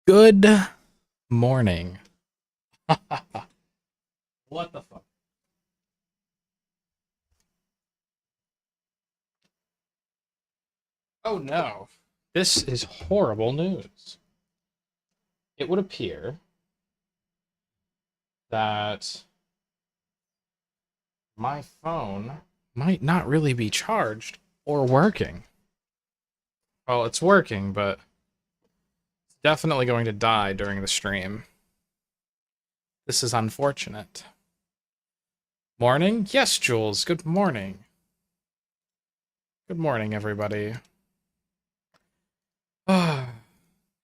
Good morning. What the fuck? Oh no. This is horrible news. It would appear that my phone might not really be charged or working. Well, it's working, but it's definitely going to die during the stream. This is unfortunate. Morning? Yes, Jules. Good morning. Good morning, everybody.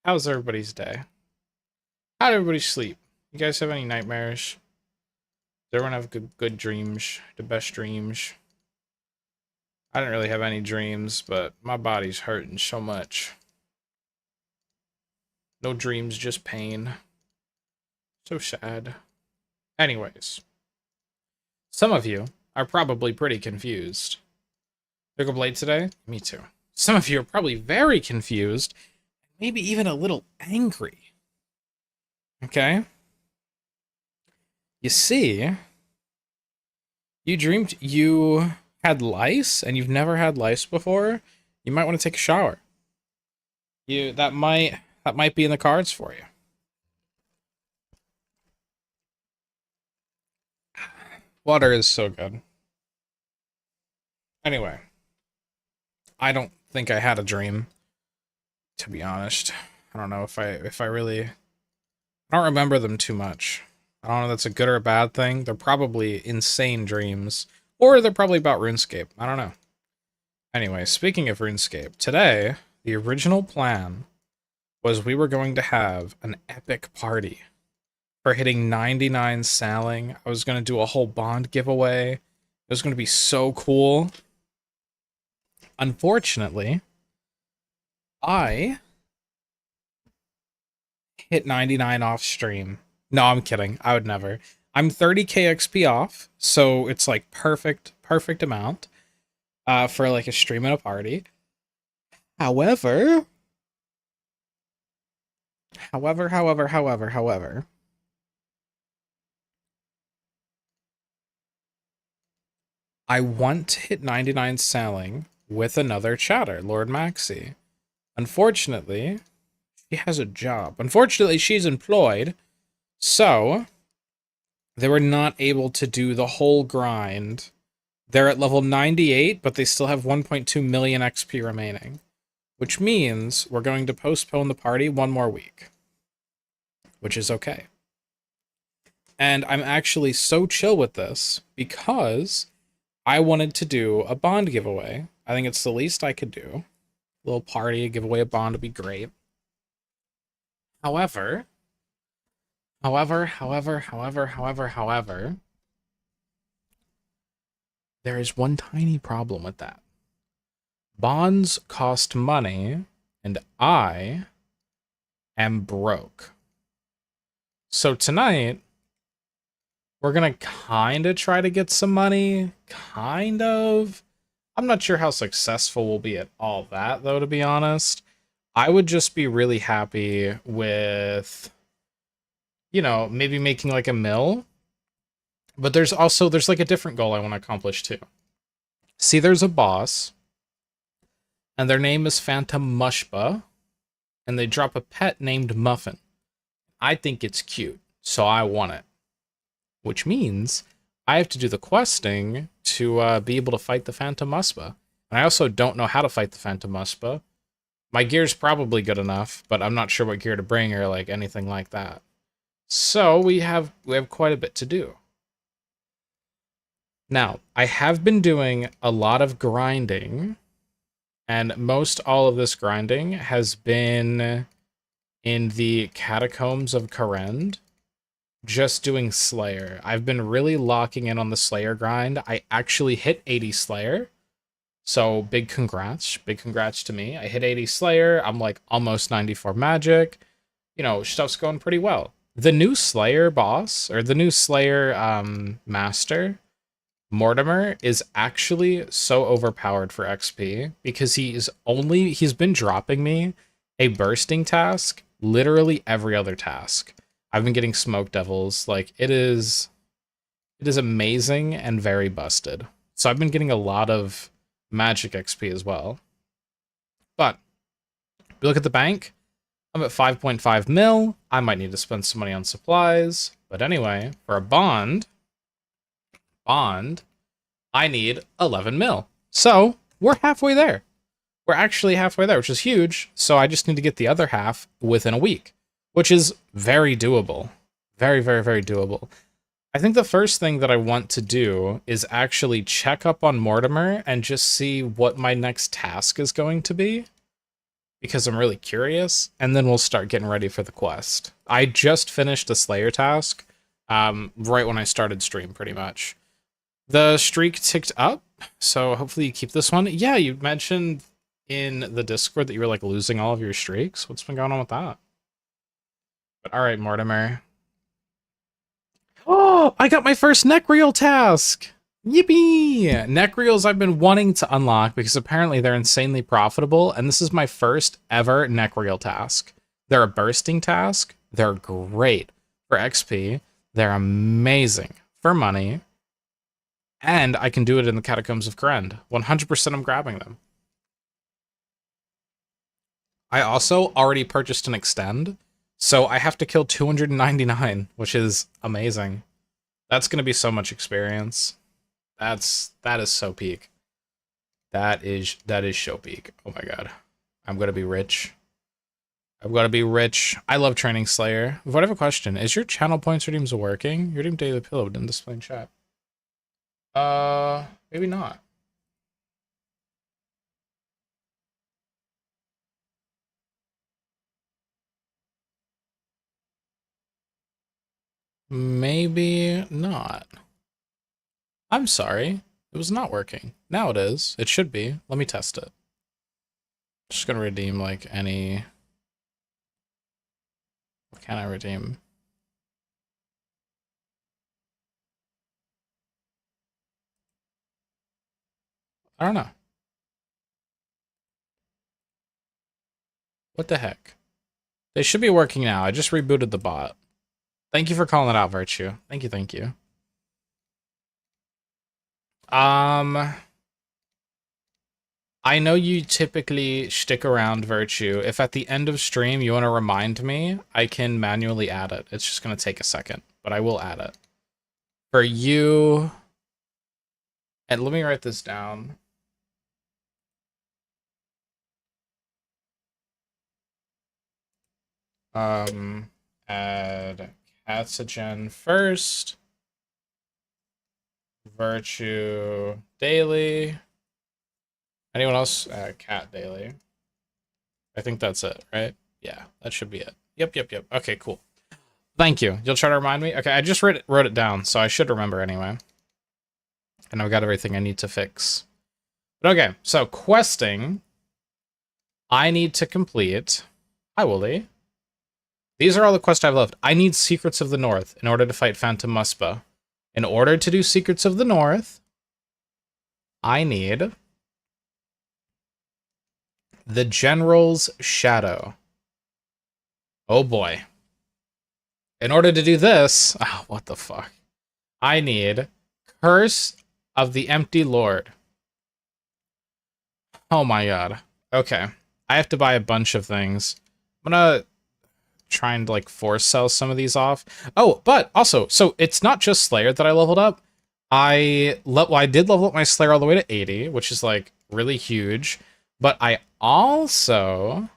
How's everybody's day? How did everybody sleep? You guys have any nightmares? Does everyone have good dreams? The best dreams? I didn't really have any dreams, but my body's hurting so much. No dreams, just pain. So sad. Anyways, some of you are probably pretty confused. Took a blade today? Me too. Some of you are probably very confused, maybe even a little angry. Okay? You see, you dreamed you had lice and you've never had lice before. You might want to take a shower. That might be in the cards for you. Water is so good. Anyway, I don't think I had a dream, to be honest. I don't know if I really I don't remember them too much. I don't know if that's a good or a bad thing. They're probably insane dreams. Or they're probably about RuneScape. I don't know. Anyway, speaking of RuneScape, today, the original plan was we were going to have an epic party for hitting 99 sailing. I was going to do a whole bond giveaway. It was going to be so cool. Unfortunately, I hit 99 off stream. No, I'm kidding. I would never. I'm 30k XP off, so it's like perfect amount for like a stream and a party. However, however, I want to hit 99 sailing with another chatter, Lord Maxi. Unfortunately, she has a job. Unfortunately, she's employed, so they were not able to do the whole grind. They're at level 98, but they still have 1.2 million XP remaining, which means we're going to postpone the party one more week, which is okay. And I'm actually so chill with this because I wanted to do a bond giveaway. I think it's the least I could do. A little party, give away a bond would be great. However, there is one tiny problem with that. Bonds cost money, and I am broke. So tonight, we're gonna kinda try to get some money. Kind of. I'm not sure how successful we'll be at all that, though, to be honest. I would just be really happy with, maybe making like a mill. But there's like a different goal I want to accomplish too. See, there's a boss, and their name is Phantom Muspah, and they drop a pet named Muffin. I think it's cute, so I want it. Which means I have to do the questing to be able to fight the Phantom Muspah. And I also don't know how to fight the Phantom Muspah. My gear's probably good enough, but I'm not sure what gear to bring or like anything like that. So we have quite a bit to do. Now, I have been doing a lot of grinding, and most all of this grinding has been in the Catacombs of Karend, just doing Slayer. I've been really locking in on the Slayer grind. I actually hit 80 Slayer, so big congrats to me. I hit 80 Slayer, I'm like almost 94 magic. Stuff's going pretty well. The new Slayer boss, or the new Slayer master, Mortimer, is actually so overpowered for XP because he's been dropping me a bursting task literally every other task. I've been getting smoke devils. Like, it is amazing and very busted. So I've been getting a lot of magic XP as well. But if you look at the bank, I'm at 5.5 mil. I might need to spend some money on supplies. But anyway, for a bond, I need 11 mil. So we're halfway there. We're actually halfway there, which is huge. So I just need to get the other half within a week, which is very doable. Very, very, very doable. I think the first thing that I want to do is actually check up on Mortimer and just see what my next task is going to be, because I'm really curious, and then we'll start getting ready for the quest. I just finished the Slayer task right when I started stream, pretty much. The streak ticked up, so hopefully you keep this one. Yeah, you mentioned in the Discord that you were like losing all of your streaks. What's been going on with that? But all right, Mortimer. Oh, I got my first neck reel task. Yippee! Neck reels I've been wanting to unlock because apparently they're insanely profitable, and this is my first ever neck reel task. They're a bursting task. They're great for XP. They're amazing for money. And I can do it in the Catacombs of Krend. 100% I'm grabbing them. I also already purchased an extend, so I have to kill 299, which is amazing. That's going to be so much experience. That is so peak. That is so peak. Oh my god. I'm going to be rich. I'm going to be rich. I love training Slayer. But I have a question. Is your channel points redeems working? Your redeem daily pillow didn't display in chat. Maybe not. Maybe not. I'm sorry. It was not working. Now it is. It should be. Let me test it. Just gonna redeem like any... What can I redeem? I don't know. What the heck? They should be working now. I just rebooted the bot. Thank you for calling it out, Virtue. Thank you, thank you. I know you typically stick around, Virtue. If at the end of stream you want to remind me, I can manually add it. It's just going to take a second, but I will add it. For you... And let me write this down. Add Catsogen first. Virtue daily. Anyone else? Cat daily. I think that's it, right? Yeah, that should be it. Yep. Okay, cool. Thank you. You'll try to remind me? Okay, I just wrote it down, so I should remember anyway. And I've got everything I need to fix. But okay, so questing. I need to complete... Hi, Wooly. These are all the quests I've left. I need Secrets of the North in order to fight Phantom Muspah. In order to do Secrets of the North, I need the General's Shadow. Oh boy. In order to do this, oh, what the fuck? I need Curse of the Empty Lord. Oh my god. Okay. I have to buy a bunch of things. I'm gonna try and like force sell some of these off. Oh, but also, so it's not just Slayer that I leveled up. I did level up my Slayer all the way to 80, which is like really huge. But I also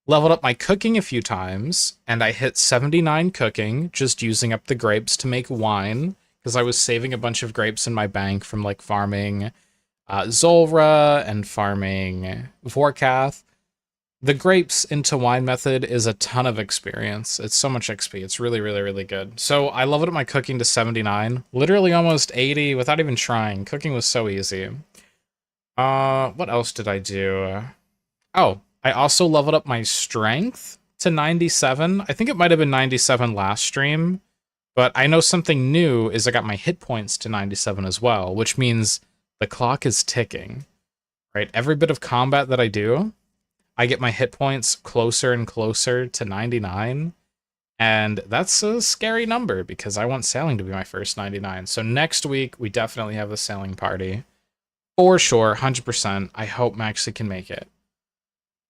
leveled up my cooking a few times, and I hit 79 cooking, just using up the grapes to make wine, because I was saving a bunch of grapes in my bank from like farming Zulrah and farming Vorkath. The grapes into wine method is a ton of experience. It's so much XP. It's really, really, really good. So I leveled up my cooking to 79, literally almost 80 without even trying. Cooking was so easy. What else did I do? Oh, I also leveled up my strength to 97. I think it might have been 97 last stream, but I know something new is I got my hit points to 97 as well, which means the clock is ticking, right? Every bit of combat that I do, I get my hit points closer and closer to 99. And that's a scary number because I want sailing to be my first 99. So next week, we definitely have the sailing party. For sure, 100%. I hope Maxie can make it.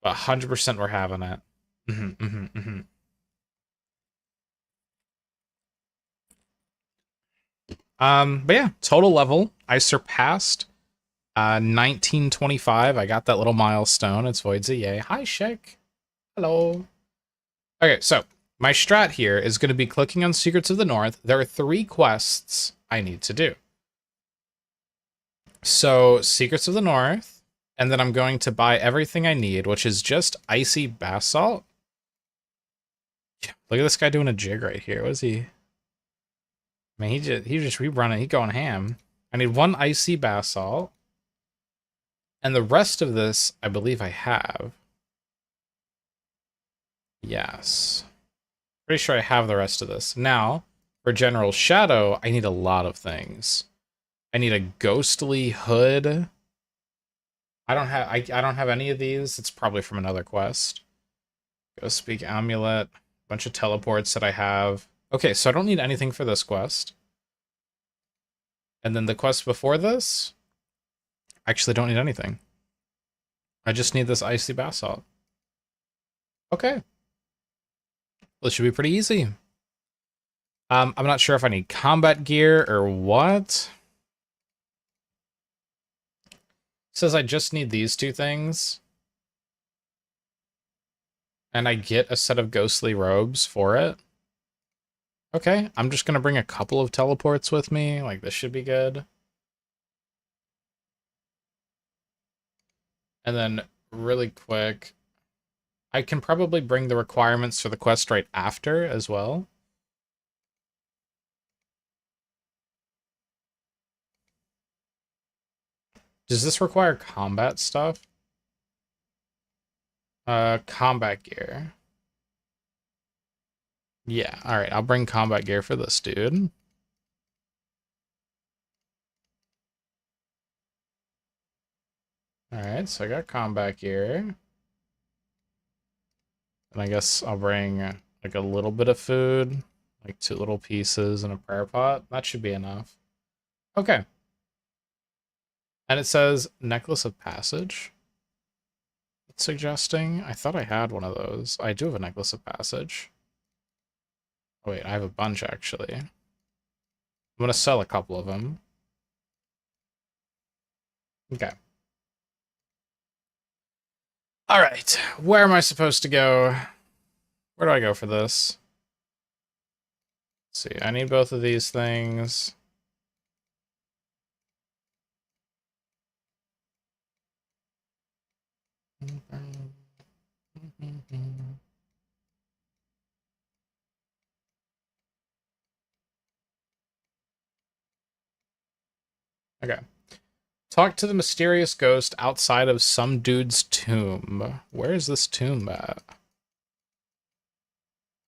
But 100% we're having it. But yeah, total level. I surpassed 1925. I got that little milestone. It's Void's a yay. Hi, Shek. Hello. Okay, so my strat here is going to be clicking on Secrets of the North. There are 3 quests I need to do. So, Secrets of the North, and then I'm going to buy everything I need, which is just icy basalt. Look at this guy doing a jig right here. What is he? I mean, he just rerunning. He going ham. I need 1 icy basalt, and the rest of this, I believe I have. Yes. Pretty sure I have the rest of this. Now, for General Shadow, I need a lot of things. I need a ghostly hood. I don't have any of these. It's probably from another quest. Ghost Speak Amulet. Bunch of teleports that I have. Okay, so I don't need anything for this quest. And then the quest before this, I actually don't need anything. I just need this icy basalt. Okay. This should be pretty easy. I'm not sure if I need combat gear or what. It says I just need these 2 things. And I get a set of ghostly robes for it. Okay, I'm just gonna bring a couple of teleports with me. Like, this should be good. And then, really quick, I can probably bring the requirements for the quest right after as well. Does this require combat stuff? Combat gear. Yeah, alright, I'll bring combat gear for this dude. Alright, so I got combat gear. And I guess I'll bring like a little bit of food, like 2 little pieces and a prayer pot. That should be enough. Okay. And it says Necklace of Passage. It's suggesting. I thought I had one of those. I do have a Necklace of Passage. Oh, wait, I have a bunch actually. I'm going to sell a couple of them. Okay. All right. Where am I supposed to go? Where do I go for this? Let's see. I need both of these things. Okay. Talk to the mysterious ghost outside of some dude's tomb. Where is this tomb at?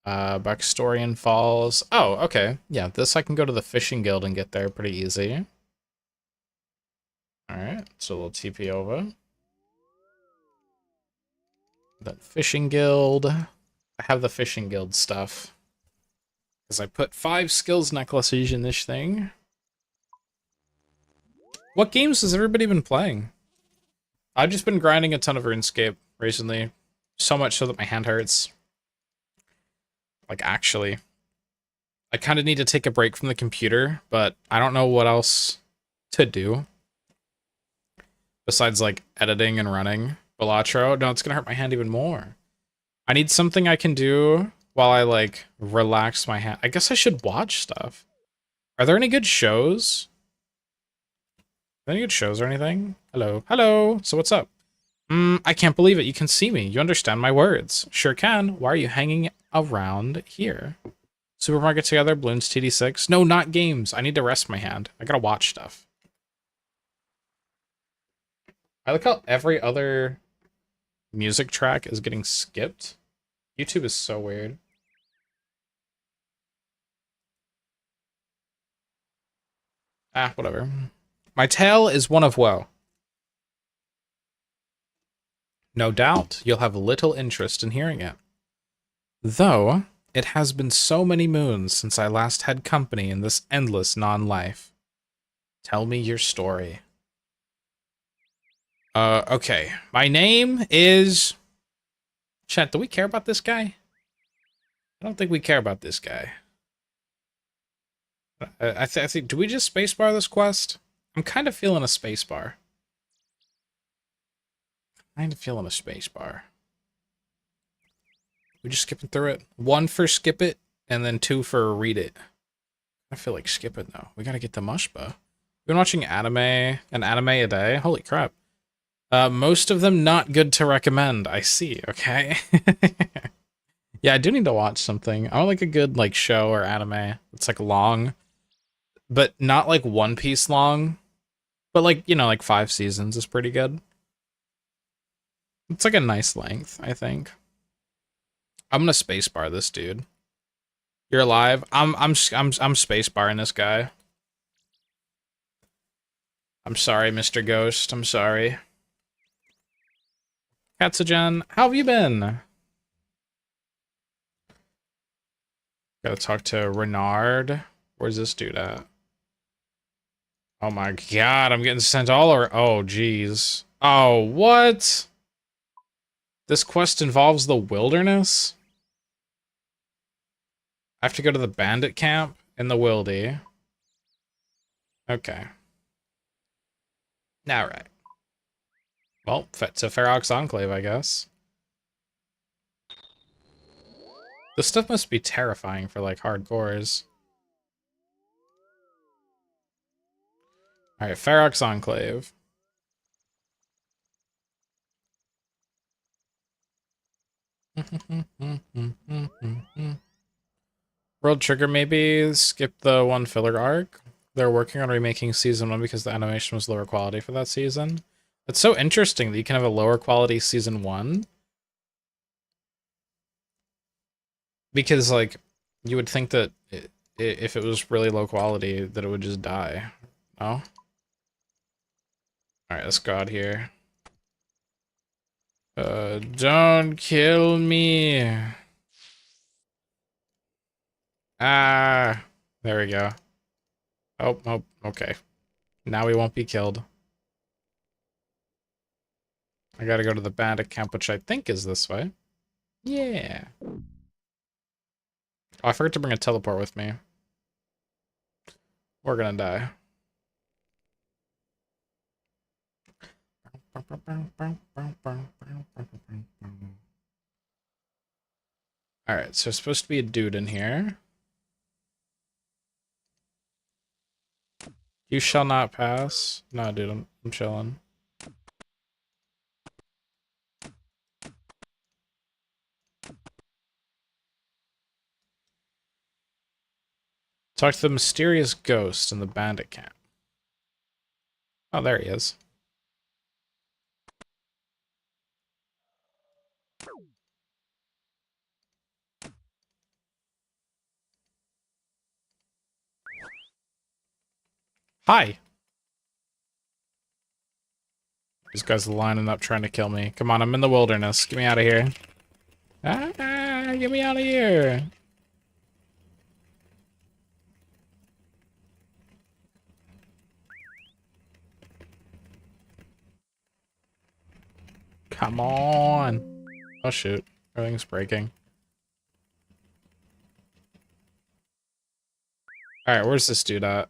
Buckstorian Falls. Oh, okay. Yeah, this I can go to the Fishing Guild and get there pretty easy. Alright, so we'll TP over. The Fishing Guild. I have the Fishing Guild stuff. Because I put 5 skills necklaces in this thing. What games has everybody been playing? I've just been grinding a ton of RuneScape recently. So much so that my hand hurts. Like, actually. I kind of need to take a break from the computer, but I don't know what else to do. Besides, like, editing and running. Balatro? No, it's gonna hurt my hand even more. I need something I can do while I, like, relax my hand. I guess I should watch stuff. Are there any good shows? Any good shows or anything? Hello. Hello. So what's up? I can't believe it. You can see me. You understand my words. Sure can. Why are you hanging around here? Supermarket together, Bloons TD6. No, not games. I need to rest my hand. I gotta watch stuff. I like how every other music track is getting skipped. YouTube is so weird. Ah, whatever. My tale is one of woe. No doubt you'll have little interest in hearing it. Though, it has been so many moons since I last had company in this endless non-life. Tell me your story. Okay. My name is... Chat, do we care about this guy? I don't think we care about this guy. I think, do we just spacebar this quest? I'm kind of feeling a spacebar. Kind of feeling a spacebar. We just skipping through it. 1 for skip it, and then 2 for read it. I feel like skipping though. We gotta get the Mushba. We've been watching an anime a day. Holy crap. Most of them not good to recommend. I see, okay. Yeah, I do need to watch something. I want like a good like show or anime. It's like long, but not like One Piece long, but like, you know, like 5 seasons is pretty good. It's like a nice length, I think. I'm gonna spacebar this dude. You're alive. I'm spacebarring this guy. I'm sorry, Mr. Ghost. I'm sorry. Katsujan, how have you been? Gotta talk to Renard. Where's this dude at? Oh my god, I'm getting sent all over. Oh, jeez. Oh, what? This quest involves the wilderness? I have to go to the bandit camp in the wildy. Okay. Alright. Well, it's a Ferox Enclave, I guess. This stuff must be terrifying for, like, hardcores. Alright, Ferox Enclave. World Trigger, maybe skip the 1 filler arc. They're working on remaking season 1 because the animation was lower quality for that season. It's so interesting that you can have a lower quality season 1. Because, like, you would think that if it was really low quality, that it would just die. No? Alright, let's go out here. Don't kill me. Ah, there we go. Oh, okay. Now we won't be killed. I gotta go to the bandit camp, which I think is this way. Yeah. Oh, I forgot to bring a teleport with me. We're gonna die. Alright, so there's supposed to be a dude in here. You shall not pass. No, dude, I'm chilling. Talk to the mysterious ghost in the bandit camp. Oh, there he is. Hi. These guys are lining up trying to kill me. Come on, I'm in the wilderness. Get me out of here. Ah, get me out of here. Come on. Oh, shoot. Everything's breaking. Alright, where's this dude at?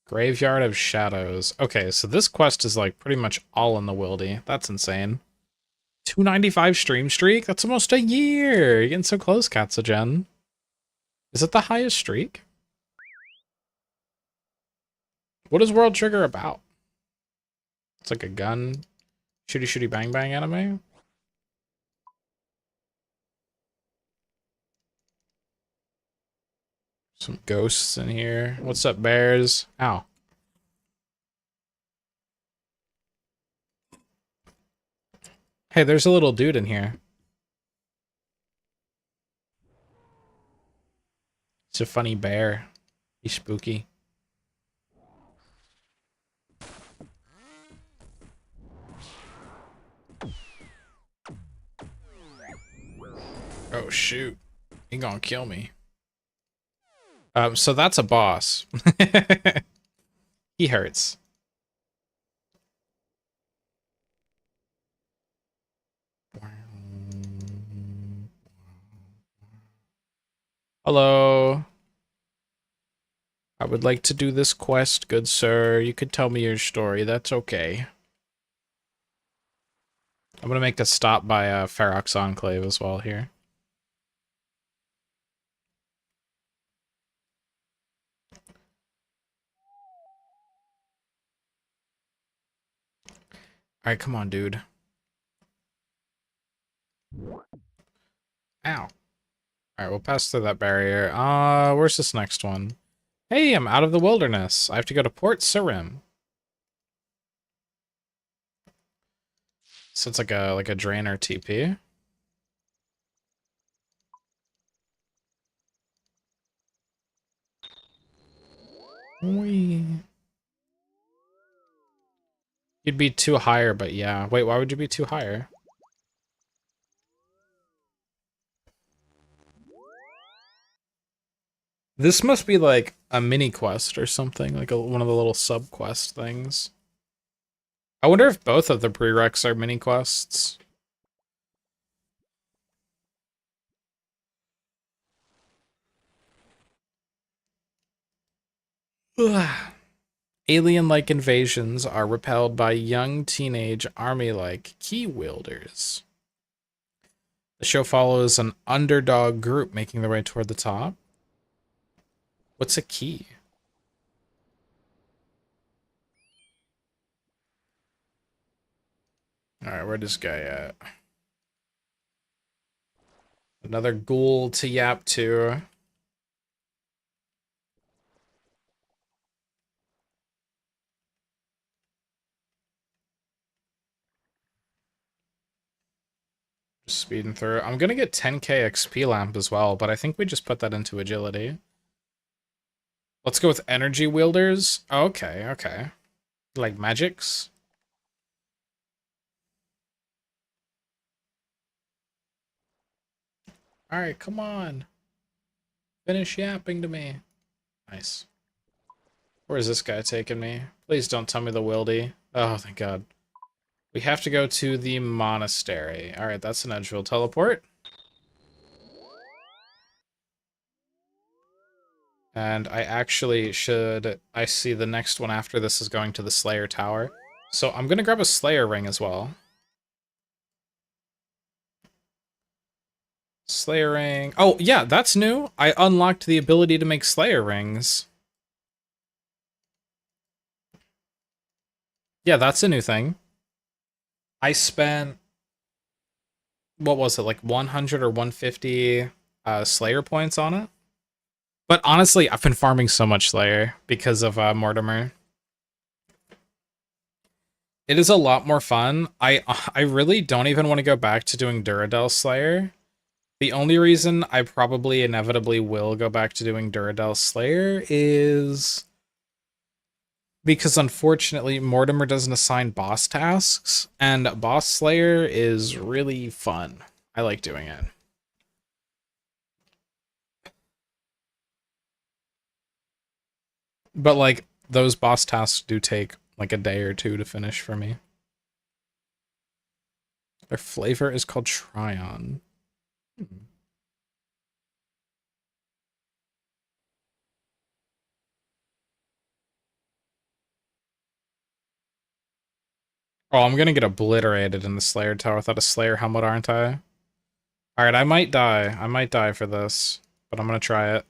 Graveyard of Shadows. Okay, so this quest is like pretty much all in the wildy. That's insane. 295 stream streak? That's almost a year! You're getting so close, Katsugen. Is it the highest streak? What is World Trigger about? It's like a gun. Shooty shooty bang bang anime? Some ghosts in here. What's up, bears? Ow. Hey, there's a little dude in here. Just a funny bear. He's spooky. Oh shoot. He gonna kill me. So that's a boss. He hurts. Hello. I would like to do this quest, good sir. You could tell me your story. That's okay. I'm gonna make a stop by Ferox Enclave as well here. Alright, come on, dude. Ow. Alright, we'll pass through that barrier. Where's this next one? Hey, I'm out of the wilderness. I have to go to Port Sarim. So it's like a drainer TP. Wee. You'd be too higher, but yeah. Wait, why would you be too higher? This must be like a mini quest or something, like one of the little sub quest things. I wonder if both of the prereqs are mini quests. Alien-like invasions are repelled by young teenage army-like key wielders. The show follows an underdog group making their way toward the top. What's a key? Alright, where'd this guy at? Another ghoul to yap to. Just speeding through. I'm gonna get 10k XP lamp as well, but I think we just put that into agility. Let's go with energy wielders. Oh, okay, okay. Like magics? Alright, come on. Finish yapping to me. Nice. Where is this guy taking me? Please don't tell me the wildy. Oh, thank God. We have to go to the monastery. Alright, that's an Edgefield teleport. And I actually should... I see the next one after this is going to the Slayer Tower. So I'm gonna grab a Slayer ring as well. Slayer ring. Oh, yeah, that's new. I unlocked the ability to make Slayer rings. Yeah, that's a new thing. I spent... What was it, like 100 or 150 Slayer points on it? But honestly, I've been farming so much Slayer because of Mortimer. It is a lot more fun. I really don't even want to go back to doing Duradel Slayer. The only reason I probably inevitably will go back to doing Duradel Slayer is because unfortunately Mortimer doesn't assign boss tasks, and Boss Slayer is really fun. I like doing it. But like those boss tasks do take like a day or two to finish for me. Their flavor is called Tryon. Oh, I'm gonna get obliterated in the Slayer Tower without a Slayer helmet, aren't I? Alright, I might die. I might die for this, but I'm gonna try it.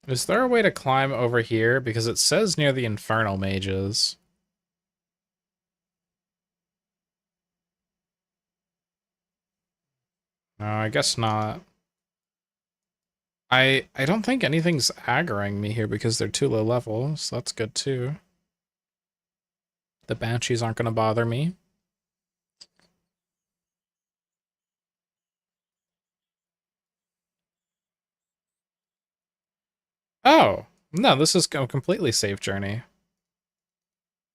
Is there a way to climb over here? Because it says near the Infernal Mages. No, I guess not. I don't think anything's aggroing me here because they're too low level, so that's good too. The banshees aren't gonna bother me. Oh, no, this is a completely safe journey.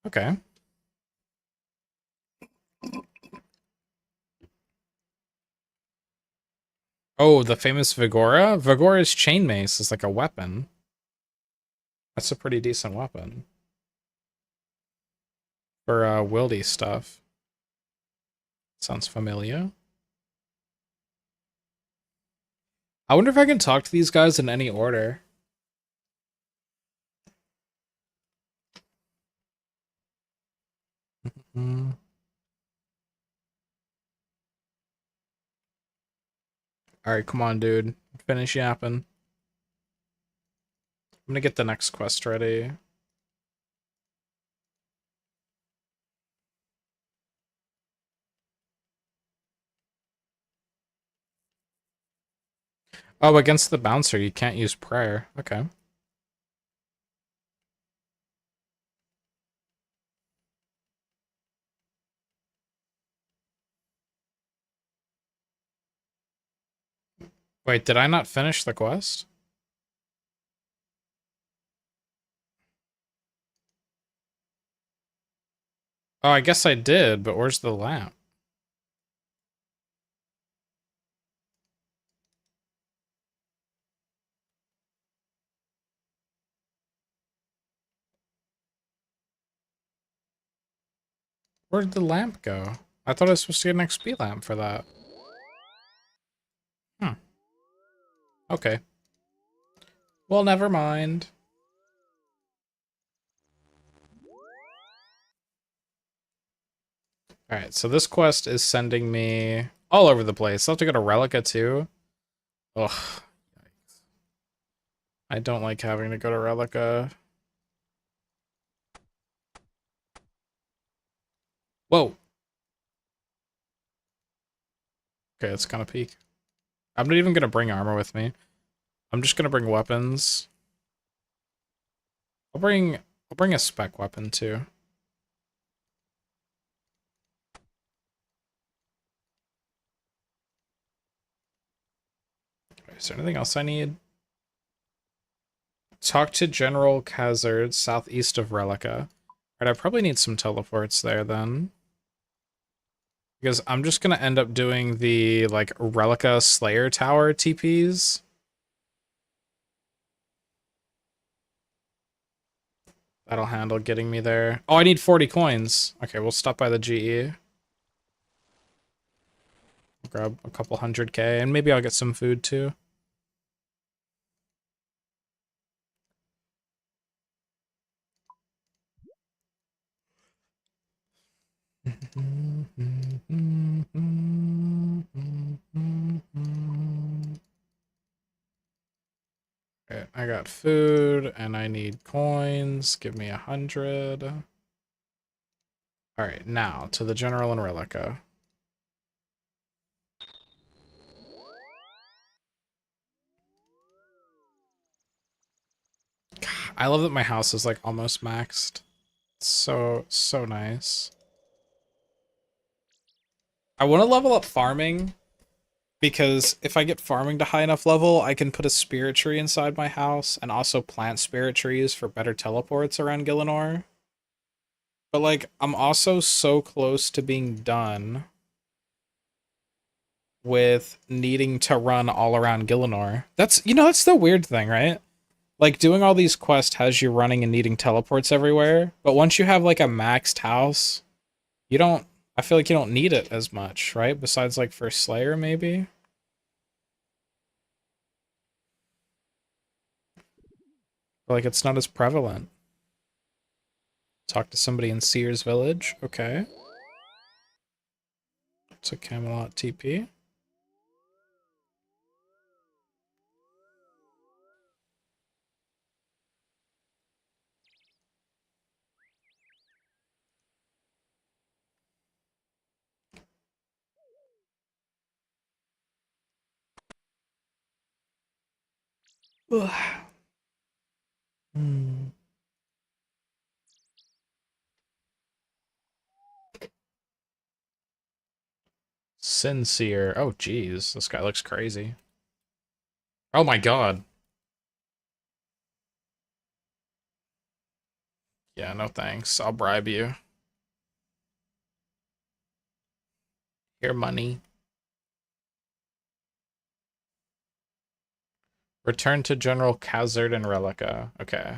Okay. Oh, the famous Vigora? Vigora's chain mace is like a weapon. That's a pretty decent weapon. For wildy stuff. Sounds familiar. I wonder if I can talk to these guys in any order. Mm. Alright, come on, dude. Finish yapping. I'm gonna get the next quest ready. Oh, against the bouncer, you can't use prayer. Okay. Wait, did I not finish the quest? Oh, I guess I did, but where's the lamp? Where'd the lamp go? I thought I was supposed to get an XP lamp for that. Hmm. Okay. Well, never mind. Alright, so this quest is sending me all over the place. I'll have to go to Relica too. Ugh. I don't like having to go to Relica. Whoa. Okay, it's gonna peek. I'm not even gonna bring armor with me. I'm just gonna bring weapons. I'll bring a spec weapon too. Is there anything else I need? Talk to General Khazard, southeast of Relica. Alright, I probably need some teleports there then. Because I'm just gonna end up doing the, like, Relica Slayer Tower TPs. That'll handle getting me there. Oh, I need 40 coins. Okay, we'll stop by the GE. Grab a couple 100k, and maybe I'll get some food too. Okay, I got food, and I need coins. Give me 100. Alright, now to the General and Relica. I love that my house is like almost maxed. It's so nice. I want to level up farming because if I get farming to high enough level, I can put a spirit tree inside my house and also plant spirit trees for better teleports around Gielinor. But like, I'm also so close to being done with needing to run all around Gielinor. That's the weird thing, right? Like, doing all these quests has you running and needing teleports everywhere, but once you have like a maxed house, you don't I feel like you don't need it as much, right? Besides like for Slayer maybe. Like it's not as prevalent. Talk to somebody in Sears Village. Okay. It's a Camelot TP. Hmm. Sincere. Oh, geez. This guy looks crazy. Oh my god. Yeah, no thanks. I'll bribe you. Here, money. Return to General Khazard and Relica. Okay.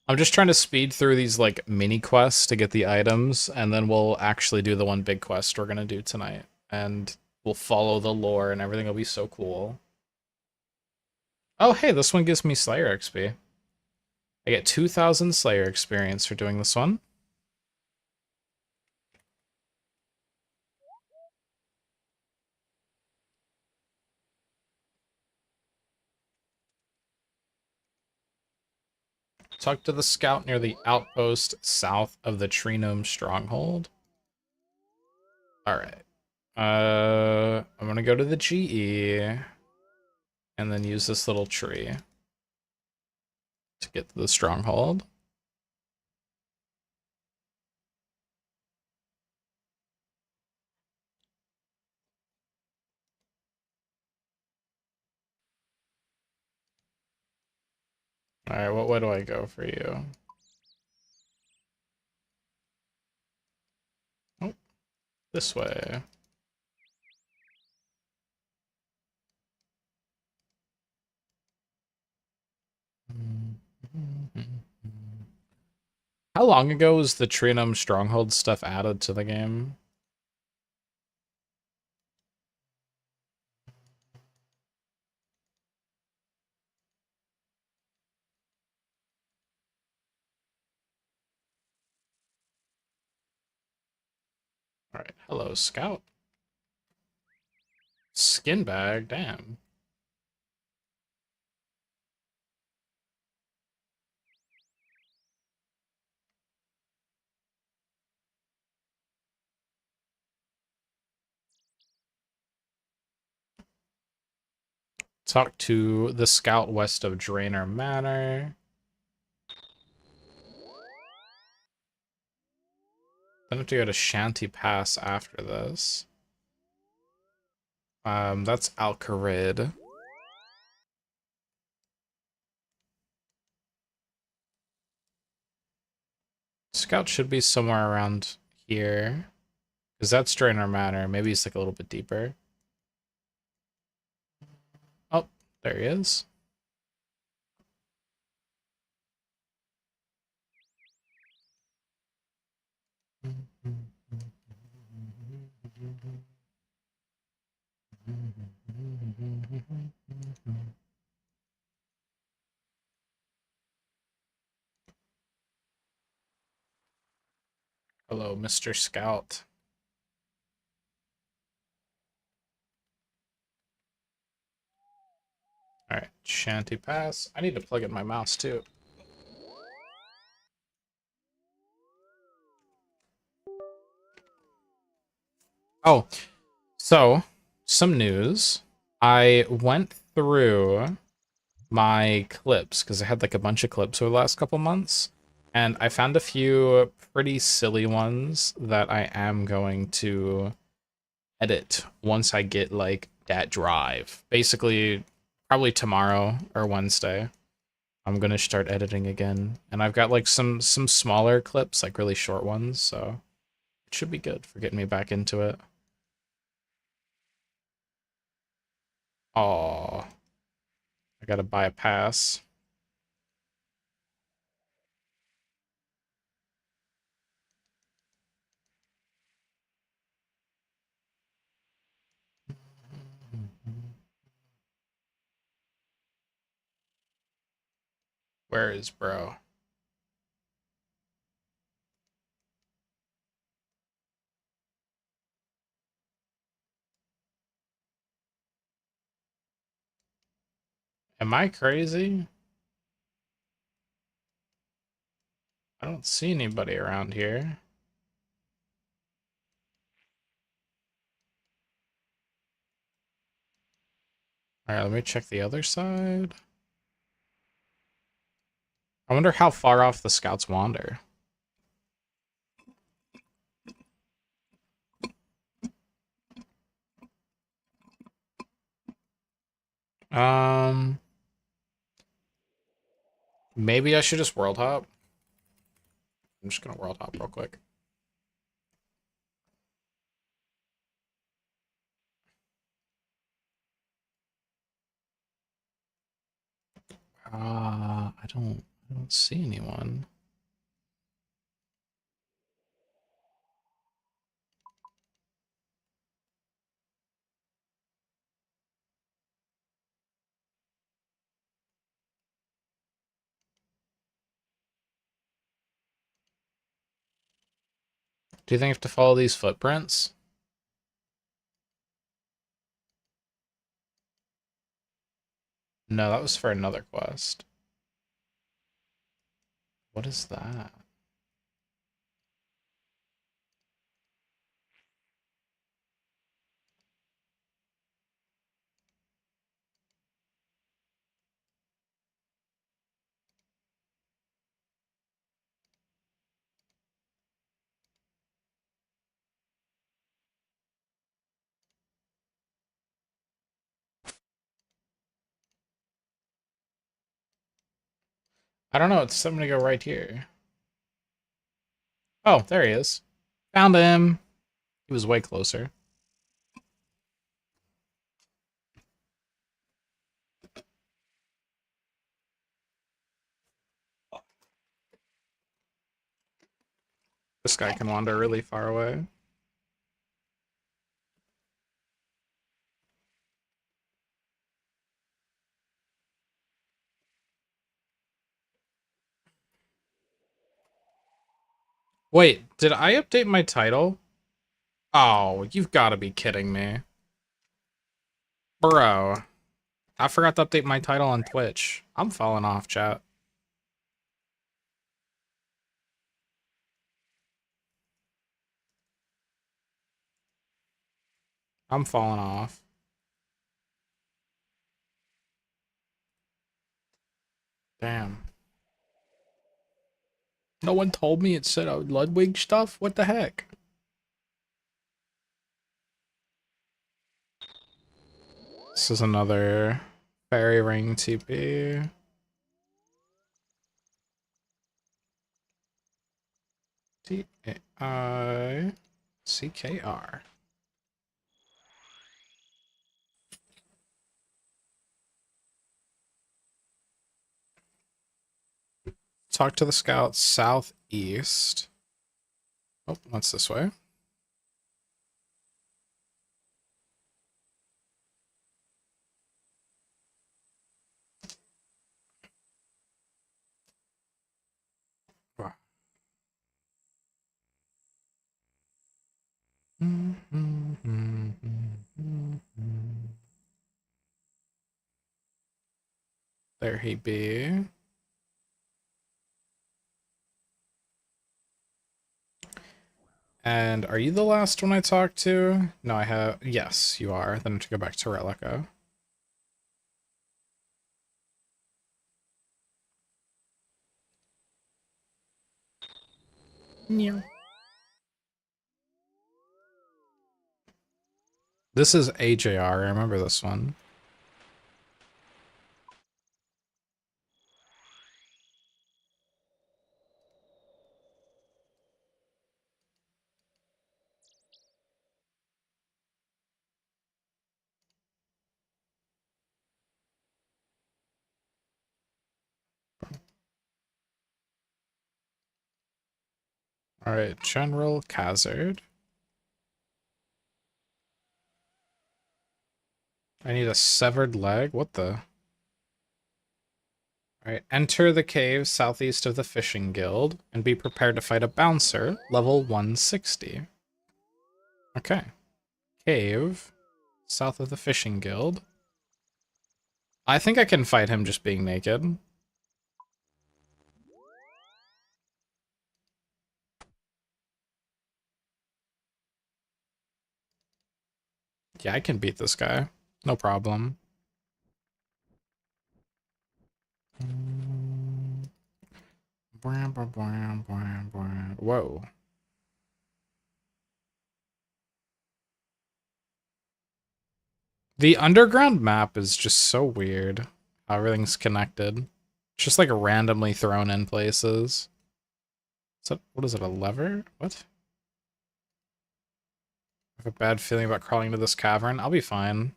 I'm just trying to speed through these like mini quests to get the items, and then we'll actually do the one big quest we're gonna do tonight. And we'll follow the lore and everything will be so cool. Oh hey, this one gives me Slayer XP. I get 2,000 Slayer experience for doing this one. Talk to the scout near the outpost south of the Tree Gnome stronghold. Alright. I'm gonna go to the GE and then use this little tree to get to the stronghold. Alright, what way do I go for you? Oh, this way. How long ago was the Tree Gnome stronghold stuff added to the game? Alright, hello, scout. Skin bag, damn. Talk to the scout west of Draenor Manor. Then I have to go to Shanty Pass after this. That's Alcarid. Scout should be somewhere around here. Because that's Draenor Manor. Maybe he's like a little bit deeper. Oh, there he is. Hello, Mr. Scout. Alright, Shanty Pass. I need to plug in my mouse too. Oh, so some news. I went through my clips because I had like a bunch of clips over the last couple months, and I found a few pretty silly ones that I am going to edit once I get like that drive. Basically, probably tomorrow or Wednesday. I'm gonna start editing again, and I've got like some smaller clips, like really short ones, so it should be good for getting me back into it. Oh, I gotta buy a pass. Where is bro? Am I crazy? I don't see anybody around here. Alright, let me check the other side. I wonder how far off the scouts wander. Maybe I should just world hop. I'm just gonna world hop real quick. I don't see anyone. Do you think I have to follow these footprints? No, that was for another quest. What is that? I don't know. It's something to go right here. Oh, there he is. Found him. He was way closer. This guy can wander really far away. Wait, did I update my title? Oh, you've got to be kidding me. Bro, I forgot to update my title on Twitch. I'm falling off, chat. I'm falling off. Damn. No one told me it said Ludwig stuff? What the heck? This is another fairy ring TP. TAICKR. Talk to the scout southeast. Oh, that's this way. Wow. There he be. And are you the last one I talked to? No, I have. Yes, you are. Then I have to go back to Relica. Yeah. This is AJR. I remember this one. All right, General Khazard. I need a severed leg. What the? All right, enter the cave southeast of the Fishing Guild and be prepared to fight a bouncer, level 160. Okay. Cave south of the Fishing Guild. I think I can fight him just being naked. Yeah, I can beat this guy. No problem. Whoa. The underground map is just so weird. How everything's connected. It's just like randomly thrown in places. Is that, what is it, a lever? What? I have a bad feeling about crawling into this cavern. I'll be fine.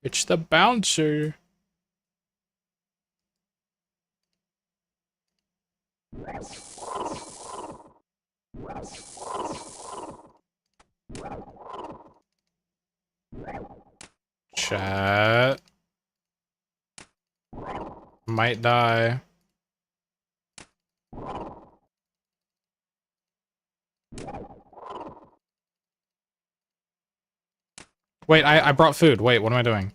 It's the bouncer. Chat. Might die. Wait, I brought food. Wait, what am I doing?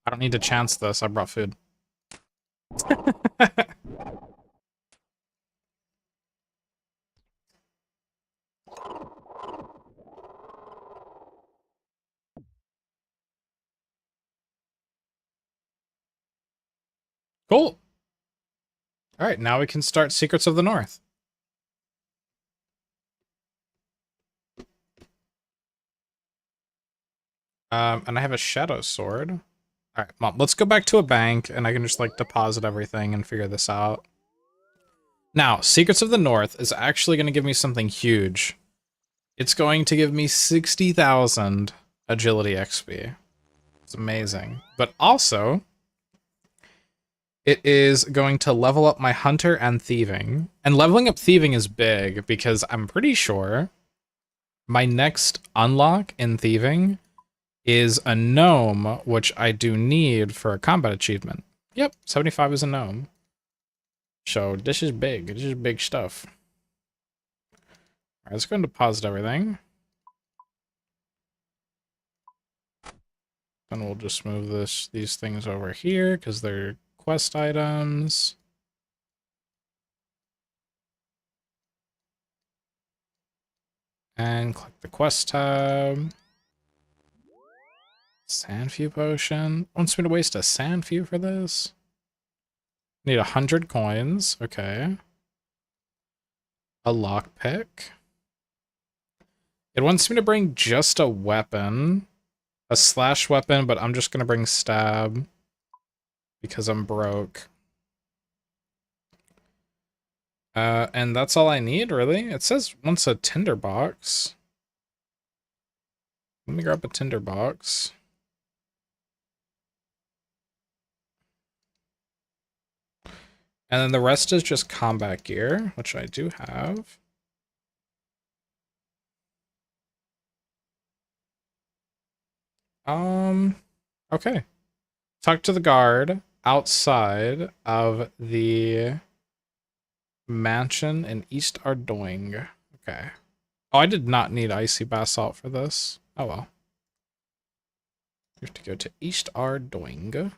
I don't need to chance this. I brought food. Cool. All right, now we can start Secrets of the North. And I have a shadow sword. All right, Mom, let's go back to a bank and I can just like deposit everything and figure this out. Now, Secrets of the North is actually going to give me something huge. It's going to give me 60,000 agility XP. It's amazing. But also, it is going to level up my hunter and thieving. And leveling up thieving is big because I'm pretty sure my next unlock in thieving is a gnome, which I do need for a combat achievement. Yep, 75 is a gnome. So this is big. This is big stuff. All right, let's go and deposit everything. And we'll just move these things over here because they're quest items. And click the quest tab. Sandfew potion. Wants me to waste a sandfew for this? Need 100 coins. Okay. A lockpick. It wants me to bring just a weapon. A slash weapon, but I'm just gonna bring stab. Because I'm broke. And that's all I need, really? It says once a tinderbox. Let me grab a tinderbox. And then the rest is just combat gear, which I do have. Okay. Talk to the guard outside of the mansion in East Ardoing. Okay. Oh, I did not need icy basalt for this. Oh well. We have to go to East Ardoing.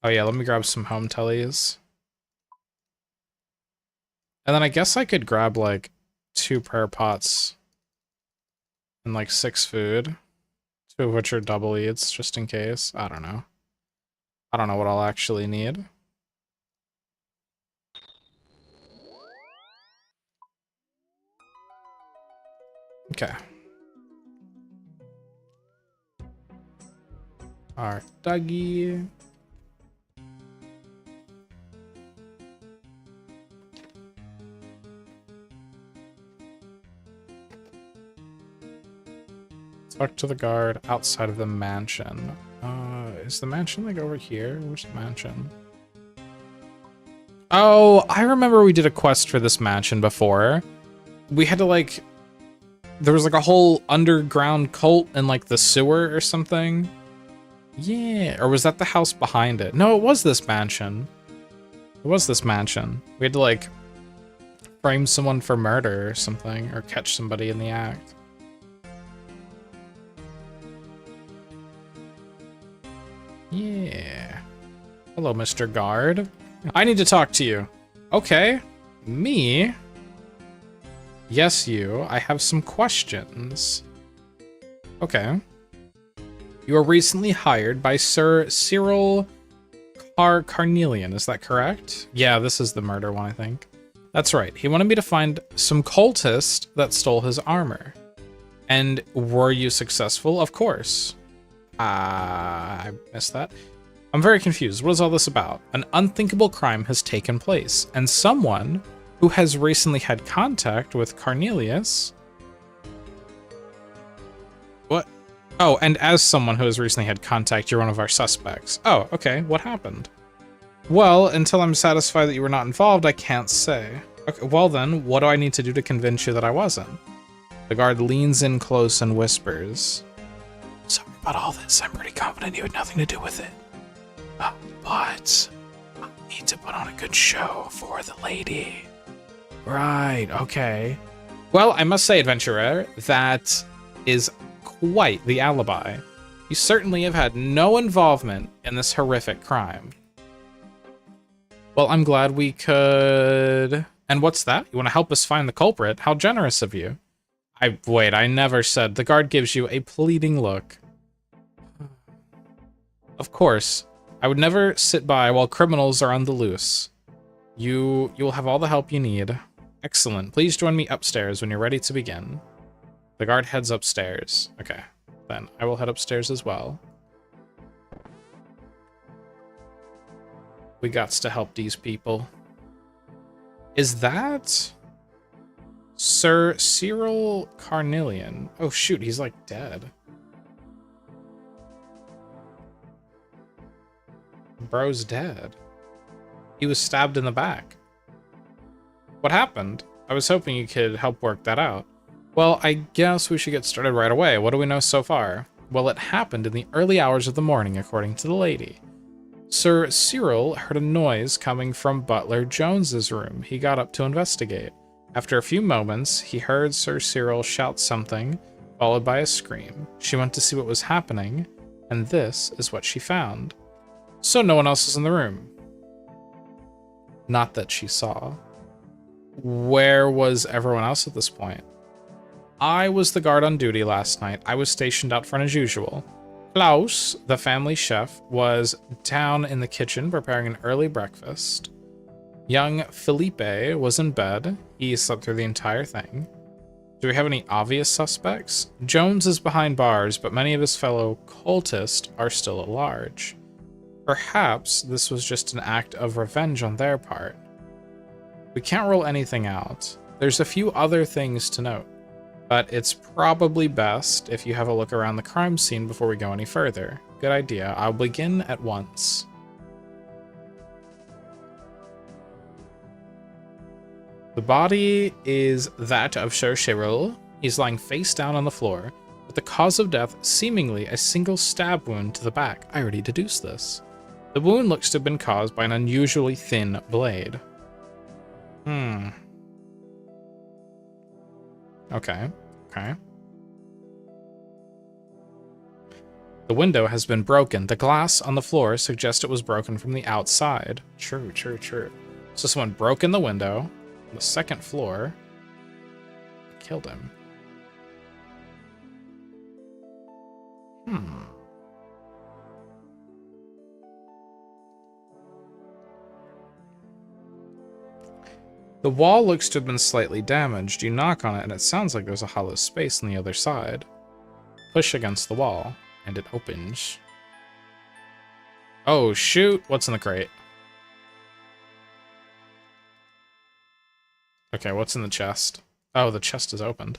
Oh yeah, let me grab some home tellies. And then I guess I could grab like 2 prayer pots and like 6 food. 2 of which are double eats, just in case. I don't know. I don't know what I'll actually need. Okay. Our Dougie. Talk to the guard outside of the mansion. Is the mansion like over here? Where's the mansion? Oh, I remember we did a quest for this mansion before. We had to like... There was like a whole underground cult in like the sewer or something. Yeah, or was that the house behind it? No, it was this mansion. It was this mansion. We had to like frame someone for murder or something, or catch somebody in the act. Yeah. Hello, Mr. Guard. I need to talk to you. Okay. Me? Yes, you. I have some questions. Okay. You were recently hired by Sir Cyril Carnelian, is that correct? Yeah, this is the murder one, I think. That's right. He wanted me to find some cultist that stole his armor. And were you successful? Of course. I missed that. I'm very confused. What is all this about? An unthinkable crime has taken place, and someone who has recently had contact with Cornelius... What? Oh, and as someone who has recently had contact, you're one of our suspects. Oh, okay. What happened? Well, until I'm satisfied that you were not involved, I can't say. Okay, well then, what do I need to do to convince you that I wasn't? The guard leans in close and whispers. Sorry about all this. I'm pretty confident you had nothing to do with it. But I need to put on a good show for the lady. Right, okay. Well, I must say, adventurer, that is quite the alibi. You certainly have had no involvement in this horrific crime. Well, I'm glad we could... And what's that? You want to help us find the culprit? How generous of you. Wait, I never said. The guard gives you a pleading look. Of course. I would never sit by while criminals are on the loose. You'll have all the help you need. Excellent. Please join me upstairs when you're ready to begin. The guard heads upstairs. Okay, then I will head upstairs as well. We gots to help these people. Is that Sir Cyril Carnelian? Oh shoot, he's like dead. Bro's dead. He was stabbed in the back. What happened? I was hoping you could help work that out. Well, I guess we should get started right away. What do we know so far? Well, it happened in the early hours of the morning, according to the lady. Sir Cyril heard a noise coming from Butler Jones's room. He got up to investigate. After a few moments, he heard Sir Cyril shout something, followed by a scream. She went to see what was happening, and this is what she found. So no one else was in the room. Not that she saw. Where was everyone else at this point? I was the guard on duty last night. I was stationed out front as usual. Klaus, the family chef, was down in the kitchen preparing an early breakfast. Young Felipe was in bed. He slept through the entire thing. Do we have any obvious suspects? Jones is behind bars, but many of his fellow cultists are still at large. Perhaps this was just an act of revenge on their part. We can't rule anything out. There's a few other things to note, but it's probably best if you have a look around the crime scene before we go any further. Good idea. I'll begin at once. The body is that of Sir Cyril. He's lying face down on the floor, with the cause of death seemingly a single stab wound to the back. I already deduced this. The wound looks to have been caused by an unusually thin blade. Okay. The window has been broken. The glass on the floor suggests it was broken from the outside. True. So someone broke in the window on the second floor, killed him. The wall looks to have been slightly damaged. You knock on it and it sounds like there's a hollow space on the other side. Push against the wall and it opens. Oh shoot, what's in the crate? Okay, what's in the chest? Oh, the chest is opened.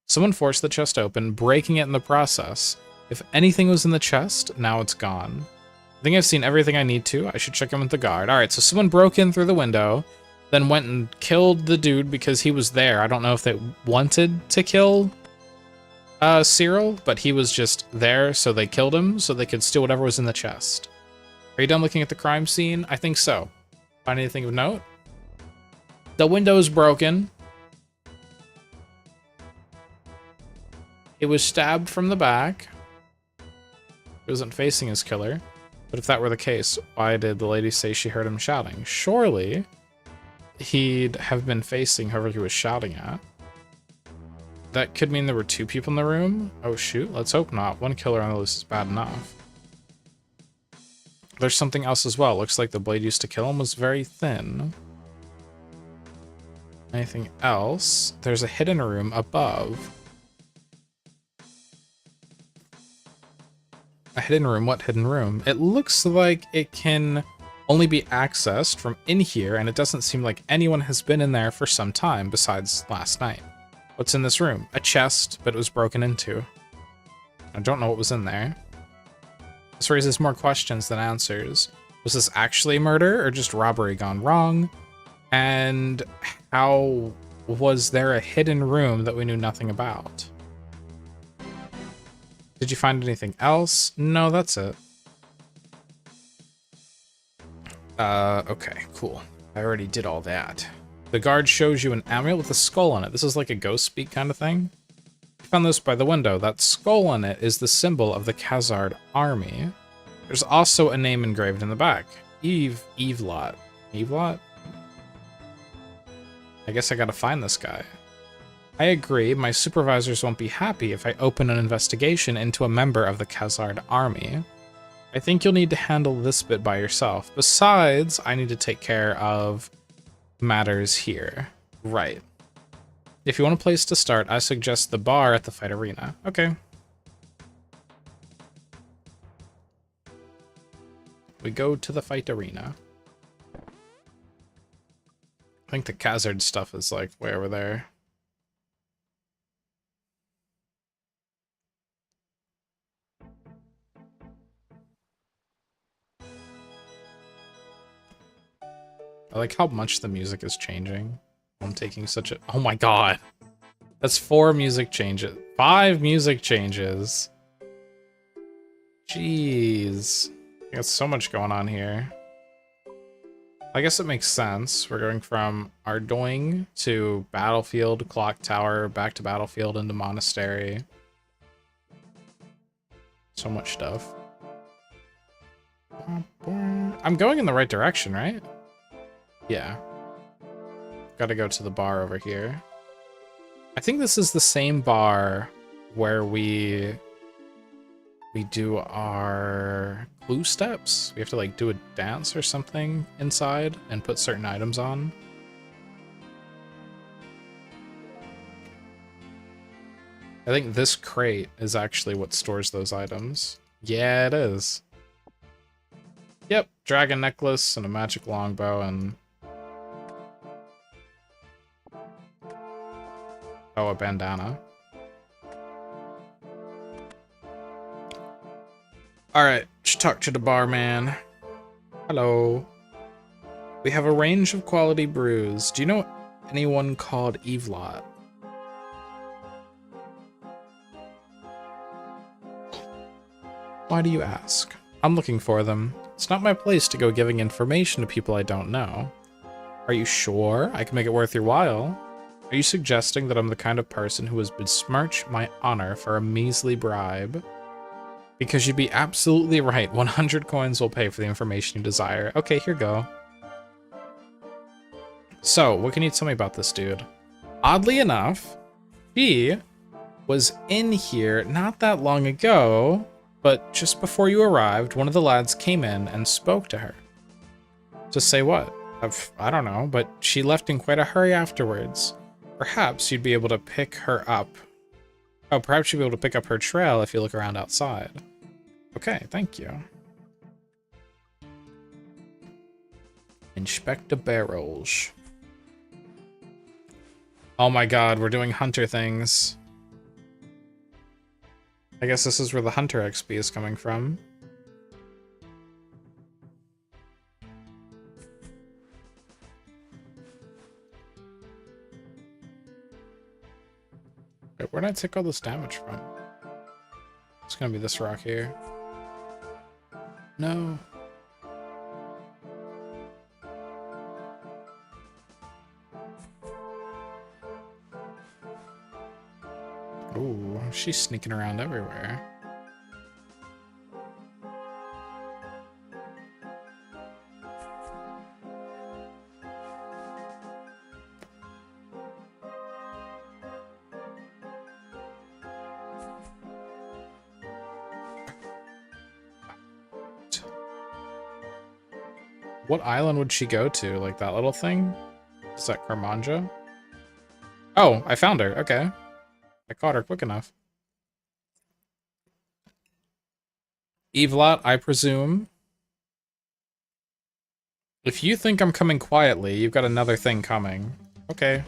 Someone forced the chest open, breaking it in the process. If anything was in the chest, now it's gone. I think I've seen everything I need to. I should check in with the guard. Alright, so someone broke in through the window, then went and killed the dude because he was there. I don't know if they wanted to kill Cyril, but he was just there, so they killed him so they could steal whatever was in the chest. Are you done looking at the crime scene? I think so. Find anything of note? The window is broken. He was stabbed from the back. He wasn't facing his killer. But if that were the case, why did the lady say she heard him shouting? Surely he'd have been facing whoever he was shouting at. That could mean there were two people in the room. Oh shoot, let's hope not. One killer on the loose is bad enough. There's something else as well. Looks like the blade used to kill him was very thin. Anything else? There's a hidden room above. A hidden room? What hidden room? It looks like it can only be accessed from in here, and it doesn't seem like anyone has been in there for some time besides last night. What's in this room? A chest, but it was broken into. I don't know what was in there. This raises more questions than answers. Was this actually murder or just robbery gone wrong? And how was there a hidden room that we knew nothing about? Did you find anything else? No, that's it. Okay, cool. I already did all that. The guard shows you an amulet with a skull on it. This is like a ghost speak kind of thing. I found this by the window. That skull on it is the symbol of the Khazard army. There's also a name engraved in the back. Evelot. Evelot? I guess I gotta find this guy. I agree, my supervisors won't be happy if I open an investigation into a member of the Khazard army. I think you'll need to handle this bit by yourself. Besides, I need to take care of matters here. Right. If you want a place to start, I suggest the bar at the fight arena. Okay. We go to the fight arena. I think the Khazard stuff is like way over there. I like how much the music is changing. I'm taking such a... Oh my god. That's 4 music changes. 5 music changes. Jeez. Got so much going on here. I guess it makes sense. We're going from Ardoing to Battlefield, Clock Tower, back to Battlefield into Monastery. So much stuff. I'm going in the right direction, right? Yeah. Gotta go to the bar over here. I think this is the same bar where we do our clue steps. We have to like do a dance or something inside and put certain items on. I think this crate is actually what stores those items. Yeah, it is. Yep, dragon necklace and a magic longbow and... Oh, a bandana. Alright, should talk to the barman. Hello. We have a range of quality brews. Do you know anyone called Evelot? Why do you ask? I'm looking for them. It's not my place to go giving information to people I don't know. Are you sure? I can make it worth your while. Are you suggesting that I'm the kind of person who would besmirch my honor for a measly bribe? Because you'd be absolutely right. 100 coins will pay for the information you desire. Okay, here you go. So, what can you tell me about this dude? Oddly enough, he was in here not that long ago, but just before you arrived, one of the lads came in and spoke to her. To say what? I don't know, but she left in quite a hurry afterwards. Perhaps you'd be able to pick her up. Oh, perhaps you'd be able to pick up her trail if you look around outside. Okay, thank you. Inspect the barrels. Oh my god, we're doing hunter things. I guess this is where the hunter XP is coming from. Wait, where did I take all this damage from? It's gonna be this rock here. No. Ooh, she's sneaking around everywhere. What island would she go to? Like that little thing? Is that Carmanja? Oh, I found her. Okay. I caught her quick enough. Evelot, I presume. If you think I'm coming quietly, you've got another thing coming. Okay.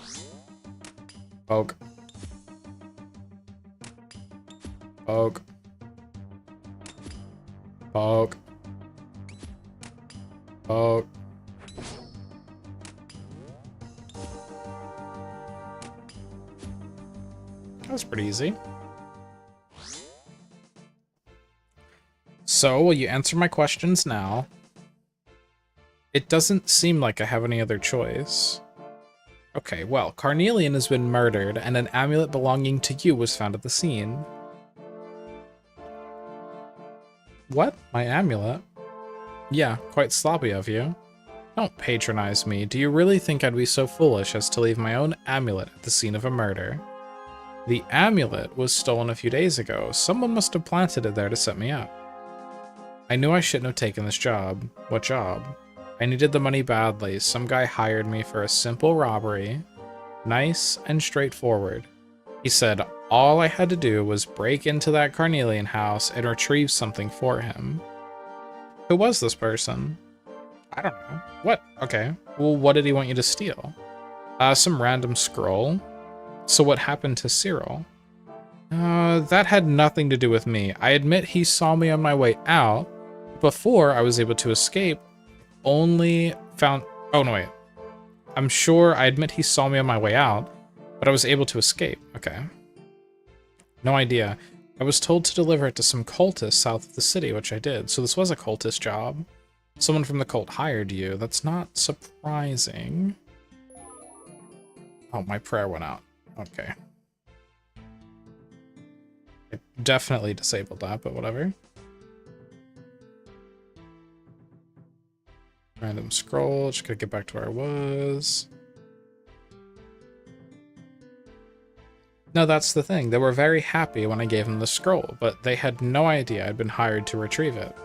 Poke. Poke. Poke. Poke. That was pretty easy. So, will you answer my questions now? It doesn't seem like I have any other choice. Okay, well, Carnelian has been murdered, and an amulet belonging to you was found at the scene. What? My amulet? Yeah, quite sloppy of you. Don't patronize me. Do you really think I'd be so foolish as to leave my own amulet at the scene of a murder? The amulet was stolen a few days ago. Someone must have planted it there to set me up. I knew I shouldn't have taken this job. What job? I needed the money badly. Some guy hired me for a simple robbery. Nice and straightforward. He said all I had to do was break into that Carnelian house and retrieve something for him. Who was this person? I don't know. What? Okay. Well, what did he want you to steal? Some random scroll. So what happened to Cyril? That had nothing to do with me. I admit he saw me on my way out. Before I was able to escape, only found... Oh, no, wait. I'm sure I admit he saw me on my way out, but I was able to escape. Okay. No idea. I was told to deliver it to some cultists south of the city, which I did. So this was a cultist job. Someone from the cult hired you. That's not surprising. Oh, my prayer went out. Okay. I definitely disabled that, but whatever. Random scroll, just gotta get back to where I was. No, that's the thing. They were very happy when I gave them the scroll, but they had no idea I'd been hired to retrieve it.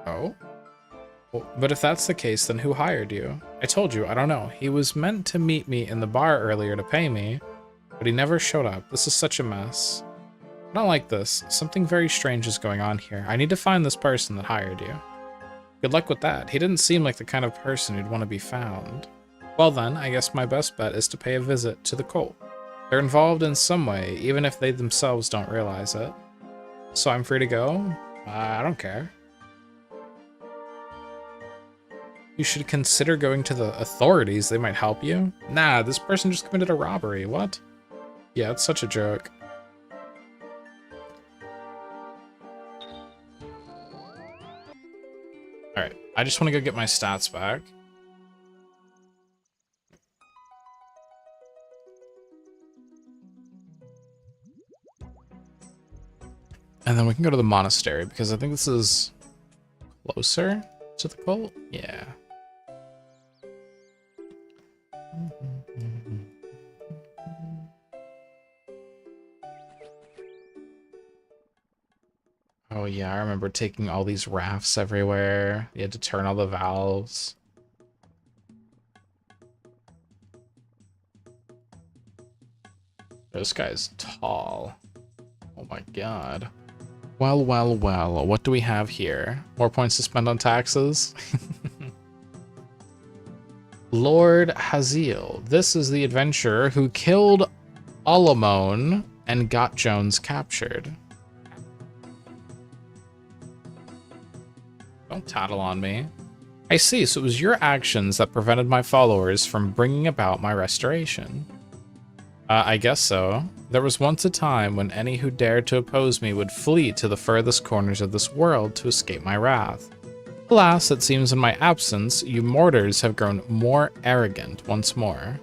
Oh? Well, but if that's the case, then who hired you? I told you, I don't know. He was meant to meet me in the bar earlier to pay me, but he never showed up. This is such a mess. I don't like this. Something very strange is going on here. I need to find this person that hired you. Good luck with that. He didn't seem like the kind of person who'd want to be found. Well then, I guess my best bet is to pay a visit to the cult. They're involved in some way, even if they themselves don't realize it. So I'm free to go? I don't care. You should consider going to the authorities. They might help you. Nah, this person just committed a robbery. What? Yeah, it's such a joke. Alright, I just want to go get my stats back. And then we can go to the monastery, because I think this is closer to the cult? Yeah. Oh yeah, I remember taking all these rafts everywhere. You had to turn all the valves. This guy's tall. Oh my god. Well, well, well, what do we have here? More points to spend on taxes? Lord Haziel. This is the adventurer who killed Olamone and got Jones captured. Don't tattle on me. I see, so it was your actions that prevented my followers from bringing about my restoration. I guess so. There was once a time when any who dared to oppose me would flee to the furthest corners of this world to escape my wrath. Alas, it seems in my absence, you mortars have grown more arrogant once more.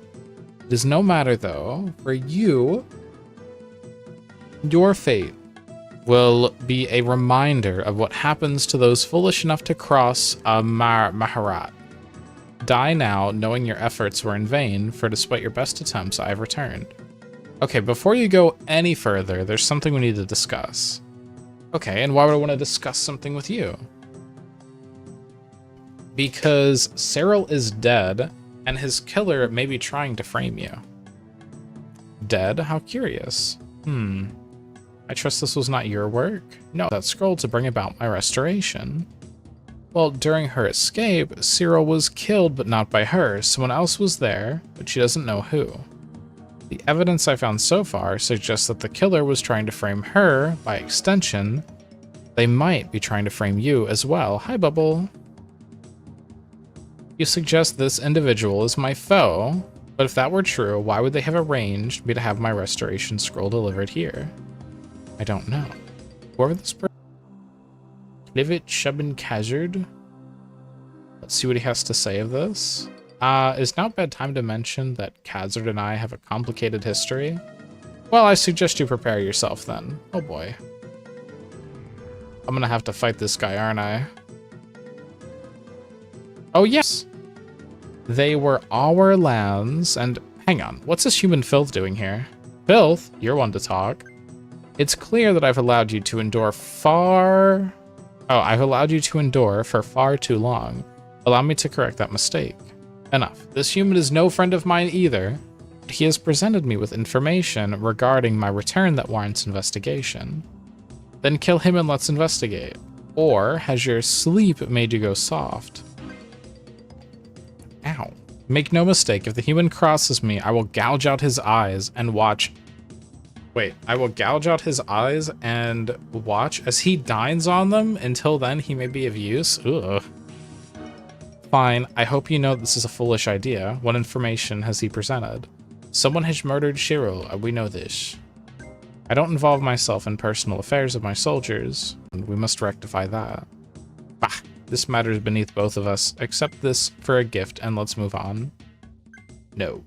It is no matter, though, for you, your fate will be a reminder of what happens to those foolish enough to cross a Maharat. Die now, knowing your efforts were in vain, for despite your best attempts, I have returned. Okay, before you go any further, there's something we need to discuss. Okay, and why would I want to discuss something with you? Because Cyril is dead, and his killer may be trying to frame you. Dead? How curious. I trust this was not your work? No, that scroll to bring about my restoration. Well, during her escape, Cyril was killed, but not by her. Someone else was there, but she doesn't know who. The evidence I found so far suggests that the killer was trying to frame her. By extension, they might be trying to frame you as well. Hi, Bubble. You suggest this individual is my foe, but if that were true, why would they have arranged me to have my restoration scroll delivered here? I don't know. Whoever this person Livit Shubin Kazard. Let's see what he has to say of this. Is now a bad time to mention that Kazard and I have a complicated history? Well, I suggest you prepare yourself then. Oh boy. I'm gonna have to fight this guy, aren't I? Oh yes! They were our lands, and hang on, what's this human filth doing here? Filth? You're one to talk. It's clear that I've allowed you to endure I've allowed you to endure for far too long. Allow me to correct that mistake. Enough. This human is no friend of mine either, but he has presented me with information regarding my return that warrants investigation. Then kill him and let's investigate. Or has your sleep made you go soft? Ow. Make no mistake, if the human crosses me, I will gouge out his eyes and watch... Wait, I will gouge out his eyes and watch as he dines on them. Until then, he may be of use. Ugh. Fine, I hope you know this is a foolish idea. What information has he presented? Someone has murdered Cyril, we know this. I don't involve myself in personal affairs of my soldiers, and we must rectify that. Bah, this matter is beneath both of us. Accept this for a gift and let's move on. No.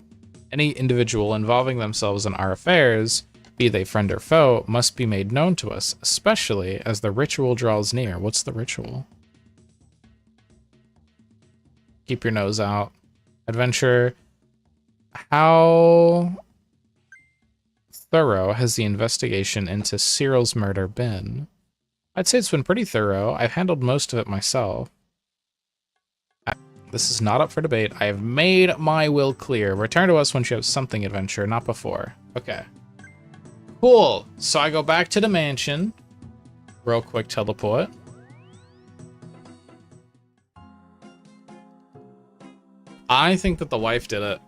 Any individual involving themselves in our affairs, be they friend or foe, must be made known to us, especially as the ritual draws near. What's the ritual? Keep your nose out. Adventure. How thorough has the investigation into Cyril's murder been? I'd say it's been pretty thorough. I've handled most of it myself. This is not up for debate. I have made my will clear. Return to us when you have something, adventure, not before. Okay. Cool. So I go back to the mansion. Real quick teleport. I think that the wife did it.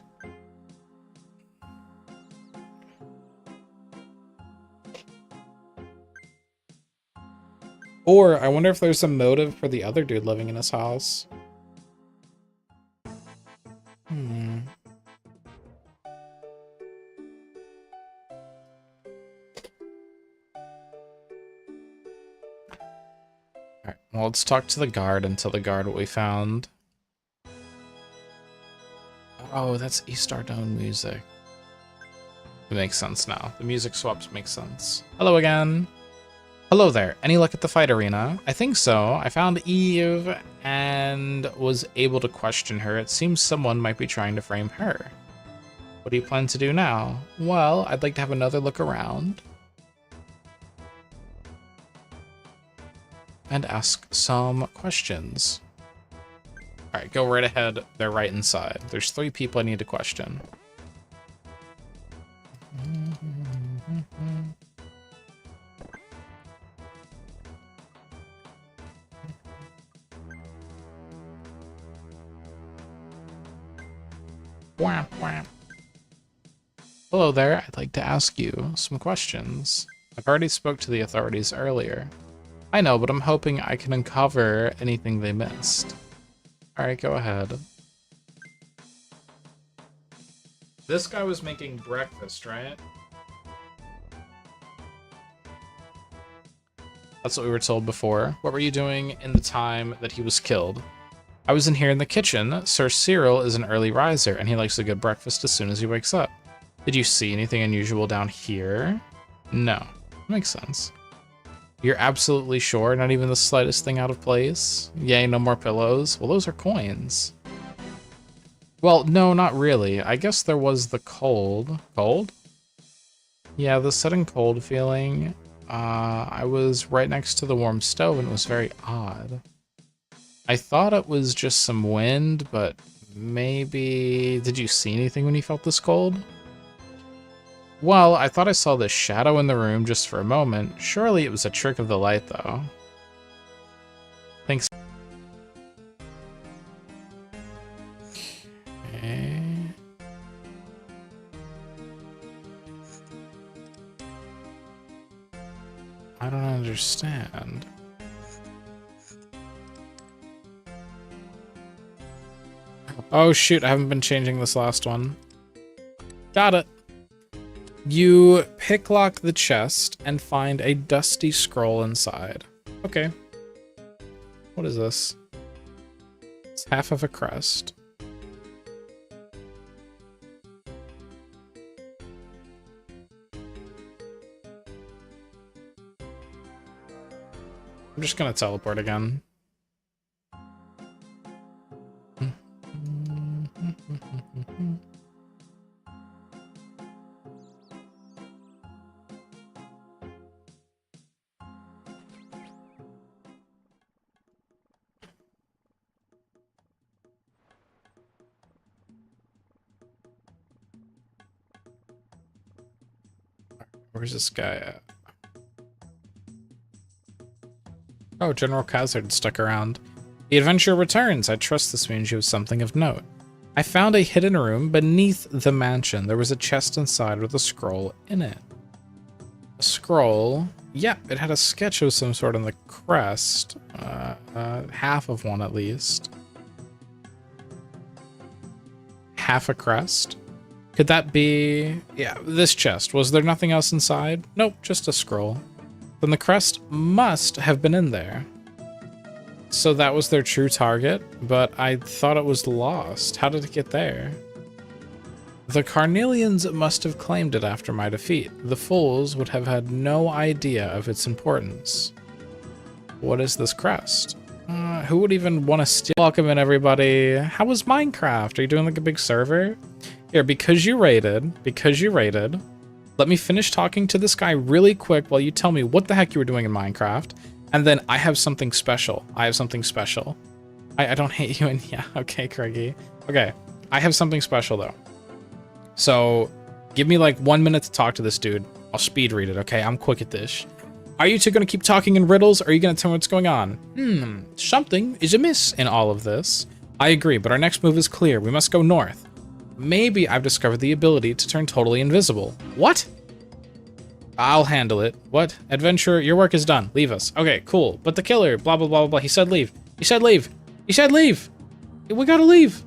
Or I wonder if there's a motive for the other dude living in his house. Alright, well, let's talk to the guard and tell the guard what we found. Oh, that's Eastardone music. It makes sense now. The music swaps make sense. Hello again. Hello there. Any luck at the fight arena? I think so. I found Eve and was able to question her. It seems someone might be trying to frame her. What do you plan to do now? Well, I'd like to have another look around. And ask some questions. Alright, go right ahead. They're right inside. There's 3 people I need to question. Wham, wham. Hello there. I'd like to ask you some questions. I've already spoke to the authorities earlier. I know, but I'm hoping I can uncover anything they missed. Alright, go ahead. This guy was making breakfast, right? That's what we were told before. What were you doing in the time that he was killed? I was in here in the kitchen. Sir Cyril is an early riser, and he likes a good breakfast as soon as he wakes up. Did you see anything unusual down here? No. Makes sense. You're absolutely sure? Not even the slightest thing out of place? Yay, no more pillows? Well, those are coins. Well, no, not really. I guess there was the cold. Cold? Yeah, the sudden cold feeling. I was right next to the warm stove, and it was very odd. I thought it was just some wind, but maybe... Did you see anything when you felt this cold? Well, I thought I saw this shadow in the room just for a moment. Surely it was a trick of the light, though. Thanks. Okay. I don't understand. Oh shoot, I haven't been changing this last one. Got it. You picklock the chest and find a dusty scroll inside. Okay. What is this? It's half of a crest. I'm just gonna teleport again. Where's this guy at? Oh, General Khazard stuck around. The adventure returns. I trust this means you have something of note. I found a hidden room beneath the mansion. There was a chest inside with a scroll in it. A scroll? Yeah, it had a sketch of some sort on the crest. Half of one at least. Half a crest? Could that be... Yeah, this chest. Was there nothing else inside? Nope, just a scroll. Then the crest must have been in there. So that was their true target, but I thought it was lost. How did it get there? The Carnelians must have claimed it after my defeat. The fools would have had no idea of its importance. What is this crest? Who would even want to steal? Welcome in, everybody. How was Minecraft? Are you doing like a big server? Here, because you raided, let me finish talking to this guy really quick while you tell me what the heck you were doing in Minecraft. And then I have something special. I don't hate you, and yeah, okay, Craigie. Okay, I have something special, though. So, give me like 1 minute to talk to this dude. I'll speed read it, okay? I'm quick at this. Are you two gonna keep talking in riddles, or are you gonna tell me what's going on? Something is amiss in all of this. I agree, but our next move is clear. We must go north. Maybe I've discovered the ability to turn totally invisible. What? I'll handle it. What? Adventurer, your work is done. Leave us. Okay, cool. But the killer, blah, blah, blah, blah, blah. He said leave. He said leave. He said leave. We gotta leave.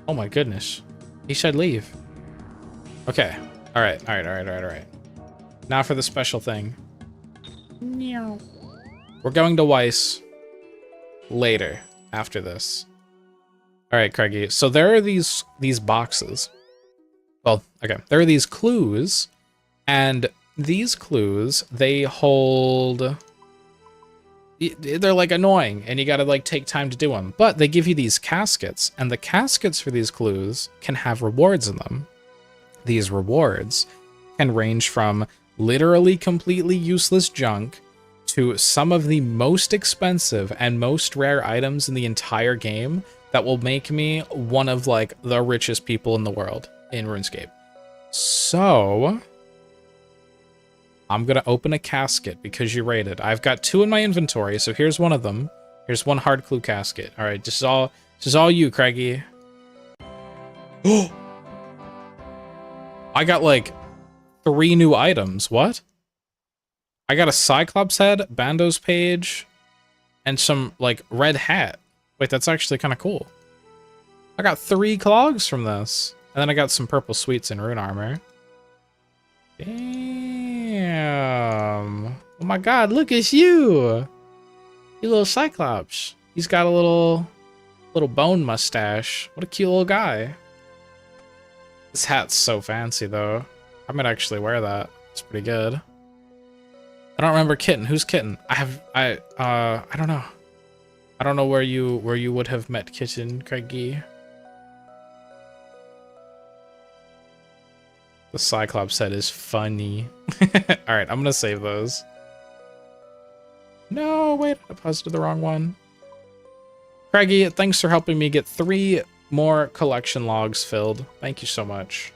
Oh my goodness. He said leave. Okay. All right. Now for the special thing. We're going to Weiss later after this. All right, Craigie. So there are these boxes. Well, okay. There are these clues, and these clues, they hold... They're like annoying, and you gotta like take time to do them. But they give you these caskets, and the caskets for these clues can have rewards in them. These rewards can range from literally completely useless junk to some of the most expensive and most rare items in the entire game that will make me one of like the richest people in the world in RuneScape. So I'm gonna open a casket because you raided. I've got 2 in my inventory, so here's one of them. Here's one hard clue casket. All right, this is all you, Craigie. Oh, I got like 3 new items. What? I got a Cyclops head, Bando's page, and some like red hat. Wait, that's actually kind of cool. I got 3 clogs from this. And then I got some purple sweets and rune armor. Damn. Oh my god, look, it's you. You little Cyclops. He's got a little bone mustache. What a cute little guy. This hat's so fancy though. I might actually wear that. It's pretty good. I don't remember Kitten. Who's Kitten? I don't know. I don't know where you would have met Kitten, Craigie. The Cyclops head is funny. Alright, I'm gonna save those. No, wait, I paused to the wrong one. Craigie, thanks for helping me get 3 more collection logs filled. Thank you so much.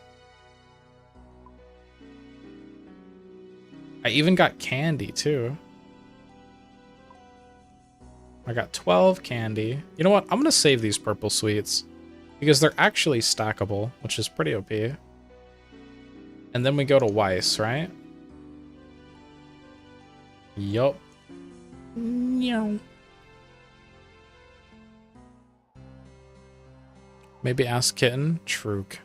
I even got candy, too. I got 12 candy. You know what? I'm going to save these purple sweets because they're actually stackable, which is pretty OP. And then we go to Weiss, right? Yup. No. Maybe ask Kitten. Truk.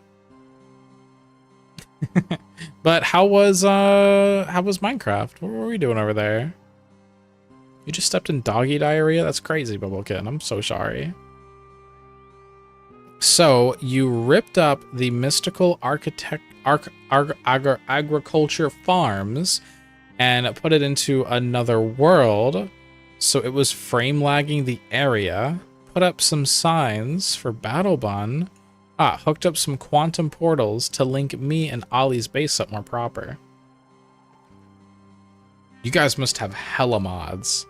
But how was Minecraft? What were we doing over there? You just stepped in doggy diarrhea? That's crazy, Bubble Kitten. I'm so sorry. So you ripped up the mystical agriculture farms and put it into another world. So it was frame lagging the area. Put up some signs for Battle Bun. Hooked up some quantum portals to link me and Ollie's base up more proper. You guys must have hella mods.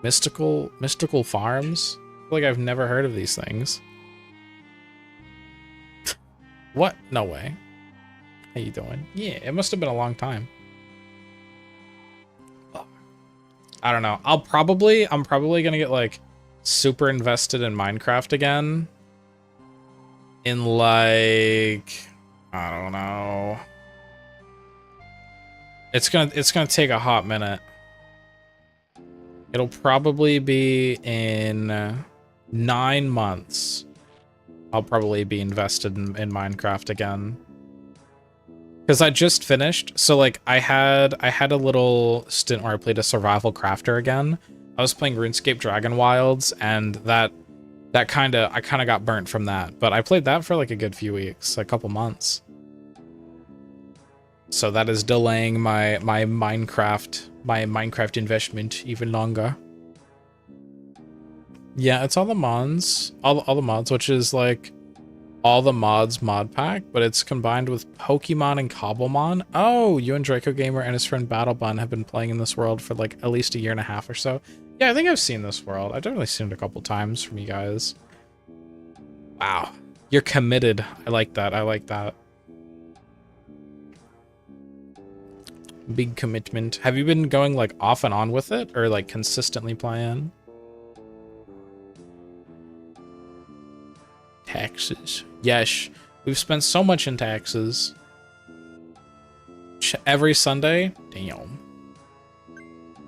Mystical farms? I feel like I've never heard of these things. What? No way. How you doing? Yeah, it must have been a long time. I don't know. I'm probably gonna get like super invested in Minecraft again. In like, I don't know. It's gonna take a hot minute. It'll probably be in 9 months. I'll probably be invested in Minecraft again. Because I just finished, so like I had a little stint where I played a survival crafter again. I was playing RuneScape Dragon Wilds, and I kind of got burnt from that. But I played that for like a good few weeks, a couple months. So that is delaying my Minecraft investment even longer. Yeah, it's all the mods, all the mods, which is like all the mods mod pack, but it's combined with Pokemon and Cobblemon. Oh, you and Draco Gamer and his friend Battle Bun have been playing in this world for like at least a year and a half or so. Yeah, I think I've seen this world. I've definitely seen it a couple times from you guys. Wow, you're committed. I like that. I like that. Big commitment. Have you been going like off and on with it, or like consistently playing? Taxes. Yes, we've spent so much in taxes. Every Sunday? Damn.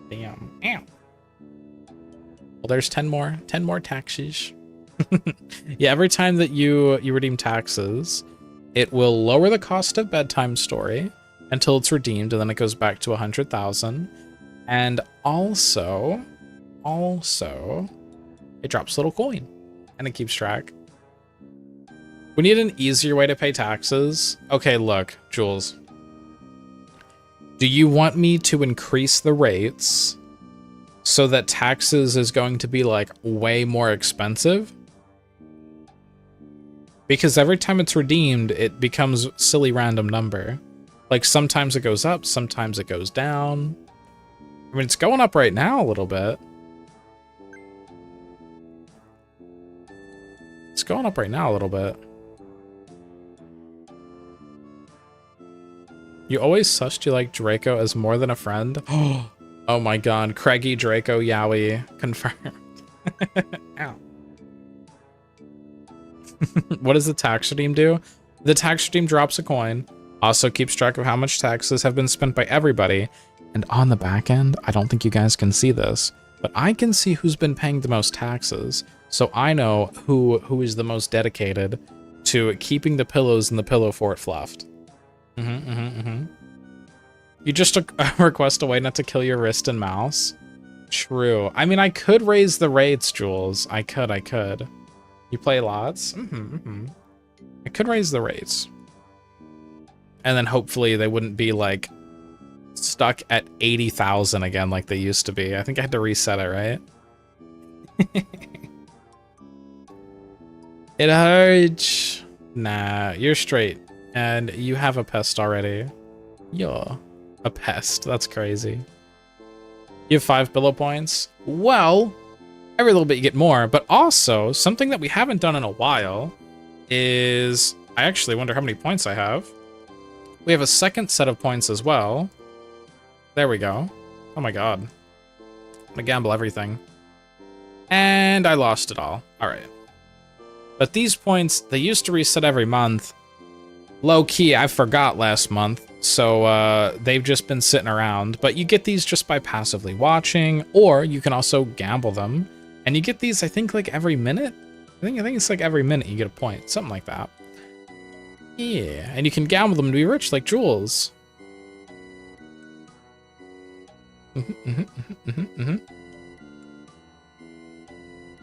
Damn. Ow. Well, there's 10 more taxes. Yeah, every time that you redeem taxes, it will lower the cost of bedtime story until it's redeemed, and then it goes back to 100,000. And also, it drops a little coin, and it keeps track. We need an easier way to pay taxes. Okay, look, Jules. Do you want me to increase the rates so that taxes is going to be like way more expensive? Because every time it's redeemed, it becomes a silly random number. Like sometimes it goes up, sometimes it goes down. I mean, it's going up right now a little bit. It's going up right now a little bit. You always sussed you like Draco as more than a friend. Oh my god, Craigie Draco Yowie confirmed. Ow. What does the tax redeem do? The tax redeem drops a coin, also keeps track of how much taxes have been spent by everybody, and on the back end, I don't think you guys can see this, but I can see who's been paying the most taxes, so I know who is the most dedicated to keeping the pillows in the pillow fort fluffed. You just took a request away not to kill your wrist and mouse. True. I mean, I could raise the rates, Jules. I could. You play lots? I could raise the rates. And then hopefully they wouldn't be like stuck at 80,000 again like they used to be. I think I had to reset it, right? It hurts. Nah, you're straight. And you have a pest already. Yeah, a pest. That's crazy. You have 5 billow points? Well, Every little bit you get more, but also something that we haven't done in a while is, I actually wonder how many points I have. We have a second set of points as well. There we go. Oh my god. I'm gonna gamble everything. And I lost it all. Alright. But these points, they used to reset every month. Low-key, I forgot last month, so they've just been sitting around. But you get these just by passively watching, or you can also gamble them. And you get these, I think, like every minute? I think it's like every minute you get a point, something like that. Yeah, and you can gamble them to be rich, like Jules.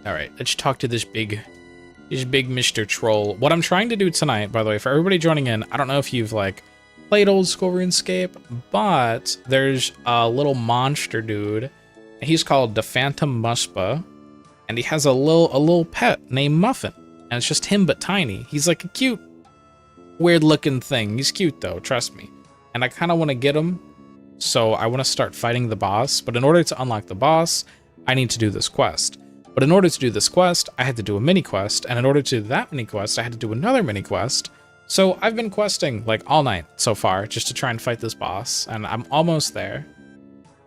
Alright, let's talk to this big Mr. Troll. What I'm trying to do tonight, by the way, for everybody joining in, I don't know if you've, like, played old school RuneScape, but there's a little monster dude. He's called the Phantom Muspah, and he has a little pet named Muffin, and it's just him but tiny. He's like a cute, weird-looking thing. He's cute, though, trust me. And I kind of want to get him, so I want to start fighting the boss, but in order to unlock the boss, I need to do this quest. But in order to do this quest, I had to do a mini quest, and in order to do that mini quest, I had to do another mini quest. So I've been questing like all night so far just to try and fight this boss, and I'm almost there.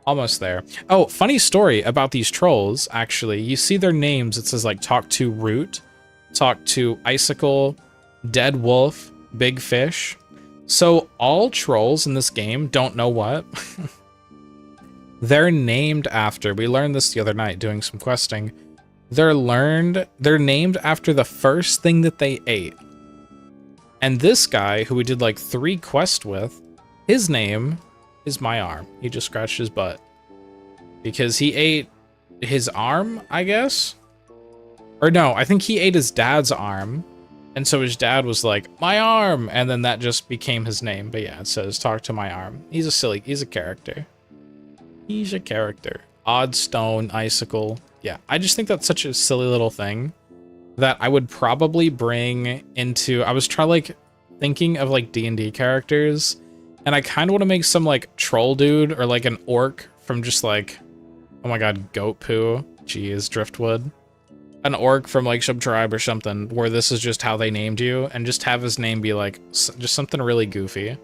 Almost there. Oh, funny story about these trolls, actually. You see their names, it says like talk to Root, talk to Icicle, Dead Wolf, Big Fish. So all trolls in this game don't know what. They're named after, we learned this the other night doing some questing. They're named after the first thing that they ate. And this guy, who we did like 3 quests with, his name is my arm. He just scratched his butt. Because he ate his arm, I guess? Or no, I think he ate his dad's arm. And so his dad was like, my arm! And then that just became his name. But yeah, it says, talk to my arm. He's a character. He's a character. Odd Stone, Icicle. Yeah, I just think that's such a silly little thing that I would probably bring into... I was thinking of like D&D characters, and I kind of want to make some like troll dude or like an orc from just like, oh my god, goat poo. Jeez, driftwood. An orc from like some tribe or something where this is just how they named you, and just have his name be like just something really goofy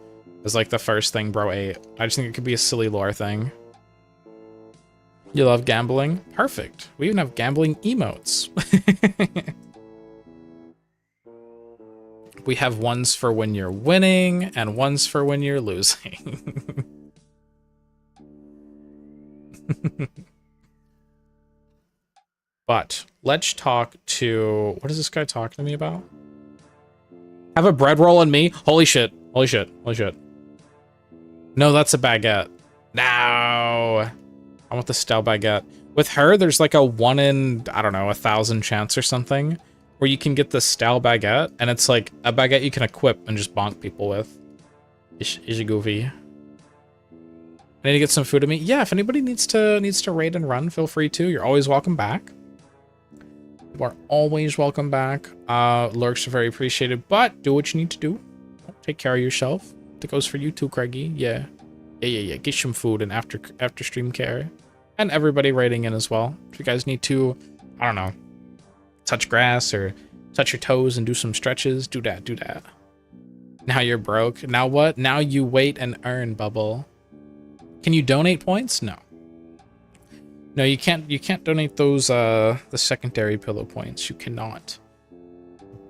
as like the first thing bro ate. I just think it could be a silly lore thing. You love gambling? Perfect. We even have gambling emotes. We have ones for when you're winning and ones for when you're losing. But let's talk to... What is this guy talking to me about? Have a bread roll on me? Holy shit. Holy shit. Holy shit. No, that's a baguette. No. I want the stale baguette. With her, there's like a 1 in, I don't know, 1,000 chance or something where you can get the stale baguette, and it's like a baguette you can equip and just bonk people with. Is it goofy? I need to get some food to me. Yeah, if anybody needs to raid and run, feel free to. You're always welcome back. You are always welcome back. Lurks are very appreciated, but do what you need to do. Take care of yourself. That goes for you too, Craigie. Yeah. Yeah. Get some food and after stream care. And everybody raiding in as well. If you guys need to, I don't know, touch grass or touch your toes and do some stretches, do that. Now you're broke. Now what? Now you wait and earn, Bubble. Can you donate points? No. No, you can't donate those the secondary pillow points. You cannot.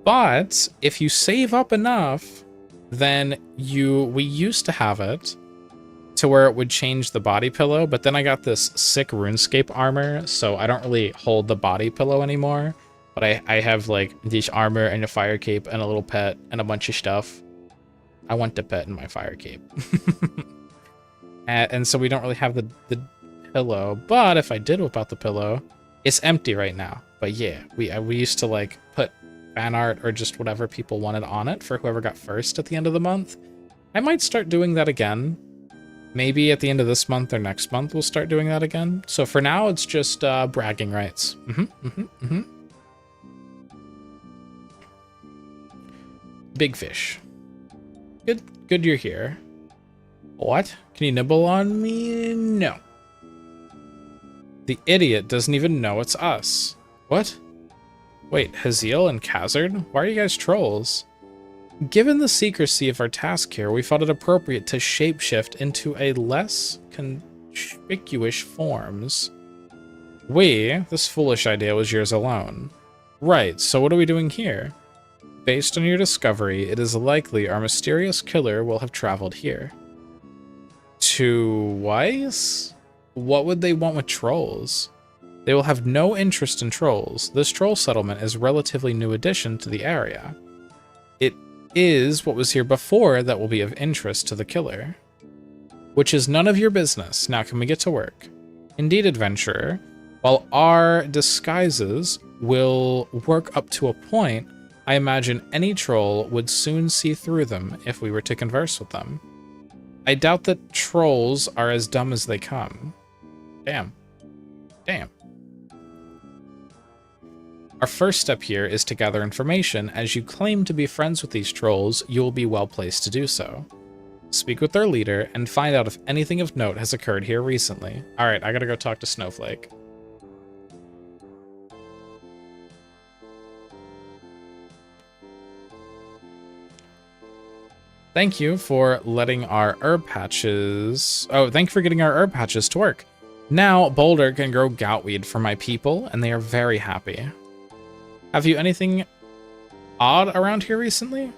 But if you save up enough, then we used to have it to where it would change the body pillow, but then I got this sick RuneScape armor, so I don't really hold the body pillow anymore. But I have like this armor and a fire cape and a little pet and a bunch of stuff. I want the pet in my fire cape. And so we don't really have the pillow, but if I did whip out the pillow, it's empty right now. But yeah, we used to like put fan art or just whatever people wanted on it for whoever got first at the end of the month. I might start doing that again. Maybe at the end of this month or next month we'll start doing that again. So for now, it's just bragging rights. Big fish. Good you're here. What? Can you nibble on me? No. The idiot doesn't even know it's us. What? Wait, Haziel and Khazard? Why are you guys trolls? Given the secrecy of our task here, we felt it appropriate to shapeshift into a less conspicuous forms. This foolish idea was yours alone. Right, so what are we doing here? Based on your discovery, it is likely our mysterious killer will have traveled here. To Weiss? What would they want with trolls? They will have no interest in trolls. This troll settlement is a relatively new addition to the area. It is what was here before that will be of interest to the killer. Which is none of your business. Now can we get to work? Indeed, adventurer. While our disguises will work up to a point, I imagine any troll would soon see through them if we were to converse with them. I doubt that trolls are as dumb as they come. Damn. Our first step here is to gather information. As you claim to be friends with these trolls, you will be well placed to do so. Speak with their leader and find out if anything of note has occurred here recently. Alright, I gotta go talk to Snowflake. Thank you for letting our herb patches... Oh, thank you for getting our herb patches to work. Now, Boulder can grow goutweed for my people, and they are very happy. Have you anything odd around here recently?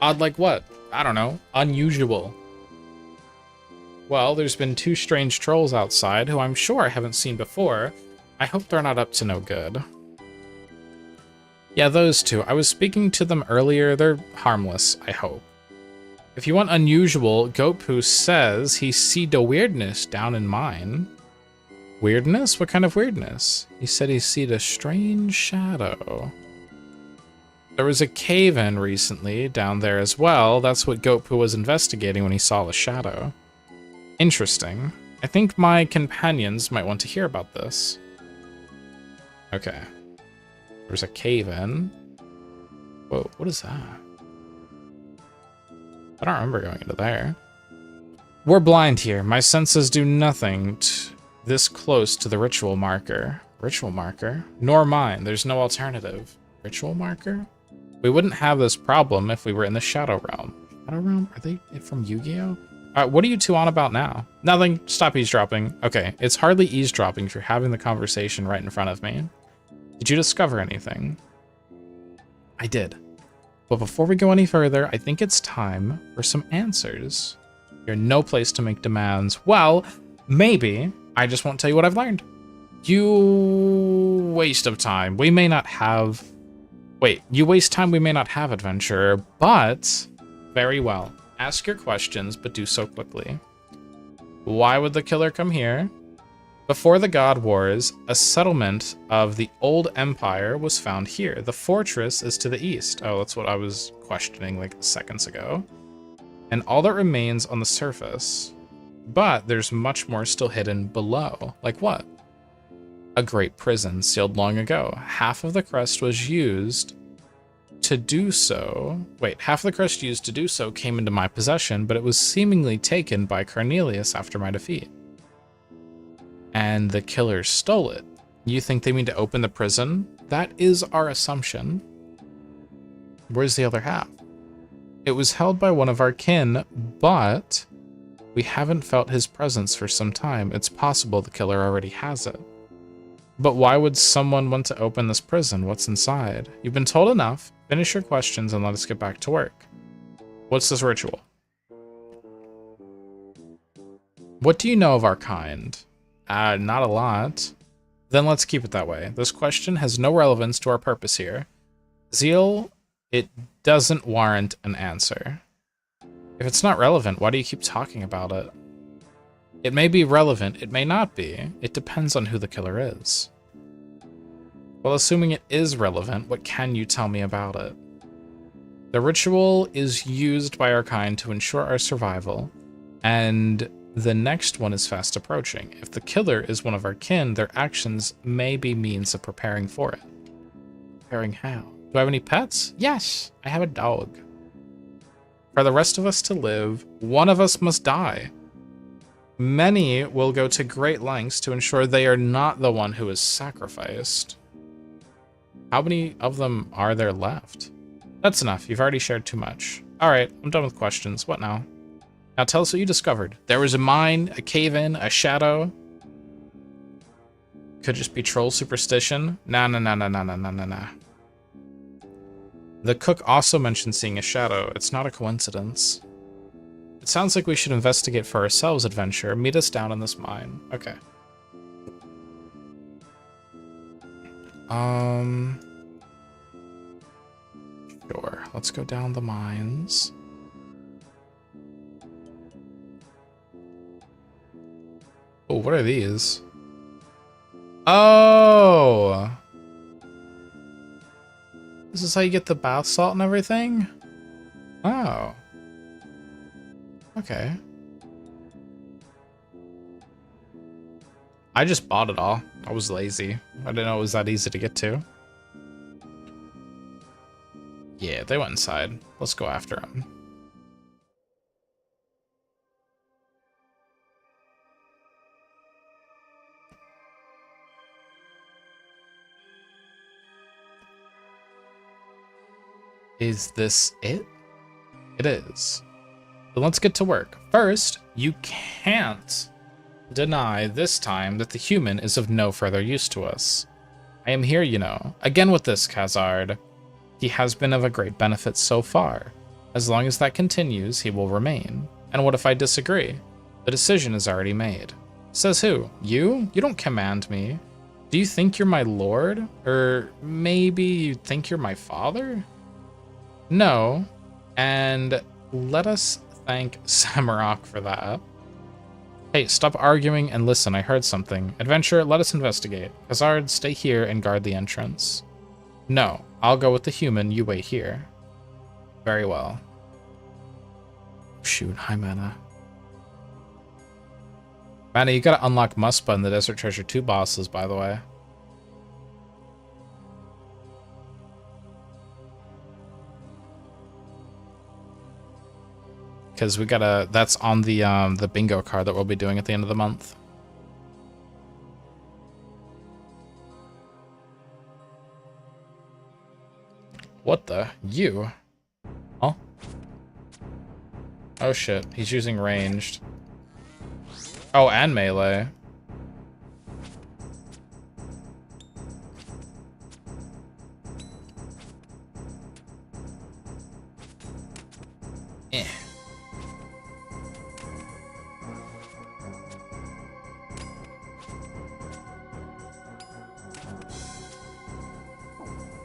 Odd like what? I don't know. Unusual. Well, there's been 2 strange trolls outside who I'm sure I haven't seen before. I hope they're not up to no good. Yeah, those 2. I was speaking to them earlier. They're harmless, I hope. If you want unusual, Goatpoo says he see the weirdness down in mine. Weirdness? What kind of weirdness? He said he see the strange shadow. There was a cave-in recently down there as well. That's what Goatpoo was investigating when he saw the shadow. Interesting. I think my companions might want to hear about this. Okay. There's a cave-in. Whoa, what is that? I don't remember going into there. We're blind here. My senses do nothing this close to the ritual marker. Ritual marker? Nor mine. There's no alternative. Ritual marker? We wouldn't have this problem if we were in the Shadow Realm. Shadow Realm? Are they from Yu-Gi-Oh? What are you 2 on about now? Nothing. Stop eavesdropping. Okay, it's hardly eavesdropping if you're having the conversation right in front of me. Did you discover anything? I did. But before we go any further, I think it's time for some answers. You're in no place to make demands. Well, maybe. I just won't tell you what I've learned. You waste of time. We may not have... Wait, you waste time we may not have, adventurer, but... Very well. Ask your questions, but do so quickly. Why would the killer come here? Before the God Wars, a settlement of the old empire was found here. The fortress is to the east. Oh, that's what I was questioning like seconds ago. And all that remains on the surface. But there's much more still hidden below. Like what? A great prison sealed long ago. Half of the crest was used to do so. Wait, half the crest used to do so came into my possession, but it was seemingly taken by Cornelius after my defeat. And the killers stole it. You think they mean to open the prison? That is our assumption. Where's the other half? It was held by one of our kin, but we haven't felt his presence for some time. It's possible the killer already has it. But why would someone want to open this prison? What's inside? You've been told enough. Finish your questions and let us get back to work. What's this ritual? What do you know of our kind? Not a lot. Then let's keep it that way. This question has no relevance to our purpose here. Zeal, it doesn't warrant an answer. If it's not relevant, why do you keep talking about it? It may be relevant, it may not be. It depends on who the killer is. Well, assuming it is relevant, what can you tell me about it? The ritual is used by our kind to ensure our survival, and the next one is fast approaching. If the killer is one of our kin, their actions may be means of preparing for it. Preparing how? Do I have any pets? Yes, I have a dog. For the rest of us to live, one of us must die. Many will go to great lengths to ensure they are not the one who is sacrificed. How many of them are there left? That's enough. You've already shared too much. All right, I'm done with questions. What now? Now tell us what you discovered. There was a mine, a cave-in, a shadow. Could just be troll superstition. Nah. The cook also mentioned seeing a shadow. It's not a coincidence. It sounds like we should investigate for ourselves, adventure. Meet us down in this mine. Okay. Sure. Let's go down the mines. Oh, what are these? Oh! This is how you get the bath salt and everything? Oh. Okay. I just bought it all. I was lazy. I didn't know it was that easy to get to. Yeah, they went inside. Let's go after them. Is this it? It is. Then let's get to work. First, you can't deny this time that the human is of no further use to us. I am here, you know. Again with this, Khazard. He has been of a great benefit so far. As long as that continues, he will remain. And what if I disagree? The decision is already made. Says who? You? You don't command me. Do you think you're my lord? Or maybe you think you're my father? No. And let us thank Samurok for that. Hey, stop arguing and listen, I heard something. Adventurer, let us investigate. Khazard, stay here and guard the entrance. No, I'll go with the human, you wait here. Very well. Shoot, hi Mana. Mana, you gotta unlock Muspah and the Desert Treasure 2 bosses, by the way. Because we gotta, that's on the bingo card that we'll be doing at the end of the month. What the? You? Oh? Oh shit, he's using ranged. Oh, and melee. Eh.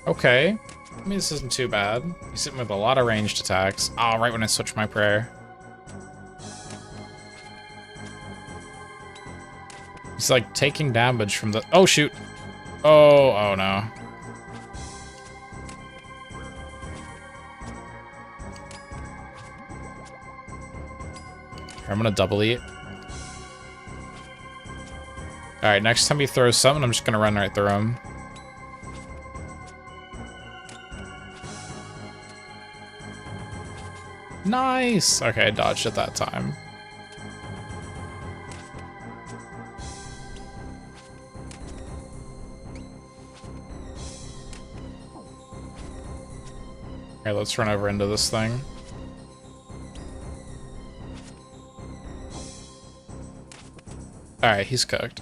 Okay. I mean, this isn't too bad. He's sitting with a lot of ranged attacks. Oh, right when I switch my prayer. He's like taking damage from the... Oh, shoot. Oh no. Here, I'm gonna double eat. Alright, next time he throws something, I'm just gonna run right through him. Nice! Okay, I dodged at that time. Okay, let's run over into this thing. Alright, he's cooked.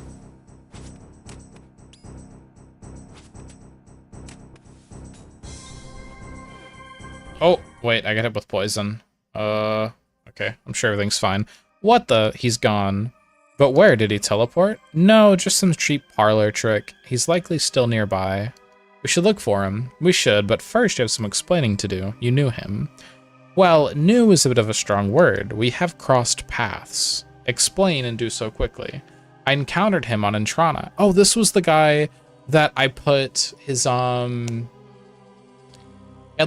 Oh, wait, I got hit with poison. Okay, I'm sure everything's fine. What the? He's gone. But where? Did he teleport? No, just some cheap parlor trick. He's likely still nearby. We should look for him. We should, but first you have some explaining to do. You knew him. Well, knew is a bit of a strong word. We have crossed paths. Explain and do so quickly. I encountered him on Intrana. Oh, this was the guy that I put his, had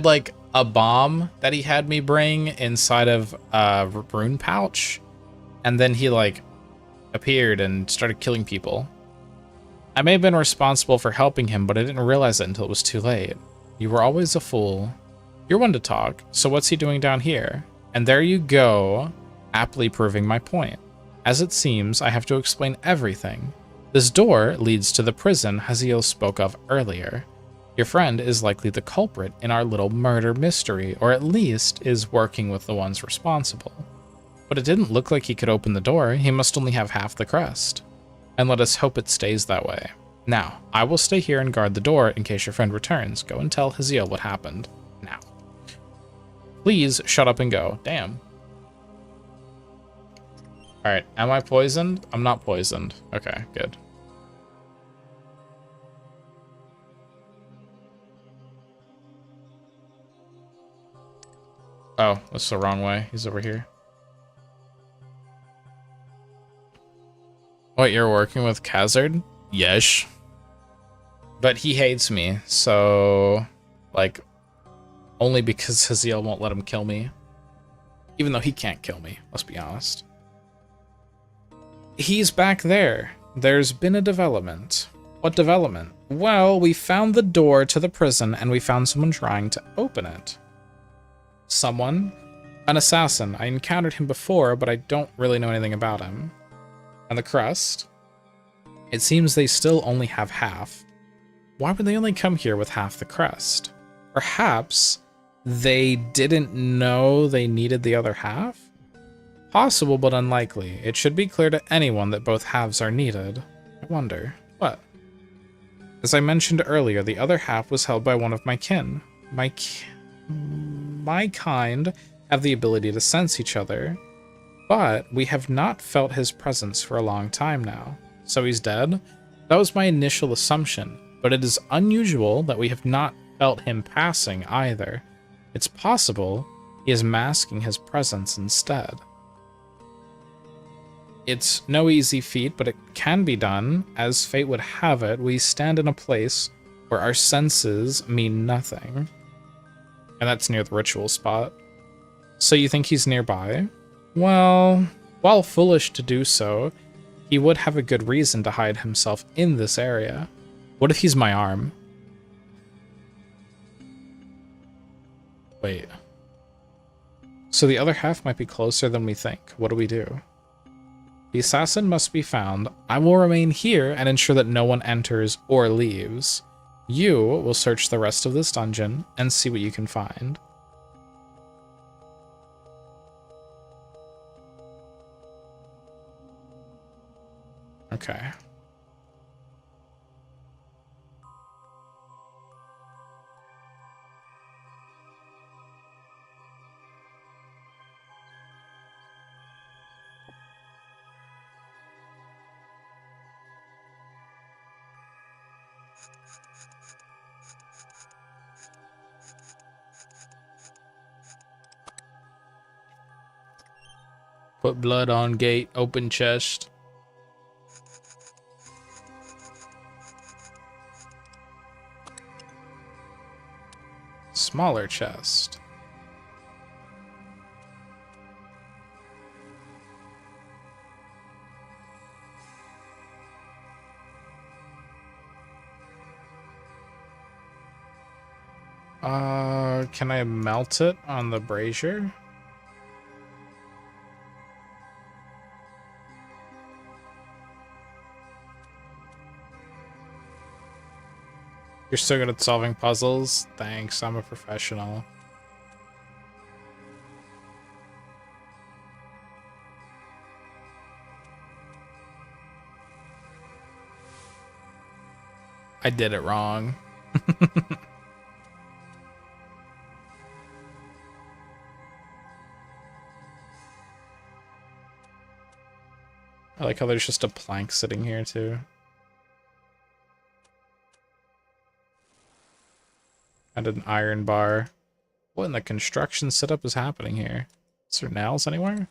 like a bomb that he had me bring inside of a rune pouch. And then he like appeared and started killing people. I may have been responsible for helping him, but I didn't realize it until it was too late. You were always a fool. You're one to talk, so what's he doing down here? And there you go, aptly proving my point. As it seems, I have to explain everything. This door leads to the prison Haziel spoke of earlier. Your friend is likely the culprit in our little murder mystery, or at least is working with the ones responsible. But it didn't look like he could open the door. He must only have half the crest. And let us hope it stays that way. Now, I will stay here and guard the door in case your friend returns. Go and tell Haziel what happened. Now. Please shut up and go. Damn. Alright, am I poisoned? I'm not poisoned. Okay, good. Oh, that's the wrong way. He's over here. What, you're working with Khazard? Yes. But he hates me, so... like, only because Haziel won't let him kill me. Even though he can't kill me, let's be honest. He's back there. There's been a development. What development? Well, we found the door to the prison, and we found someone trying to open it. Someone? An assassin. I encountered him before, but I don't really know anything about him. And the crest? It seems they still only have half. Why would they only come here with half the crest? Perhaps they didn't know they needed the other half? Possible, but unlikely. It should be clear to anyone that both halves are needed. I wonder. What? As I mentioned earlier, the other half was held by one of my kin. My kind have the ability to sense each other, but we have not felt his presence for a long time now. So he's dead? That was my initial assumption, but it is unusual that we have not felt him passing either. It's possible he is masking his presence instead. It's no easy feat, but it can be done. As fate would have it, we stand in a place where our senses mean nothing. And that's near the ritual spot. So you think he's nearby? Well, while foolish to do so, he would have a good reason to hide himself in this area. What if he's my arm? Wait. So the other half might be closer than we think. What do we do? The assassin must be found. I will remain here and ensure that no one enters or leaves. You will search the rest of this dungeon and see what you can find. Okay. Put blood on gate, open chest. Smaller chest. Can I melt it on the brazier? You're so good at solving puzzles. Thanks, I'm a professional. I did it wrong. I like how there's just a plank sitting here too. And an iron bar. What in the construction setup is happening here? Is there nails anywhere?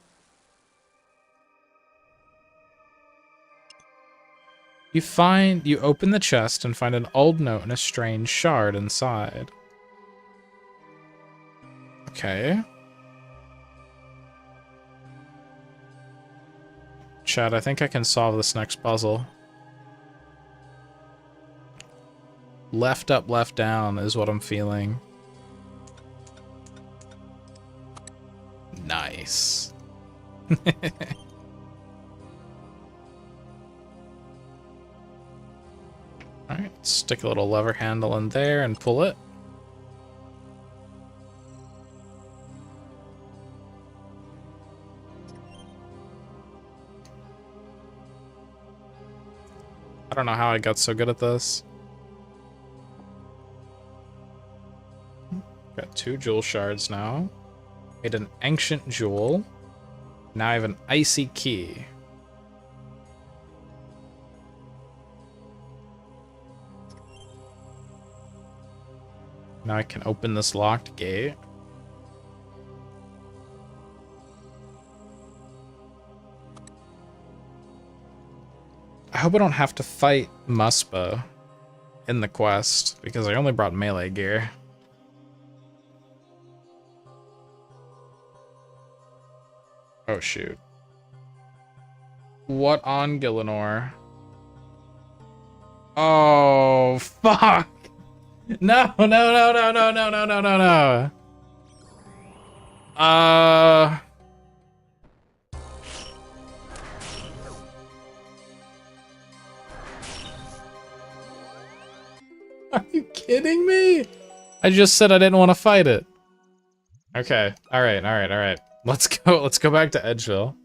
You open the chest and find an old note and a strange shard inside. Okay. Chad, I think I can solve this next puzzle. Left up, left down is what I'm feeling. Nice. Alright, stick a little lever handle in there and pull it. I don't know how I got so good at this. Got 2 jewel shards now. Made an ancient jewel. Now I have an icy key. Now I can open this locked gate. I hope I don't have to fight Muspah in the quest, because I only brought melee gear. Oh shoot. What on Gillinor? Oh, fuck! No, no, no, no, no, no, no, no, no, no. Are you kidding me? I just said I didn't want to fight it. Okay, alright, alright, alright. Let's go back to Edgeville.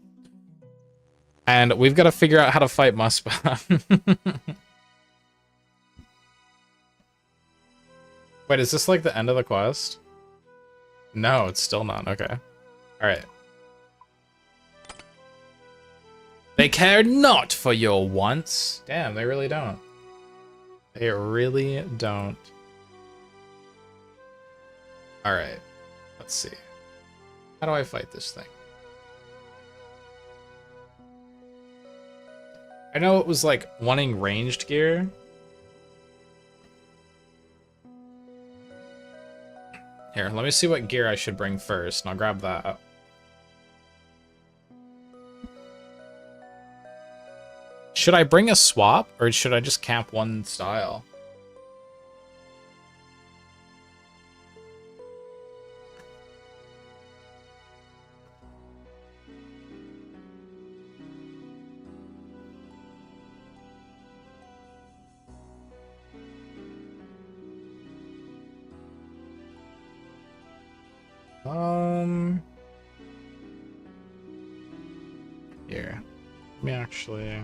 And we've got to figure out how to fight Muspah. Wait, is this like the end of the quest? No, it's still not. Okay. Alright. They care not for your wants. Damn, they really don't. They really don't. Alright. Let's see. How do I fight this thing? I know it was like wanting ranged gear. Here, let me see what gear I should bring first, and I'll grab that. Should I bring a swap, or should I just camp one style? Here. Let me actually...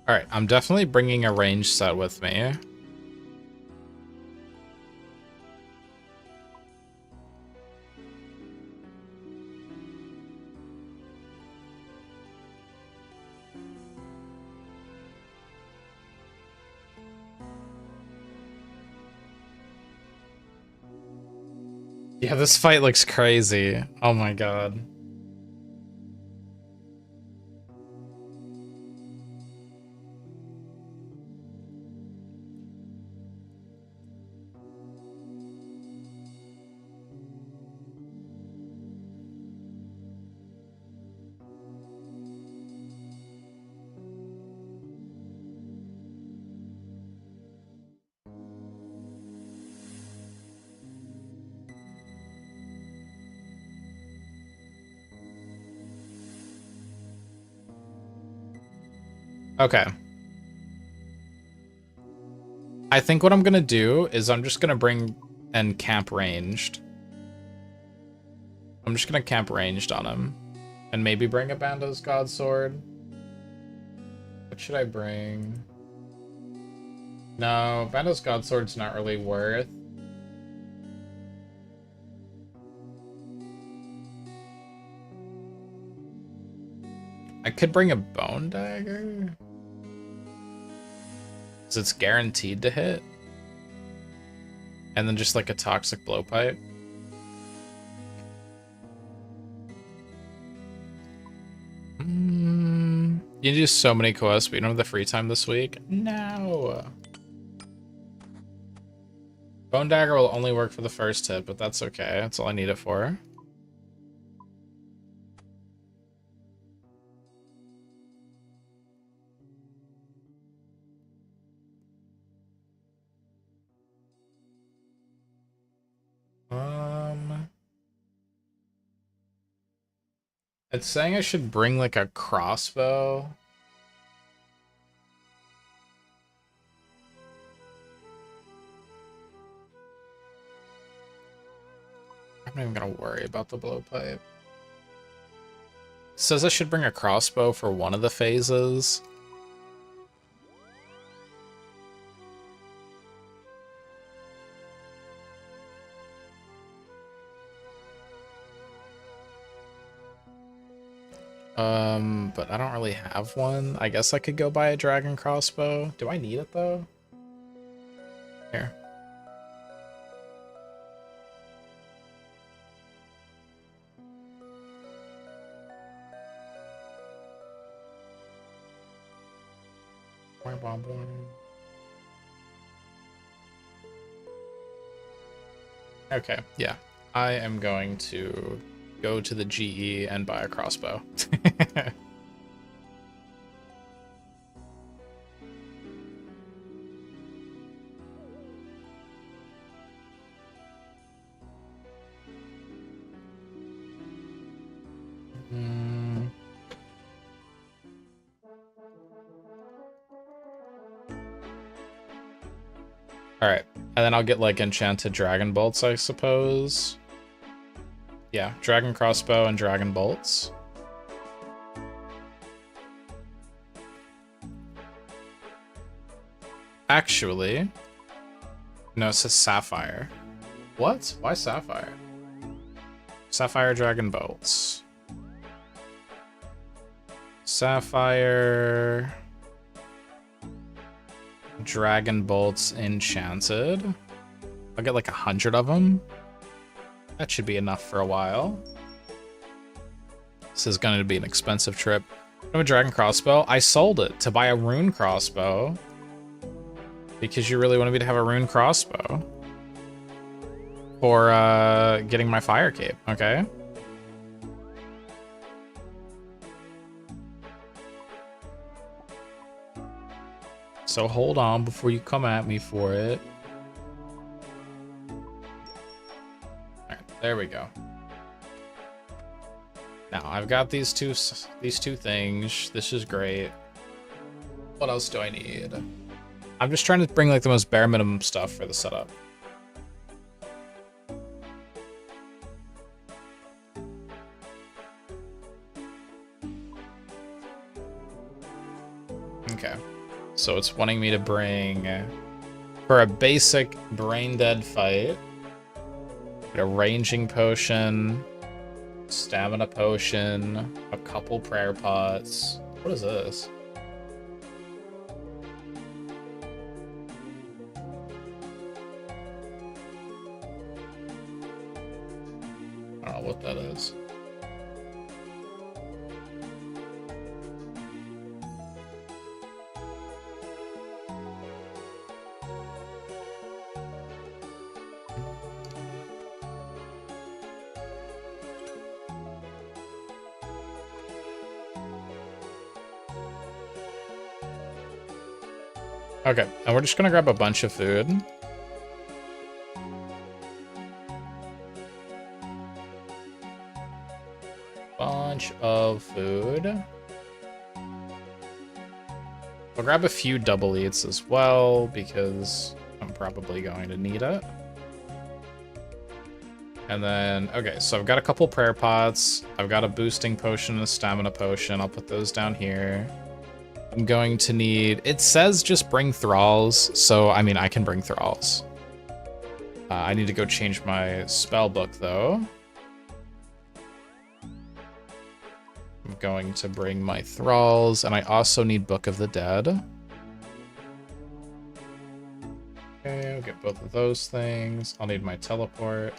Alright, I'm definitely bringing a range set with me. Yeah, this fight looks crazy. Oh my god. Okay. I think what I'm gonna do is I'm just gonna bring and camp ranged. I'm just gonna camp ranged on him. And maybe bring a Bando's God Sword. What should I bring? No, Bando's God Sword's not really worth. I could bring a Bone Dagger. Because it's guaranteed to hit. And then just like a Toxic Blowpipe. You do so many quests, but you don't have the free time this week? No. Bone Dagger will only work for the first hit, but that's okay. That's all I need it for. It's saying I should bring like a crossbow. I'm not even gonna worry about the blowpipe. It says I should bring a crossbow for one of the phases. But I don't really have one. I guess I could go buy a dragon crossbow. Do I need it though? Here. Okay, yeah. I am going to go to the GE and buy a crossbow. Alright, and then I'll get like enchanted dragon bolts, I suppose. Yeah, dragon crossbow and dragon bolts. Actually, no, it says sapphire. What? Why sapphire? Sapphire dragon bolts. Sapphire dragon bolts enchanted. I'll get like 100 of them. That should be enough for a while. This is going to be an expensive trip. I have a dragon crossbow. I sold it to buy a rune crossbow. Because you really wanted me to have a rune crossbow. For getting my fire cape, okay? So hold on before you come at me for it. Alright, there we go. Now I've got these two things. This is great. What else do I need? I'm just trying to bring like the most bare minimum stuff for the setup. Okay. So it's wanting me to bring, for a basic brain dead fight, get a ranging potion, stamina potion, a couple prayer pots. What is this? I don't know what that is. Okay, and we're just gonna grab a bunch of food. Bunch of food. We'll grab a few double eats as well, because I'm probably going to need it. And then, okay, so I've got a couple prayer pots. I've got a boosting potion and a stamina potion. I'll put those down here. I'm going to need... It says just bring thralls, so, I mean, I can bring thralls. I need to go change my spell book, though. I'm going to bring my thralls, and I also need Book of the Dead. Okay, I'll get both of those things. I'll need my teleport.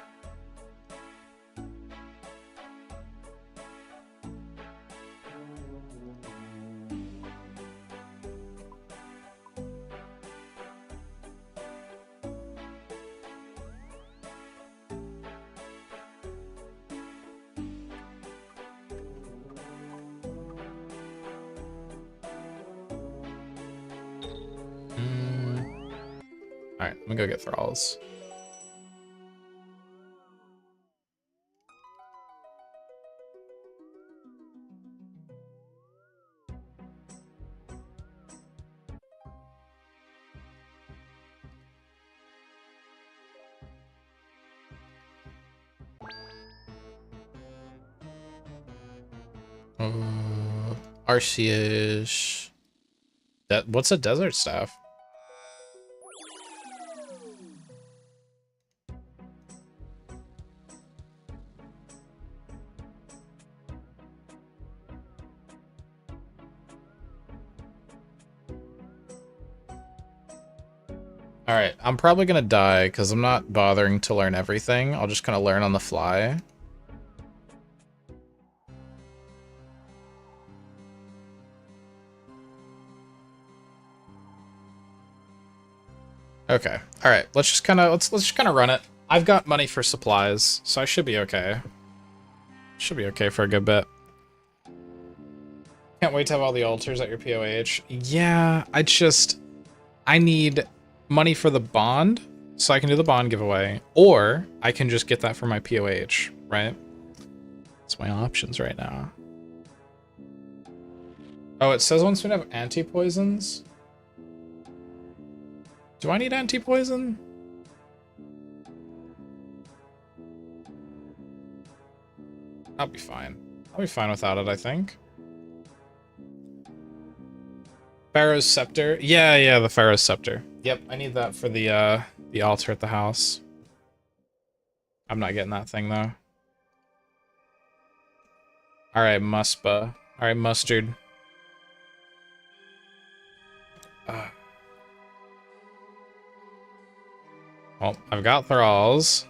Alright, let me go get thralls. Arceus. What's a desert staff? Alright, I'm probably gonna die because I'm not bothering to learn everything. I'll just kind of learn on the fly. Okay. Alright, let's just kind of run it. I've got money for supplies, so I should be okay. Should be okay for a good bit. Can't wait to have all the altars at your POH. Yeah, I need money for the bond, so I can do the bond giveaway, or I can just get that for my POH, right? That's my options right now. Oh, it says once we have anti-poisons. Do I need anti-poison? I'll be fine. I'll be fine without it, I think. Pharaoh's Scepter. Yeah, the Pharaoh's Scepter. Yep, I need that for the altar at the house. I'm not getting that thing, though. Alright, Muspah. Alright, Mustard. Well, I've got Thralls.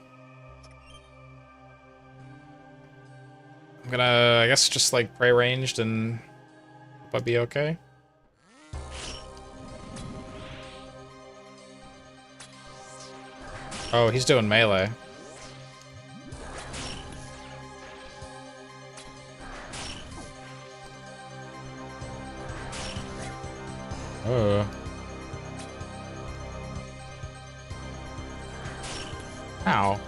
I'm gonna, I guess, just, like, pray ranged and hope I'll be okay. Oh, he's doing melee. Oh. Ow.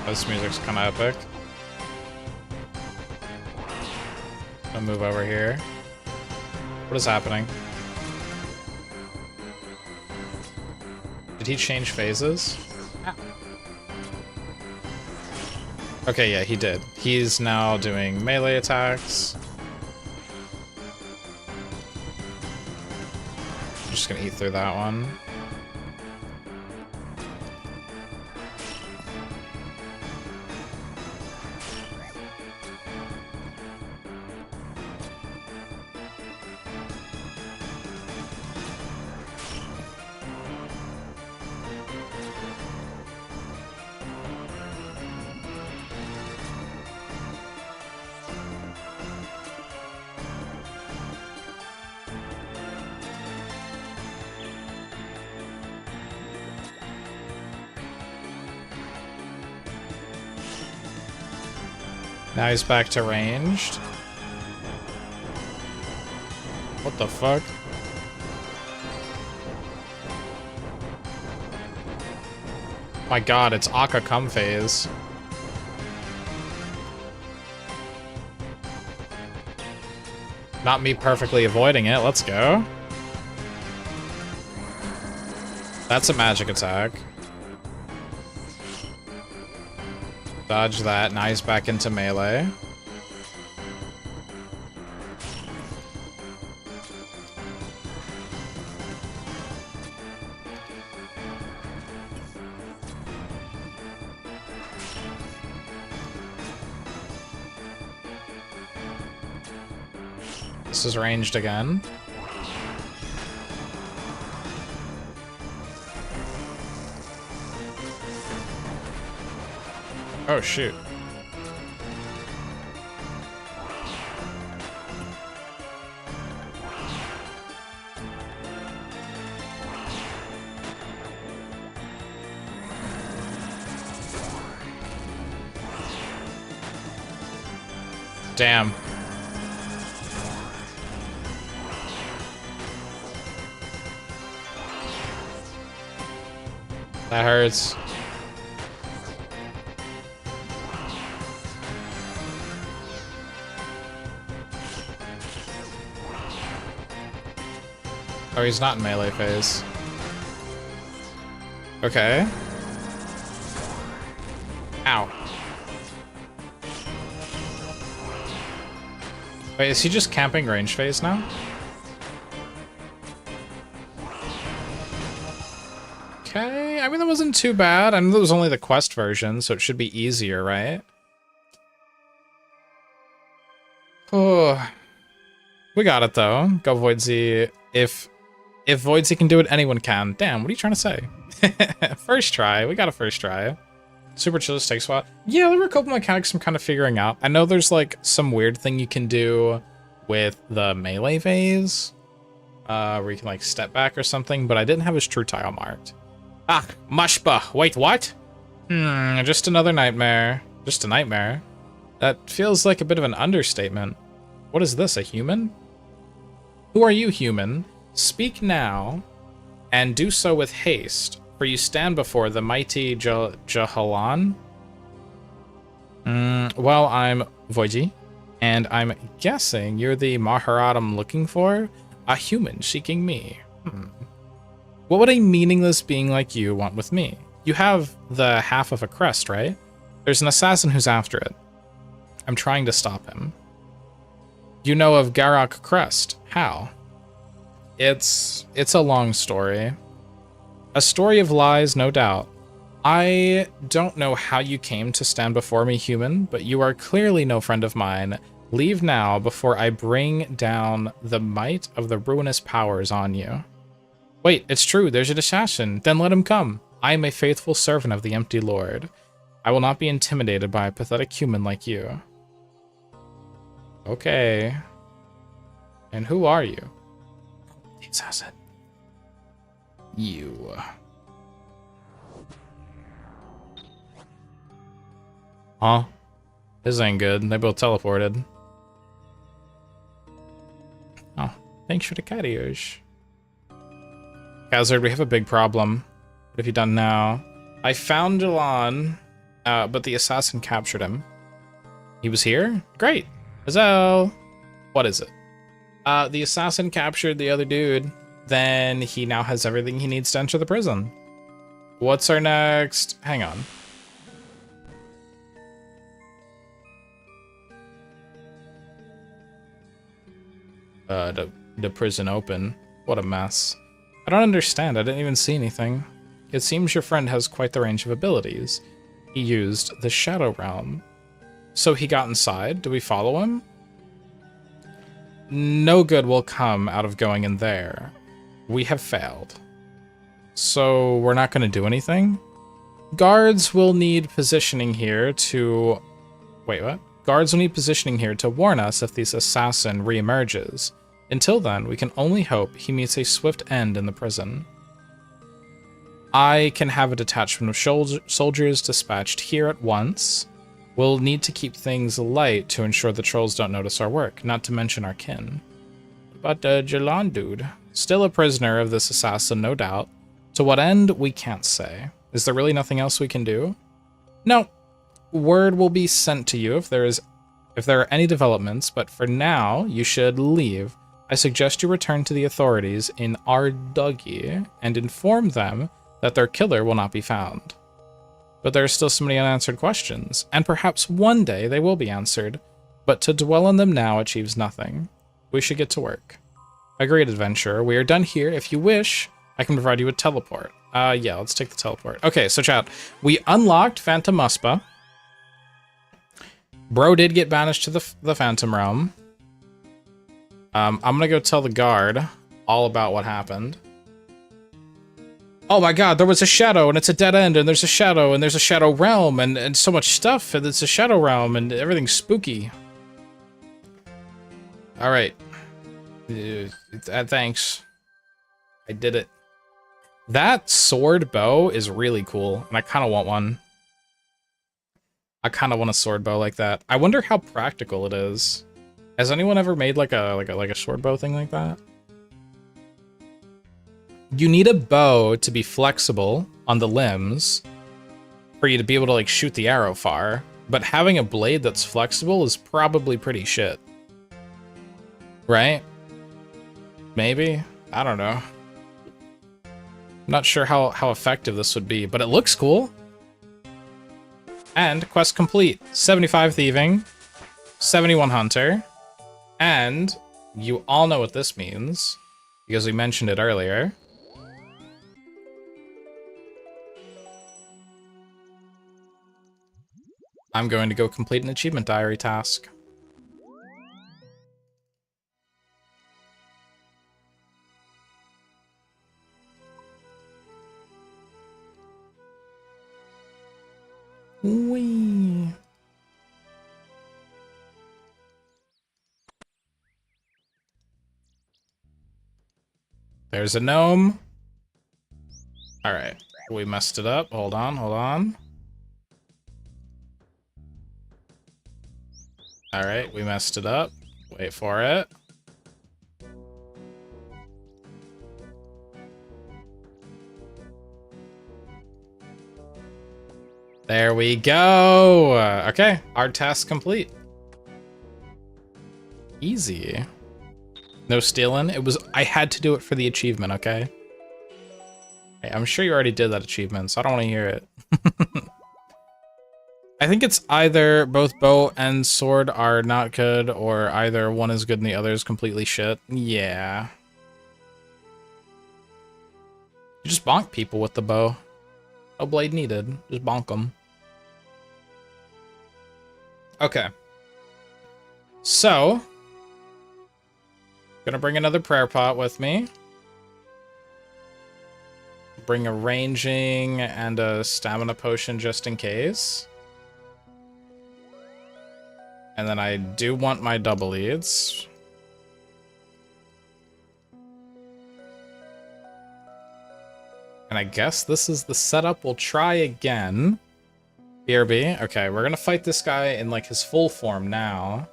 This music's kind of epic. I'll move over here. What is happening? Did he change phases? Okay, yeah, he did. He's now doing melee attacks. I'm just gonna eat through that one. Now he's back to ranged. What the fuck? My god, it's Akka come phase. Not me perfectly avoiding it, let's go. That's a magic attack. Dodge that, now he's back into melee. This is ranged again. Oh, shoot. Damn. That hurts. Oh, he's not in melee phase. Okay. Ow. Wait, is he just camping range phase now? Okay, I mean, that wasn't too bad. I know that was only the quest version, so it should be easier, right? Oh, we got it though. Go Voidsy. If Voidsy can do it, anyone can. Damn, what are you trying to say? First try. We got a first try. Super chill just takes a while. Yeah, there were a couple mechanics I'm kind of figuring out. I know there's like some weird thing you can do with the melee phase, where you can like step back or something, but I didn't have his true tile marked. Ah, Muspah. Wait, what? Just another nightmare. Just a nightmare. That feels like a bit of an understatement. What is this, a human? Who are you, human? Speak now, and do so with haste, for you stand before the mighty Jahalan. Well, I'm Voiji, and I'm guessing you're the Maharat I'm looking for? A human seeking me. What would a meaningless being like you want with me? You have the half of a crest, right? There's an assassin who's after it. I'm trying to stop him. You know of Garak Crest. How? It's a long story. A story of lies, no doubt. I don't know how you came to stand before me, human, but you are clearly no friend of mine. Leave now before I bring down the might of the ruinous powers on you. Wait, it's true, there's an assassin. Then let him come. I am a faithful servant of the empty lord. I will not be intimidated by a pathetic human like you. Okay. And who are you? The assassin. You. Huh? This ain't good. They both teleported. Oh, thanks for the carriers. Hazard, we have a big problem. What have you done now? I found Jalan, but the assassin captured him. He was here? Great. Hazel. What is it? The assassin captured the other dude. Then he now has everything he needs to enter the prison. What's our next? Hang on. The prison open. What a mess. I don't understand. I didn't even see anything. It seems your friend has quite the range of abilities. He used the Shadow Realm. So he got inside. Do we follow him? No good will come out of going in there. We have failed. So we're not going to do anything? Guards will need positioning here to... Wait, what? Guards will need positioning here to warn us if this assassin reemerges. Until then, we can only hope he meets a swift end in the prison. I can have a detachment of soldiers dispatched here at once. We'll need to keep things light to ensure the trolls don't notice our work, not to mention our kin. But Jalan dude, still a prisoner of this assassin, no doubt. To what end, we can't say. Is there really nothing else we can do? No. Word will be sent to you if there are any developments, but for now, you should leave. I suggest you return to the authorities in Ardugi and inform them that their killer will not be found. But there are still so many unanswered questions, and perhaps one day they will be answered, but to dwell on them now achieves nothing. We should get to work. Agreed, adventurer. We are done here. If you wish, I can provide you with teleport. Yeah, let's take the teleport. Okay, so chat, we unlocked Phantom Muspah. Bro did get banished to the Phantom Realm. I'm gonna go tell the guard all about what happened. Oh my god, there was a shadow, and it's a dead end, and there's a shadow, and there's a shadow realm, and so much stuff, and it's a shadow realm, and everything's spooky. Alright. Thanks. I did it. That sword bow is really cool, and I kind of want one. I kind of want a sword bow like that. I wonder how practical it is. Has anyone ever made like a sword bow thing like that? You need a bow to be flexible on the limbs for you to be able to like shoot the arrow far, but having a blade that's flexible is probably pretty shit. Right? Maybe? I don't know. I'm not sure how effective this would be, but it looks cool. And quest complete. 75 thieving, 71 hunter, and you all know what this means because we mentioned it earlier. I'm going to go complete an achievement diary task. Whee! There's a gnome. Alright, we messed it up. Hold on, hold on. Alright, we messed it up. Wait for it. There we go! Okay, our task complete. Easy. No stealing. I had to do it for the achievement, okay? Hey, I'm sure you already did that achievement, so I don't want to hear it. I think it's either both bow and sword are not good, or either one is good and the other is completely shit. Yeah. You just bonk people with the bow. No blade needed. Just bonk them. Okay. So, gonna bring another prayer pot with me. Bring a ranging and a stamina potion just in case. And then I do want my double leads. And I guess this is the setup. We'll try again. BRB. Okay, we're gonna fight this guy in like his full form now.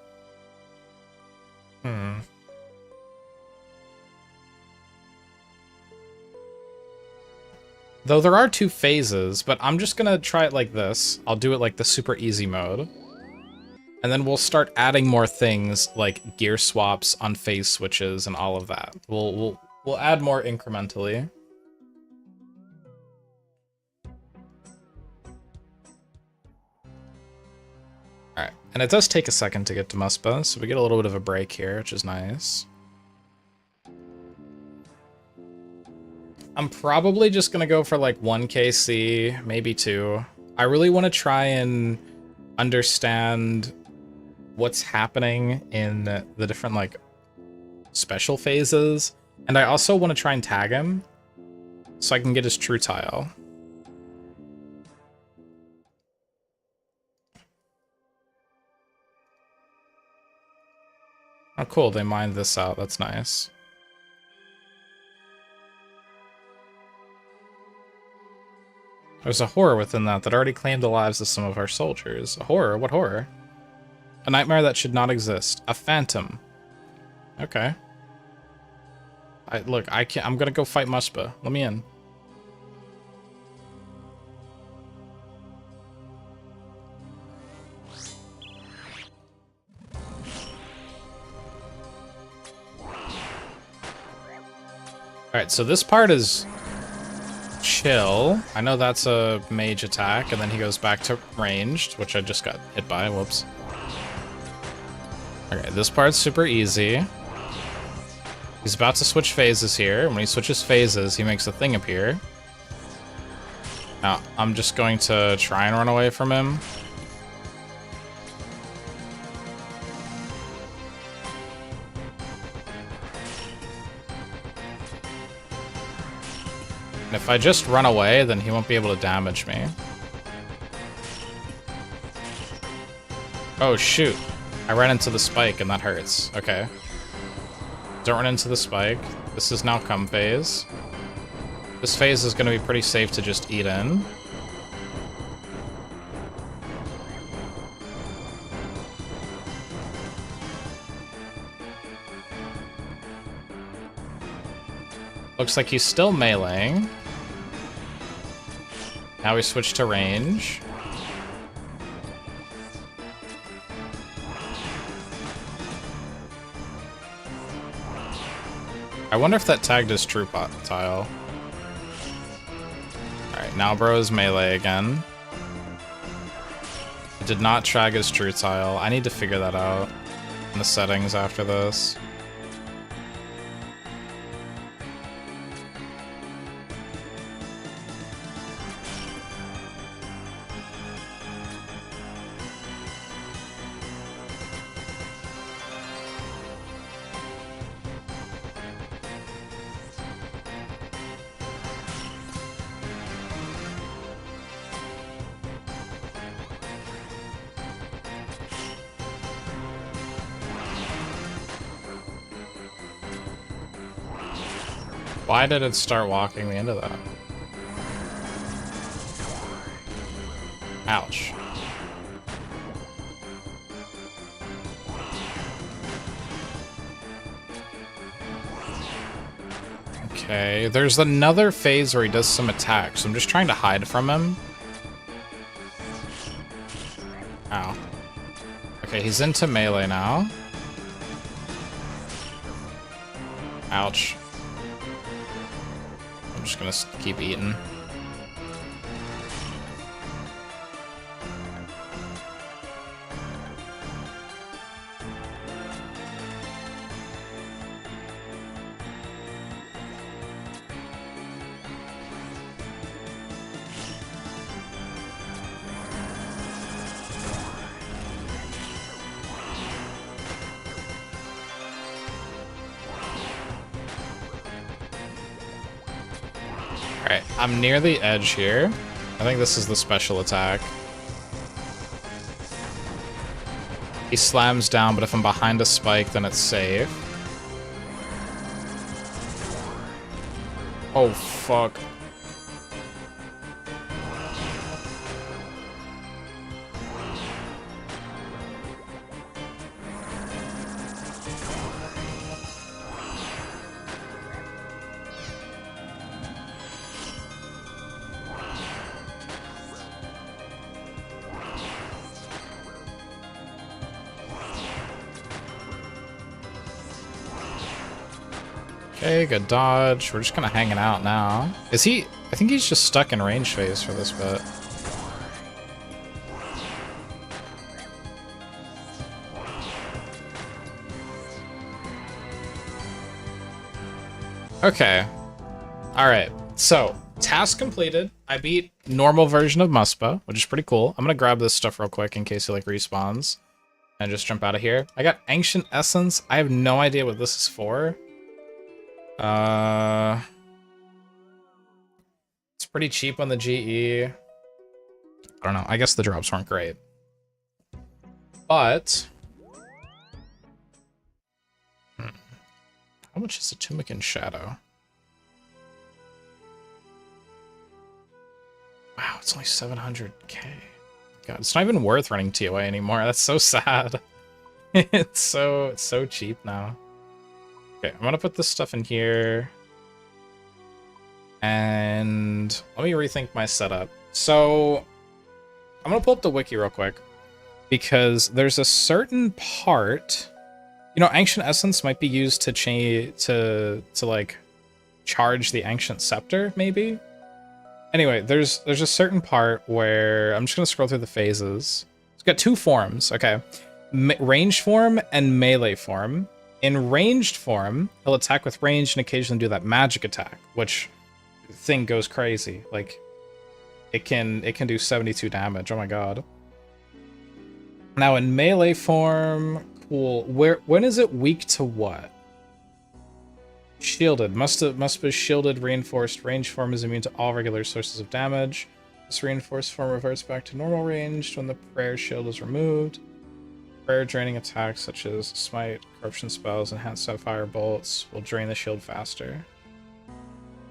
Though there are 2 phases, but I'm just gonna try it like this. I'll do it like the super easy mode. And then we'll start adding more things like gear swaps on phase switches and all of that. We'll add more incrementally. Alright, and it does take a second to get to Muspah, so we get a little bit of a break here, which is nice. I'm probably just gonna go for like 1 KC, maybe 2. I really want to try and understand what's happening in the different like special phases, and I also want to try and tag him so I can get his true tile. Oh cool, they mined this out, that's nice. There's a horror within that already claimed the lives of some of our soldiers. A horror? What horror? A nightmare that should not exist. A phantom. Okay. Look, I'm gonna go fight Muspah. Let me in. Alright, so this part is chill. I know that's a mage attack, and then he goes back to ranged, which I just got hit by. Whoops. Okay, this part's super easy. He's about to switch phases here. When he switches phases, he makes a thing appear. Now, I'm just going to try and run away from him. And if I just run away, then he won't be able to damage me. Oh, shoot. I ran into the spike, and that hurts. Okay. Don't run into the spike. This is now come phase. This phase is going to be pretty safe to just eat in. Looks like he's still meleeing. Now we switch to range. I wonder if that tagged his true pot tile. Alright, now bro is melee again. It did not tag his true tile. I need to figure that out in the settings after this. Why did it start walking me into that? Ouch. Okay, there's another phase where he does some attacks. So I'm just trying to hide from him. Ow. Okay, he's into melee now. Ouch. I'm just gonna keep eating. Alright, I'm near the edge here. I think this is the special attack. He slams down, but if I'm behind a spike, then it's safe. Oh, fuck. Okay, good dodge. We're just kind of hanging out now. Is he... I think he's just stuck in range phase for this bit. Okay. Alright. So, task completed. I beat normal version of Muspah, which is pretty cool. I'm gonna grab this stuff real quick in case he, like, respawns. And just jump out of here. I got Ancient Essence. I have no idea what this is for. It's pretty cheap on the GE. I don't know. I guess the drops weren't great. But... how much is a Tunic in Shadow? Wow, it's only 700k. God, it's not even worth running TOA anymore. That's so sad. It's so cheap now. Okay, I'm gonna put this stuff in here. And let me rethink my setup. So I'm gonna pull up the wiki real quick because there's a certain part, you know, Ancient Essence might be used to like charge the Ancient Scepter, maybe. Anyway, there's a certain part where I'm just gonna scroll through the phases. It's got two forms, okay, ranged form and melee form. In ranged form, he'll attack with range and occasionally do that magic attack, which thing goes crazy. Like, it can do 72 damage. Oh my god. Now in melee form, cool. When is it weak to what? Shielded. Must be shielded, reinforced. Ranged form is immune to all regular sources of damage. This reinforced form reverts back to normal ranged when the prayer shield is removed. Prayer draining attacks such as smite, corruption spells, and enhanced sapphire bolts will drain the shield faster.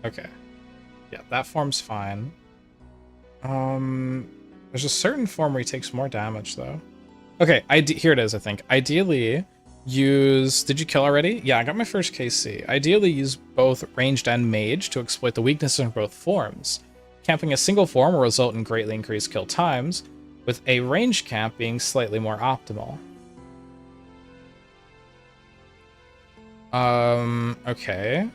Okay. Yeah, that form's fine. There's a certain form where he takes more damage though. Okay, here it is, I think. Ideally, use... Did you kill already? Yeah, I got my first KC. Ideally, use both ranged and mage to exploit the weaknesses in both forms. Camping a single form will result in greatly increased kill times, with a ranged camp being slightly more optimal. Okay.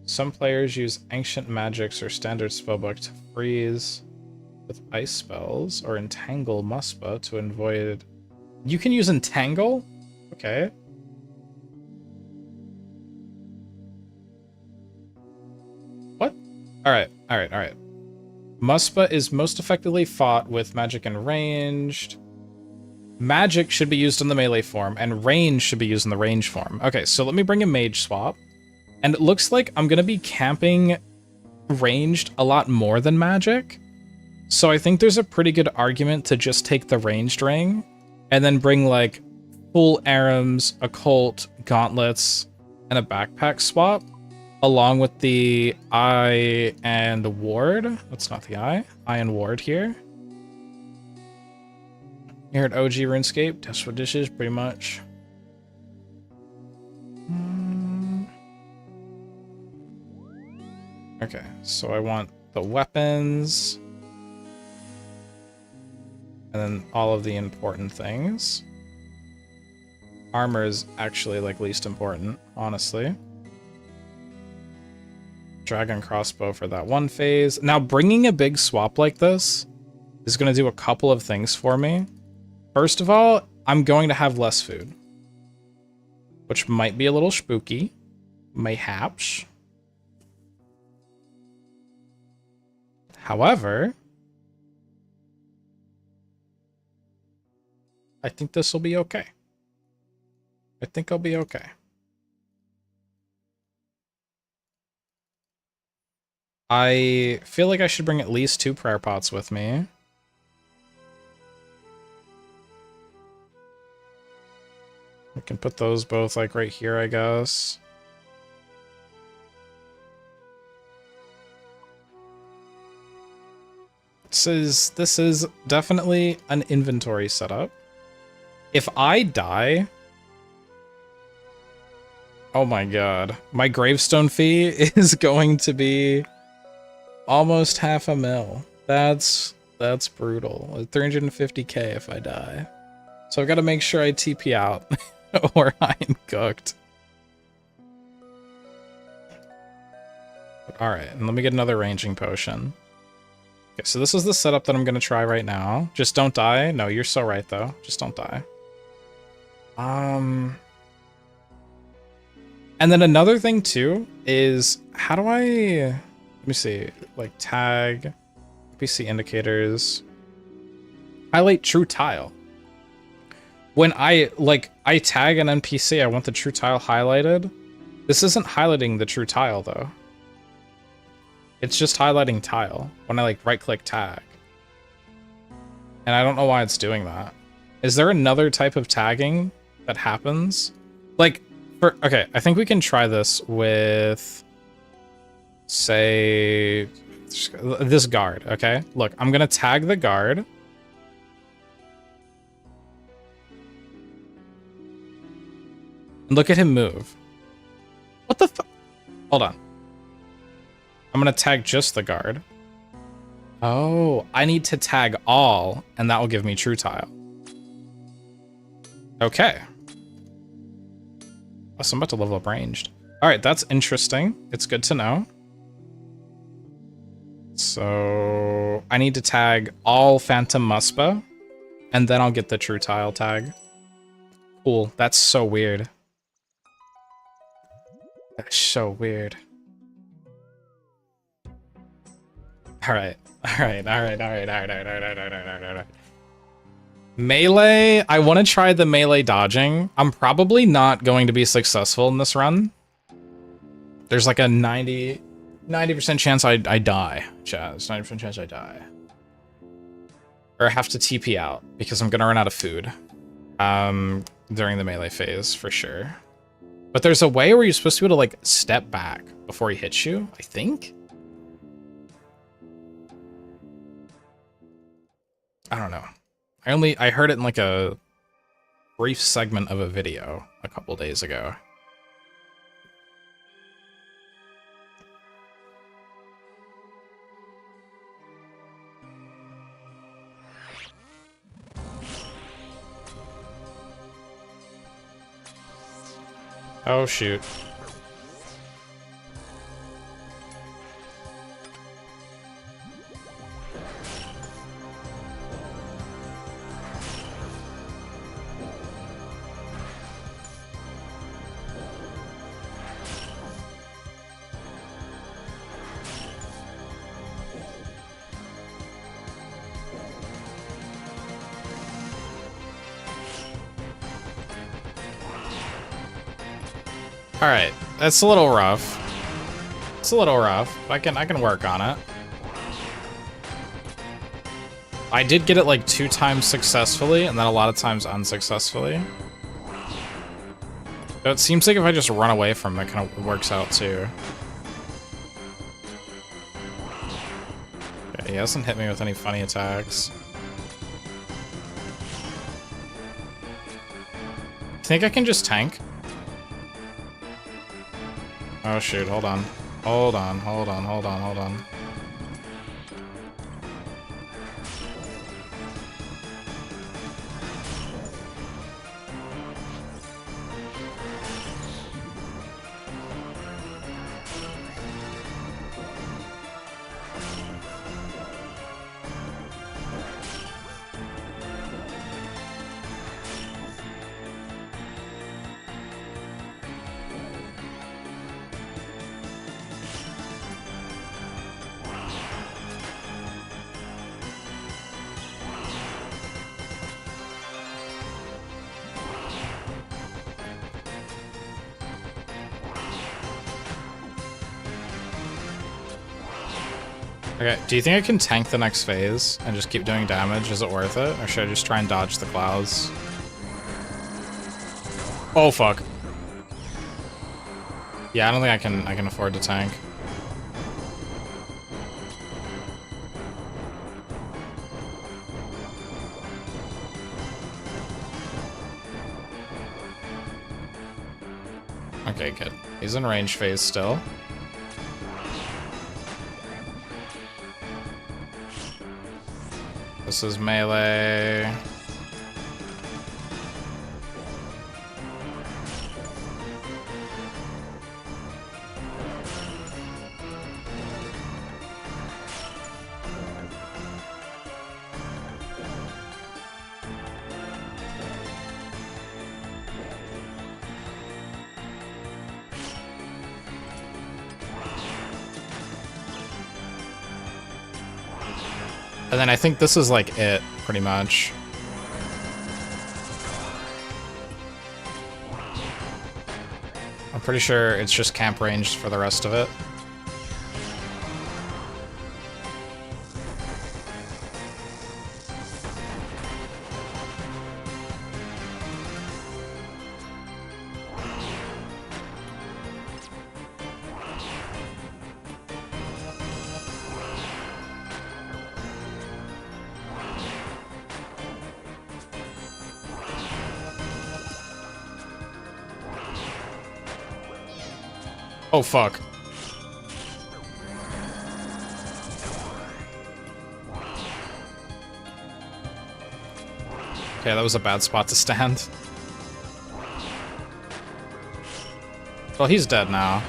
Some players use ancient magics or standard spellbook to freeze with ice spells or entangle Muspah to avoid. You can use entangle? Okay. What? Alright, alright, alright. Muspah is most effectively fought with magic and ranged. Magic should be used in the melee form, and range should be used in the range form. Okay, so let me bring a mage swap. And it looks like I'm gonna be camping ranged a lot more than magic. So I think there's a pretty good argument to just take the ranged ring and then bring like full arams, occult, gauntlets, and a backpack swap along with the eye and ward. That's not the eye. Eye and ward here. Here at OG RuneScape, test for dishes, pretty much. Okay, so I want the weapons. And then all of the important things. Armor is actually, like, least important, honestly. Dragon crossbow for that one phase. Now, bringing a big swap like this is going to do a couple of things for me. First of all, I'm going to have less food. Which might be a little spooky. Mayhaps. However, I think this will be okay. I think I'll be okay. I feel like I should bring at least 2 prayer pots with me. I can put those both like right here, I guess. This is definitely an inventory setup. If I die, oh my god, my gravestone fee is going to be almost $500,000. That's brutal. 350k if I die. So I've got to make sure I TP out or I'm cooked. All right, and let me get another ranging potion. Okay, so this is the setup that I'm going to try right now. Just don't die. No, you're so right, though. Just don't die. And then another thing, too, is how do I... Let me see. Like, tag, NPC indicators, highlight true tile. When I tag an NPC, I want the true tile highlighted. This isn't highlighting the true tile, though. It's just highlighting tile when I like right-click tag. And I don't know why it's doing that. Is there another type of tagging that happens? Like, okay, I think we can try this with, say, this guard, okay? Look, I'm gonna tag the guard. And look at him move. What the fuck? Hold on. I'm gonna tag just the guard. Oh, I need to tag all, and that will give me true tile. Okay. Oh, so I'm about to level up ranged. All right, that's interesting. It's good to know. So I need to tag all Phantom Muspah, and then I'll get the true tile tag. Cool. That's so weird. That's so weird. All right. Melee, I want to try the melee dodging. I'm probably not going to be successful in this run. There's like a 90% chance I die, Chaz. 90% chance I die. Or I have to TP out because I'm going to run out of food during the melee phase for sure. But there's a way where you're supposed to be able to like step back before he hits you, I think. I don't know. I heard it in like a brief segment of a video a couple days ago. Oh, shoot. All right, that's a little rough. It's a little rough. I can work on it. I did get it like 2 times successfully, and then a lot of times unsuccessfully. So it seems like if I just run away from it, kind of works out too. Okay, he hasn't hit me with any funny attacks. Think I can just tank? Oh shoot, hold on. Hold on. Okay, do you think I can tank the next phase and just keep doing damage? Is it worth it? Or should I just try and dodge the clouds? Oh, fuck. Yeah, I don't think I can afford to tank. Okay, good. He's in range phase still. This is melee. And then I think this is like it, pretty much. I'm pretty sure it's just camp ranged for the rest of it. Oh, fuck. Okay, that was a bad spot to stand. Well, he's dead now.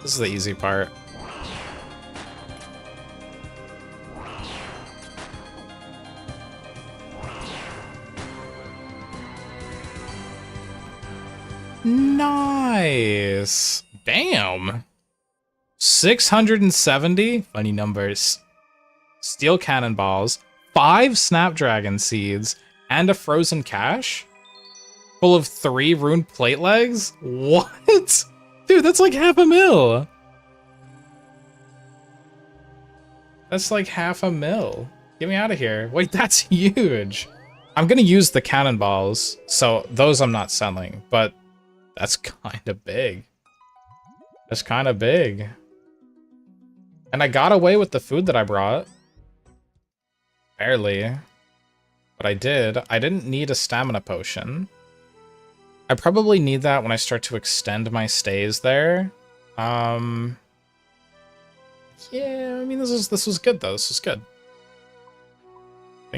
This is the easy part. Nice. Damn. 670? Funny numbers. Steel cannonballs, 5 snapdragon seeds, and a frozen cache? Full of 3 runed plate legs? What? Dude, that's like half a mil. That's like half a mil. Get me out of here. Wait, that's huge. I'm gonna use the cannonballs, so those I'm not selling, but that's kind of big. That's kind of big. And I got away with the food that I brought. Barely. But I did. I didn't need a stamina potion. I probably need that when I start to extend my stays there. Yeah, I mean, this was good, though. This was good.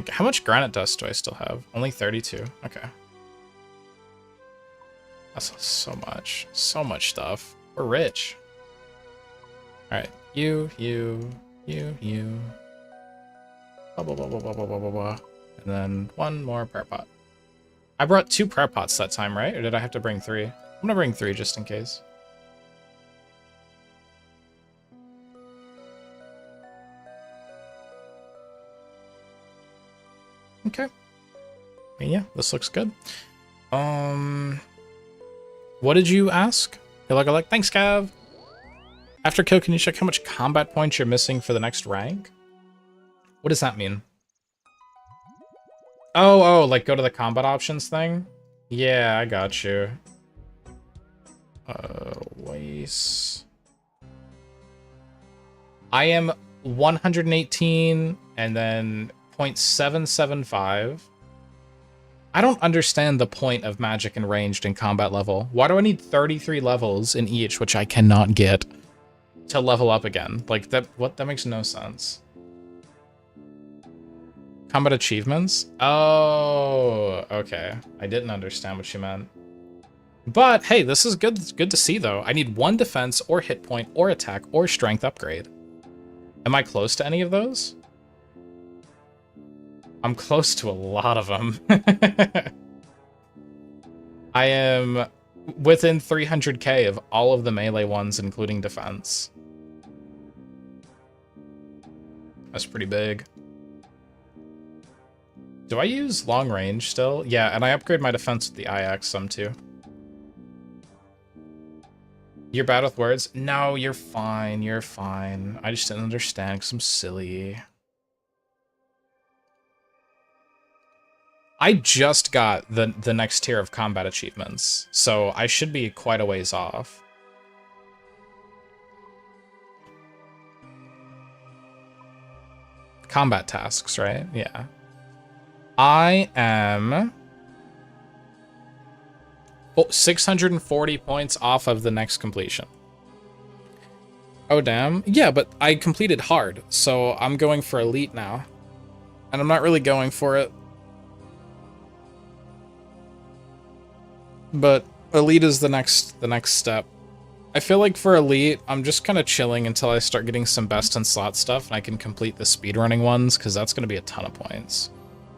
How much granite dust do I still have? Only 32. Okay. That's so much. So much stuff. We're rich. Alright. You. Blah, blah, blah, blah, blah, blah, blah, blah, blah. And then one more prayer pot. I brought 2 prayer pots that time, right? Or did I have to bring 3? I'm gonna bring 3 just in case. Okay. Yeah, this looks good. What did you ask? Like, thanks, Cav. After kill, can you check how much combat points you're missing for the next rank? What does that mean? Oh, like go to the combat options thing? Yeah, I got you. Waste. I am 118 and then 0.775. I don't understand the point of magic and ranged and combat level. Why do I need 33 levels in each, which I cannot get, to level up again? Like, that makes no sense. Combat achievements? Oh, okay. I didn't understand what you meant. But, hey, this is good. It's good to see, though. I need 1 defense or hit point or attack or strength upgrade. Am I close to any of those? I'm close to a lot of them. I am within 300k of all of the melee ones, including defense. That's pretty big. Do I use long range still? Yeah, and I upgrade my defense with the IX some too. You're bad with words? No, you're fine. You're fine. I just didn't understand because I'm silly. I just got the next tier of combat achievements, so I should be quite a ways off. Combat tasks, right? Yeah. I am 640 points off of the next completion. Oh, damn. Yeah, but I completed hard, so I'm going for elite now. And I'm not really going for it. But elite is the next step. I feel like for elite, I'm just kind of chilling until I start getting some best in slot stuff and I can complete the speedrunning ones, because that's going to be a ton of points.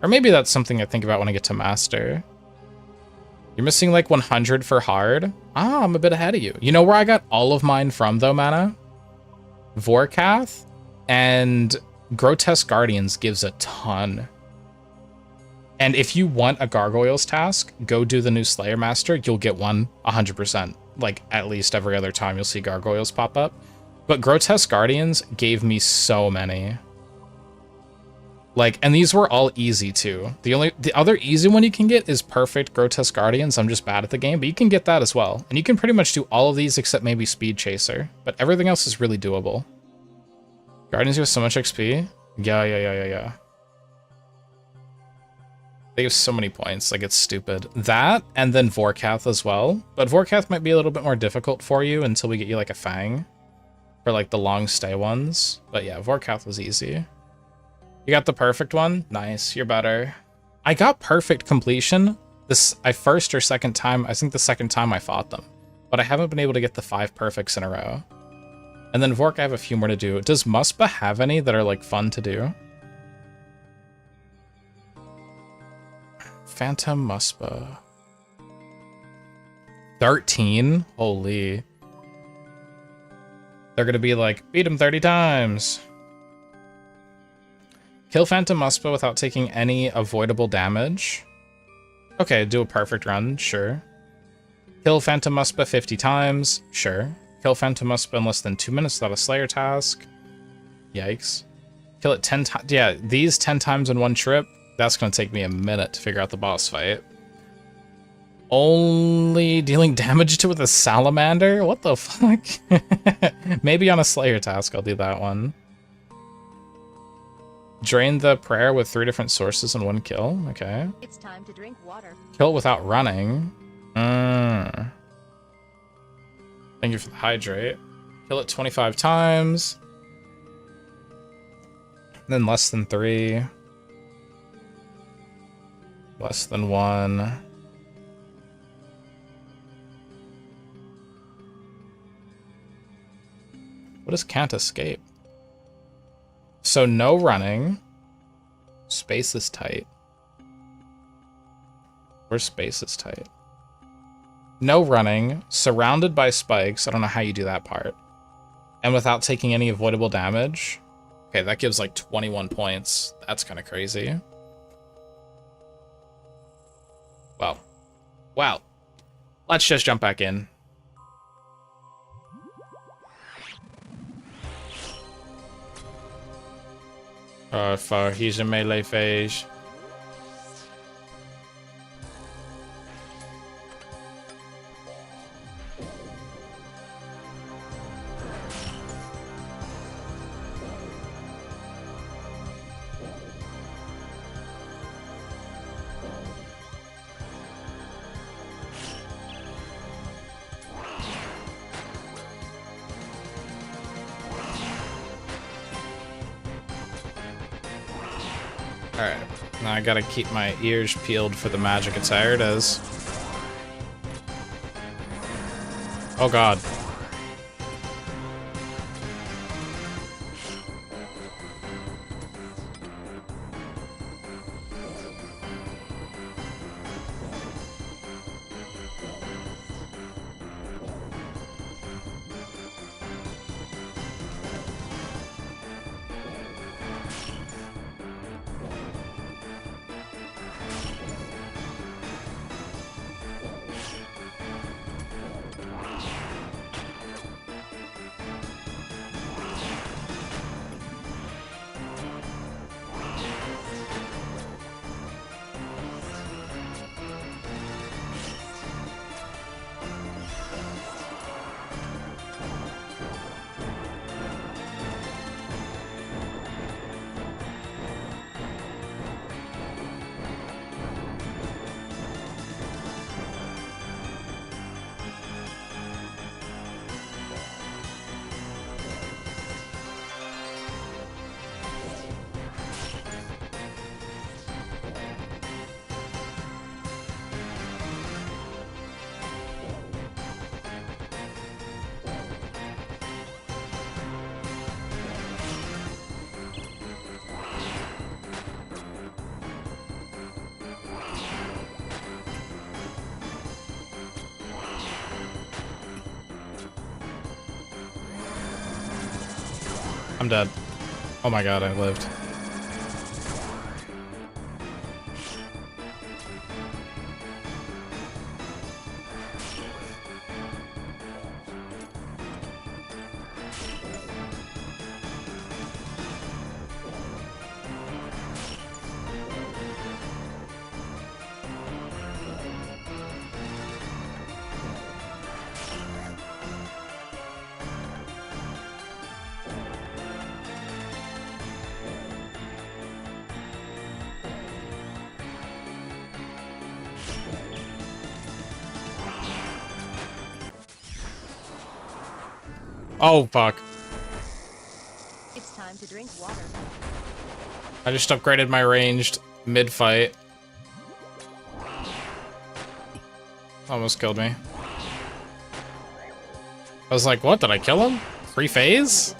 Or maybe that's something I think about when I get to master. You're missing like 100 for hard? Ah, I'm a bit ahead of you. You know where I got all of mine from though, Mana? Vorkath and Grotesque Guardians gives a ton. And if you want a Gargoyles task, go do the new Slayer Master. You'll get one 100%. Like, at least every other time you'll see Gargoyles pop up. But Grotesque Guardians gave me so many. Like, and these were all easy, too. The other easy one you can get is Perfect Grotesque Guardians. I'm just bad at the game, but you can get that as well. And you can pretty much do all of these except maybe Speed Chaser. But everything else is really doable. Guardians give so much XP? Yeah. They have so many points, like it's stupid. That, and then Vorkath as well. But Vorkath might be a little bit more difficult for you until we get you like a Fang. For like the long stay ones. But yeah, Vorkath was easy. You got the perfect one? Nice, you're better. I got perfect completion first or second time, I think the second time I fought them. But I haven't been able to get the 5 perfects in a row. And then Vork, I have a few more to do. Does Muspah have any that are like fun to do? Phantom Muspah. 13? Holy. They're gonna be like, beat him 30 times. Kill Phantom Muspah without taking any avoidable damage. Okay, do a perfect run, sure. Kill Phantom Muspah 50 times, sure. Kill Phantom Muspah in less than 2 minutes without a Slayer task. Yikes. Kill it 10 times. Yeah, these 10 times in one trip. That's going to take me a minute to figure out the boss fight. Only dealing damage to with a salamander? What the fuck? Maybe on a Slayer task I'll do that one. Drain the prayer with 3 different sources in one kill. Okay. It's time to drink water. Kill it without running. Thank you for the hydrate. Kill it 25 times. Then less than 3. Less than 1. What is can't escape? So no running. Space is tight. Where's space is tight? No running. Surrounded by spikes. I don't know how you do that part. And without taking any avoidable damage. Okay, that gives like 21 points. That's kind of crazy. Well. Let's just jump back in. For he's a melee phase. Alright, now I gotta keep my ears peeled for the magic attack. There it is. Oh god. I'm dead. Oh my god, I lived. Oh, fuck. It's time to drink water. I just upgraded my ranged mid-fight. Almost killed me. I was like, what? Did I kill him? Free phase?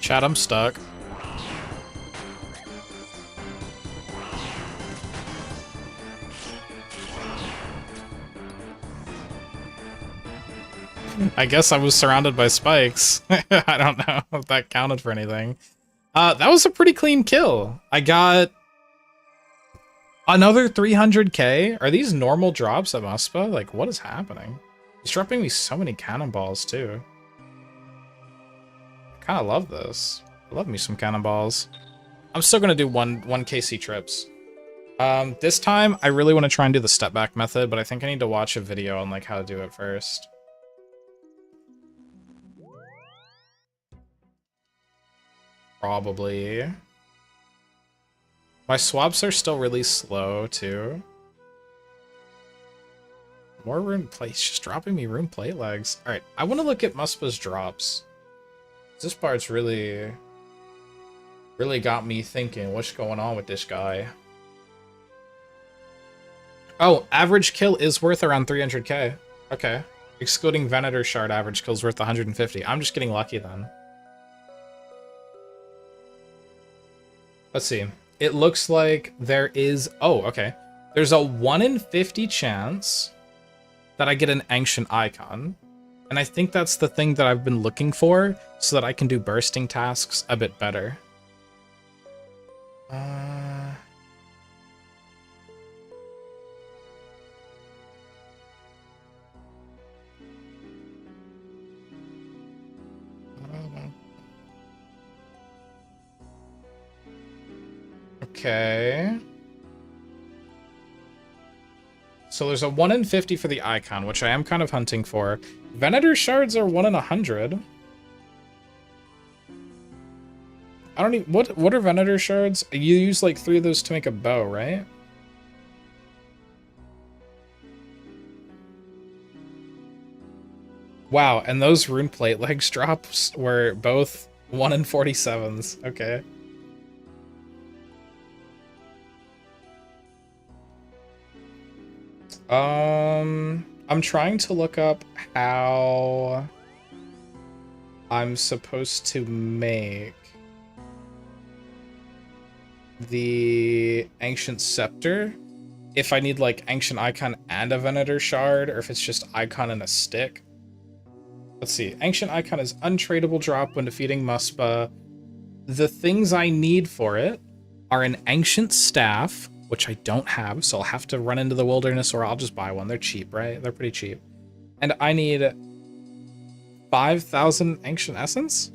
Chat, I'm stuck. I guess I was surrounded by spikes. I don't know if that counted for anything. That was a pretty clean kill. I got another 300k. Are these normal drops at Muspah? Like, what is happening? He's dropping me so many cannonballs, too. I kind of love this. I love me some cannonballs. I'm still gonna do one KC trips. This time I really want to try and do the step back method, but I think I need to watch a video on like how to do it first. Probably. My swaps are still really slow too. More rune plate. He's just dropping me rune plate legs. Alright, I want to look at Muspah's drops. This part's really got me thinking, what's going on with this guy? Oh, average kill is worth around 300k. Okay. Excluding Venator Shard, average kill is worth 150. I'm just getting lucky then. Let's see. It looks like there is... Oh, okay. There's a 1 in 50 chance that I get an Ancient Icon. And I think that's the thing that I've been looking for so that I can do bursting tasks a bit better. Okay. So there's a 1 in 50 for the icon, which I am kind of hunting for. Venator shards are 1 in 100. I don't even... What are Venator shards? You use like 3 of those to make a bow, right? Wow, and those rune plate legs drops were both 1 in 47s. Okay. I'm trying to look up how I'm supposed to make the Ancient Scepter. If I need like Ancient Icon and a Venator Shard, or if it's just Icon and a stick. Let's see. Ancient Icon is untradeable drop when defeating Muspah. The things I need for it are an Ancient Staff, which I don't have, so I'll have to run into the wilderness or I'll just buy one. They're cheap, right? They're pretty cheap. And I need 5,000 Ancient Essence?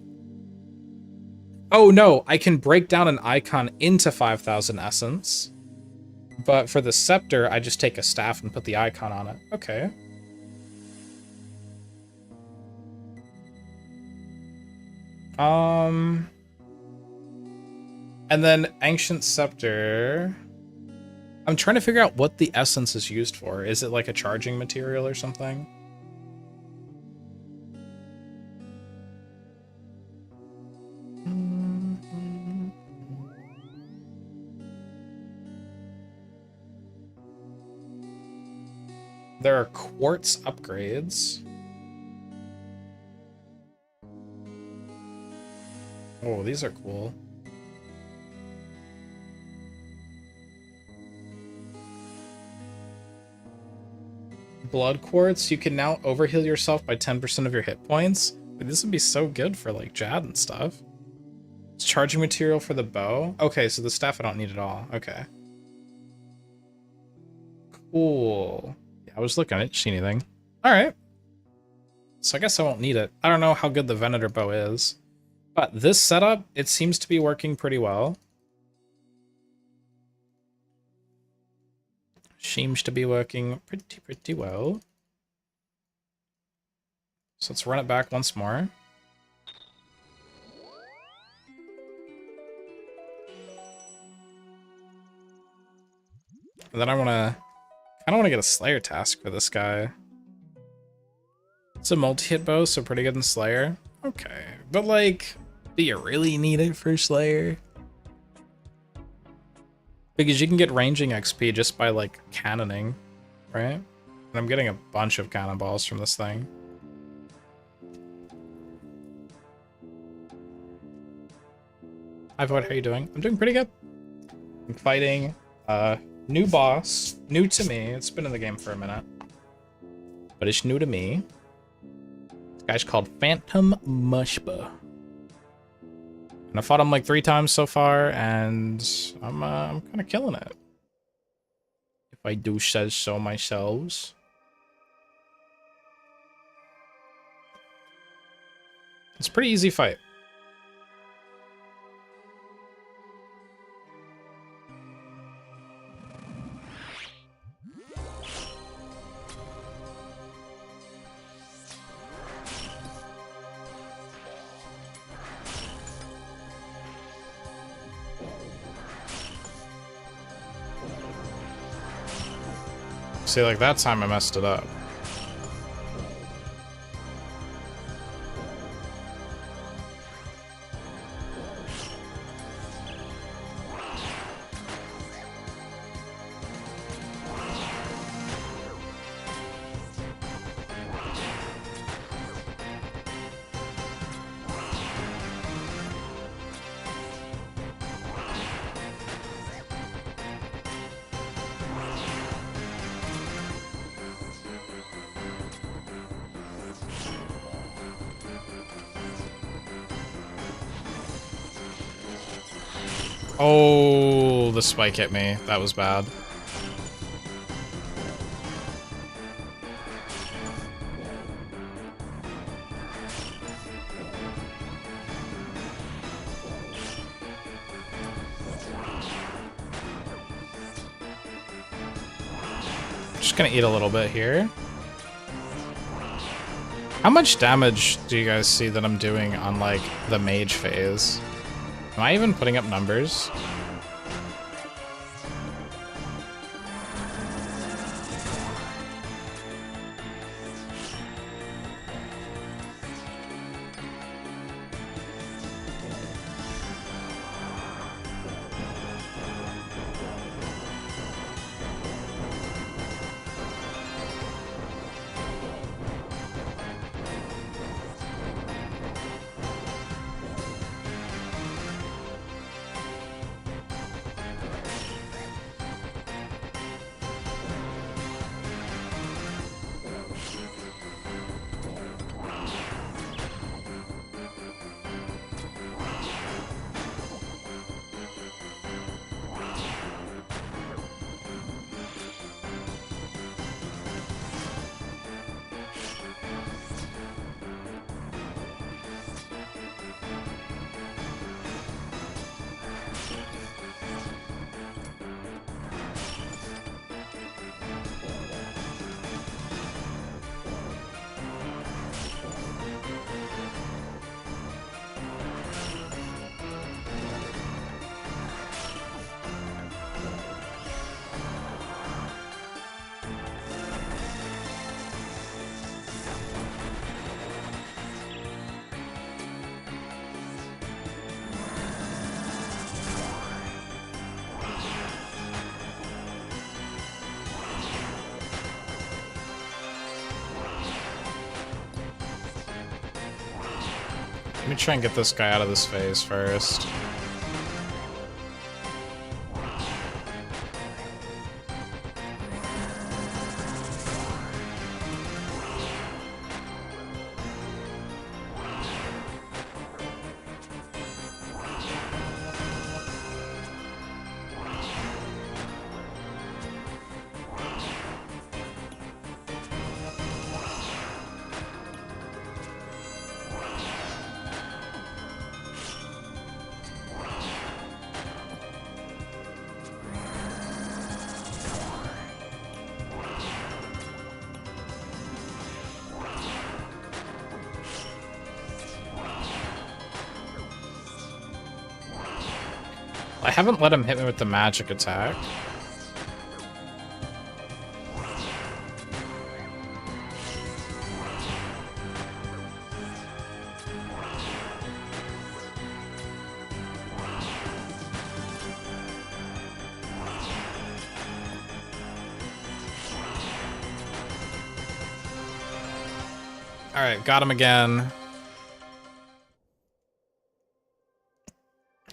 Oh no, I can break down an icon into 5,000 Essence. But for the Scepter, I just take a staff and put the icon on it. Okay. And then Ancient Scepter... I'm trying to figure out what the essence is used for. Is it like a charging material or something? There are quartz upgrades. Oh, these are cool. Blood quartz, you can now overheal yourself by 10% of your hit points. This would be so good for like Jad and stuff. It's charging material for the bow. Okay, so the staff I don't need at all. Okay. Cool. Yeah, I was looking, I didn't see anything. Alright. So I guess I won't need it. I don't know how good the Venator bow is. But this setup, it seems to be working pretty well. Seems to be working pretty well. So let's run it back once more. And then I kind of want to get a Slayer task for this guy. It's a multi-hit bow, so pretty good in Slayer. Okay, but like, do you really need it for Slayer? Because you can get ranging XP just by, like, cannoning, right? And I'm getting a bunch of cannonballs from this thing. Hi, Void, how you doing? I'm doing pretty good. I'm fighting a new boss. New to me. It's been in the game for a minute. But it's new to me. This guy's called Phantom Muspah. And I fought him like 3 times so far, and I'm kind of killing it. If I do say so myself. It's a pretty easy fight. See, like, that time I messed it up. Oh, the spike hit me. That was bad. Just gonna eat a little bit here. How much damage do you guys see that I'm doing on, like, the mage phase? Am I even putting up numbers? Let me try and get this guy out of this phase first. I haven't let him hit me with the magic attack. Alright, got him again.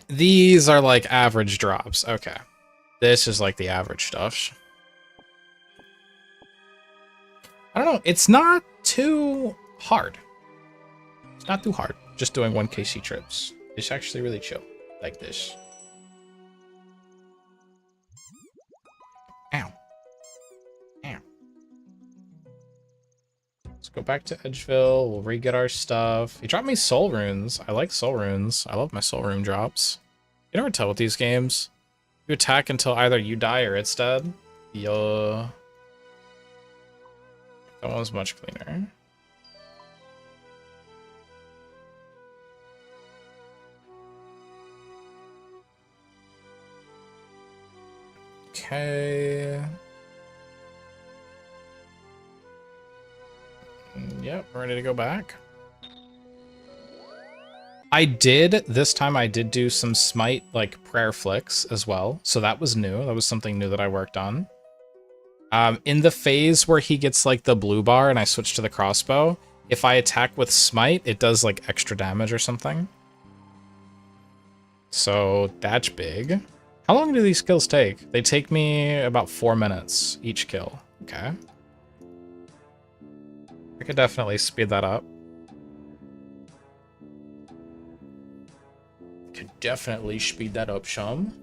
These are like average drops. Okay. This is like the average stuff. I don't know. It's not too hard. It's not too hard. Just doing 1kc trips. It's actually really chill. Like this. Ow. Ow. Let's go back to Edgeville. We'll re-get our stuff. He dropped me soul runes. I like soul runes. I love my soul rune drops. You never tell with these games. You attack until either you die or it's dead. Yo. That one's much cleaner. Okay. Yep, we're ready to go back. I did, this time I did do some smite, like, prayer flicks as well. So that was new. That was something new that I worked on. In the phase where he gets, like, the blue bar and I switch to the crossbow, if I attack with smite, it does, like, extra damage or something. So that's big. How long do these kills take? They take me about 4 minutes each kill. Okay. I could definitely speed that up. Could definitely speed that up some.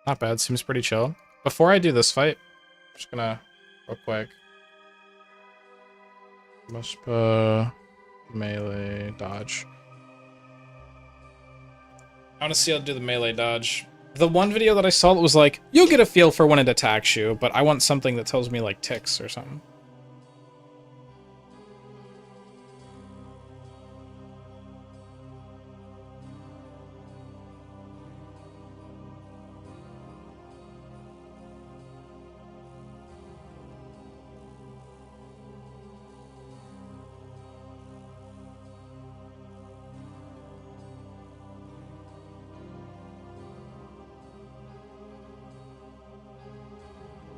Not bad, seems pretty chill. Before I do this fight, I'm just gonna, real quick. Muspah, melee, dodge. I want to see how to do the melee dodge. The one video that I saw that was like, you'll get a feel for when it attacks you, but I want something that tells me like ticks or something.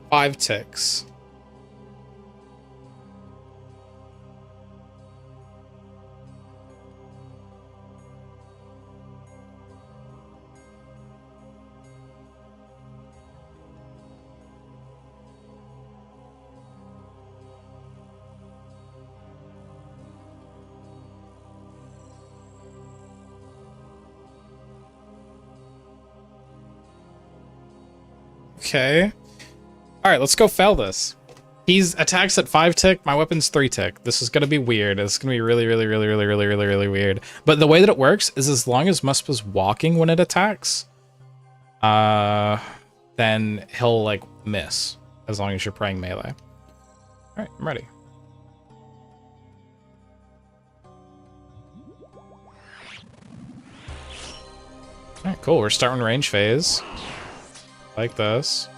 Five ticks. Okay. Alright, let's go fail this. He's attacks at 5 tick, my weapon's 3 tick. This is gonna be weird. It's gonna be really weird. But the way that it works is as long as Muspah's walking when it attacks, then he'll like miss as long as you're praying melee. Alright, I'm ready. Alright, cool. We're starting range phase. Like this.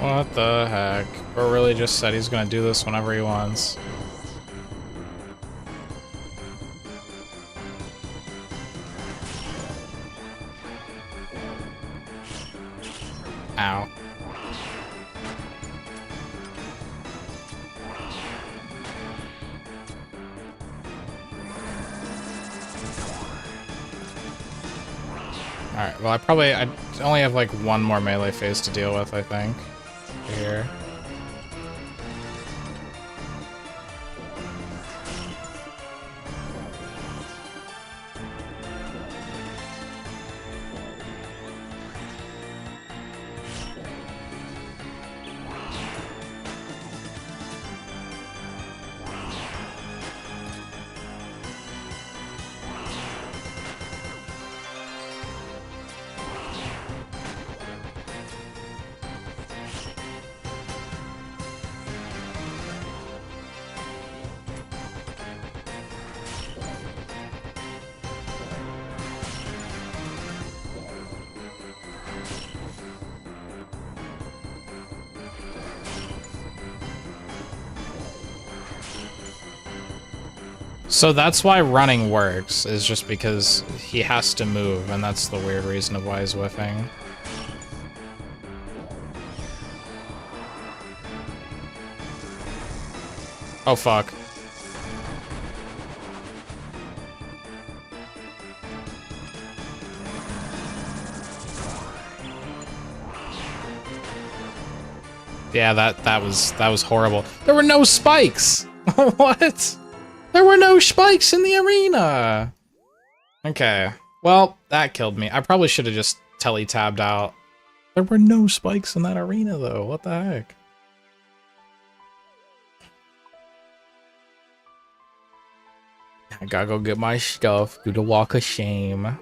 What the heck? Bro really just said he's gonna do this whenever he wants. Ow. Alright, well I only have like one more melee phase to deal with, I think. Here. So that's why running works, is just because he has to move, and that's the weird reason of why he's whiffing. Oh fuck. Yeah, that was horrible. There were no spikes. What? There were no spikes in the arena. Okay. Well, that killed me. I probably should have just tele-tabbed out. There were no spikes in that arena, though. What the heck? I gotta go get my stuff. Do the walk of shame.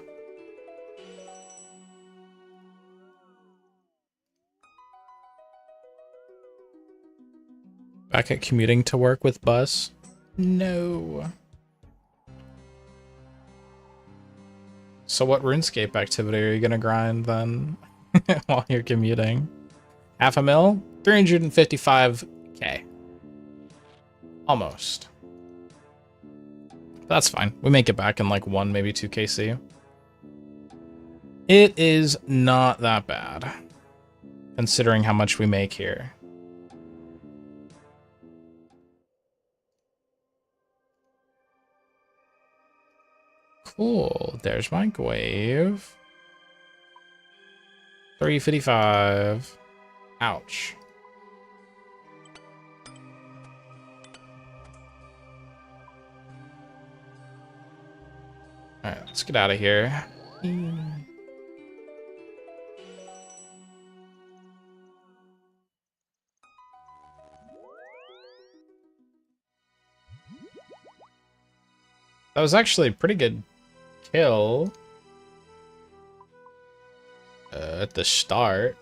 Back at commuting to work with bus? No. So what RuneScape activity are you gonna grind then while you're commuting? Half a mil? 355k. Almost. That's fine. We make it back in like 1, maybe 2 KC. It is not that bad, considering how much we make here. Cool. There's my wave. 355. Ouch. Alright, let's get out of here. That was actually a pretty good kill at the start.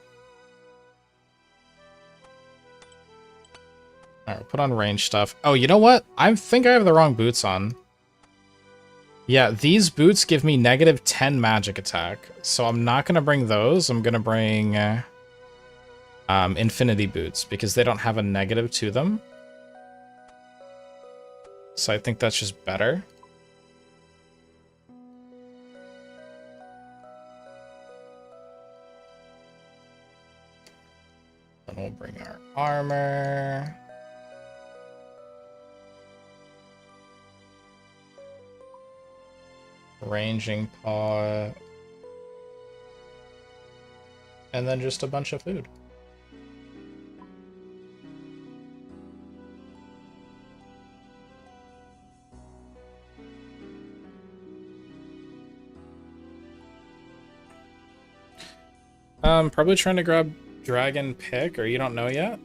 Alright, put on range stuff. Oh, you know what? I think I have the wrong boots on. Yeah, these boots give me negative 10 magic attack, so I'm not going to bring those. I'm going to bring infinity boots, because they don't have a negative to them. So I think that's just better. Then we'll bring our armor. Ranging pot. And then just a bunch of food. Probably trying to grab dragon pick, or you don't know yet?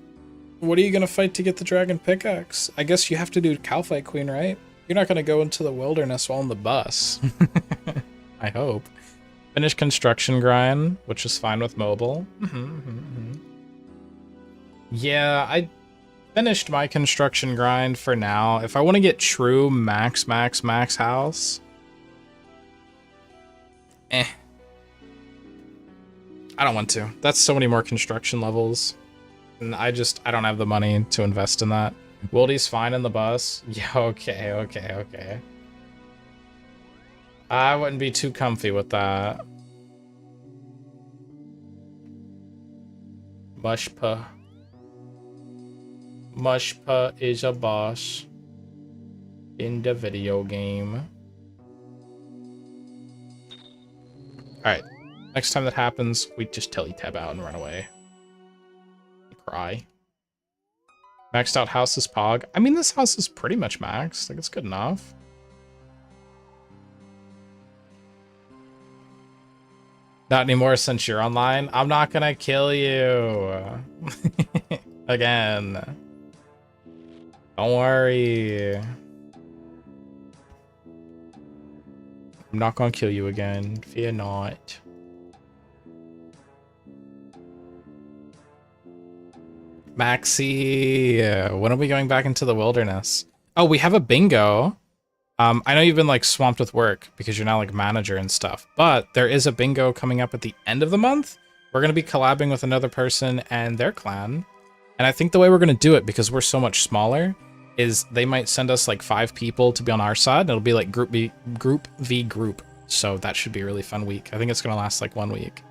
What are you gonna fight to get the dragon pickaxe? I guess you have to do cow fight queen, right? You're not gonna go into the wilderness while on the bus. I hope. Finish construction grind, which is fine with mobile. Yeah, I finished my construction grind for now. If I want to get true max house, I don't want to. That's so many more construction levels. And I don't have the money to invest in that. Wildy's fine in the bus. Yeah, okay. I wouldn't be too comfy with that. Mushpa. Mushpa is a boss in the video game. Alright. Next time that happens, we just tele-tab out and run away. Cry. Maxed out house is Pog. I mean, this house is pretty much maxed. Like, it's good enough. Not anymore since you're online. I'm not gonna kill you. Again. Don't worry. I'm not gonna kill you again. Fear not. Maxi, when are we going back into the wilderness? Oh, we have a bingo. I know you've been like swamped with work because you're now like manager and stuff, but there is a bingo coming up at the end of the month. We're going to be collabing with another person and their clan. And I think the way we're going to do it, because we're so much smaller, is they might send us like 5 people to be on our side. And it'll be like group v group. So that should be a really fun week. I think it's going to last like 1 week.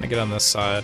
get on this side.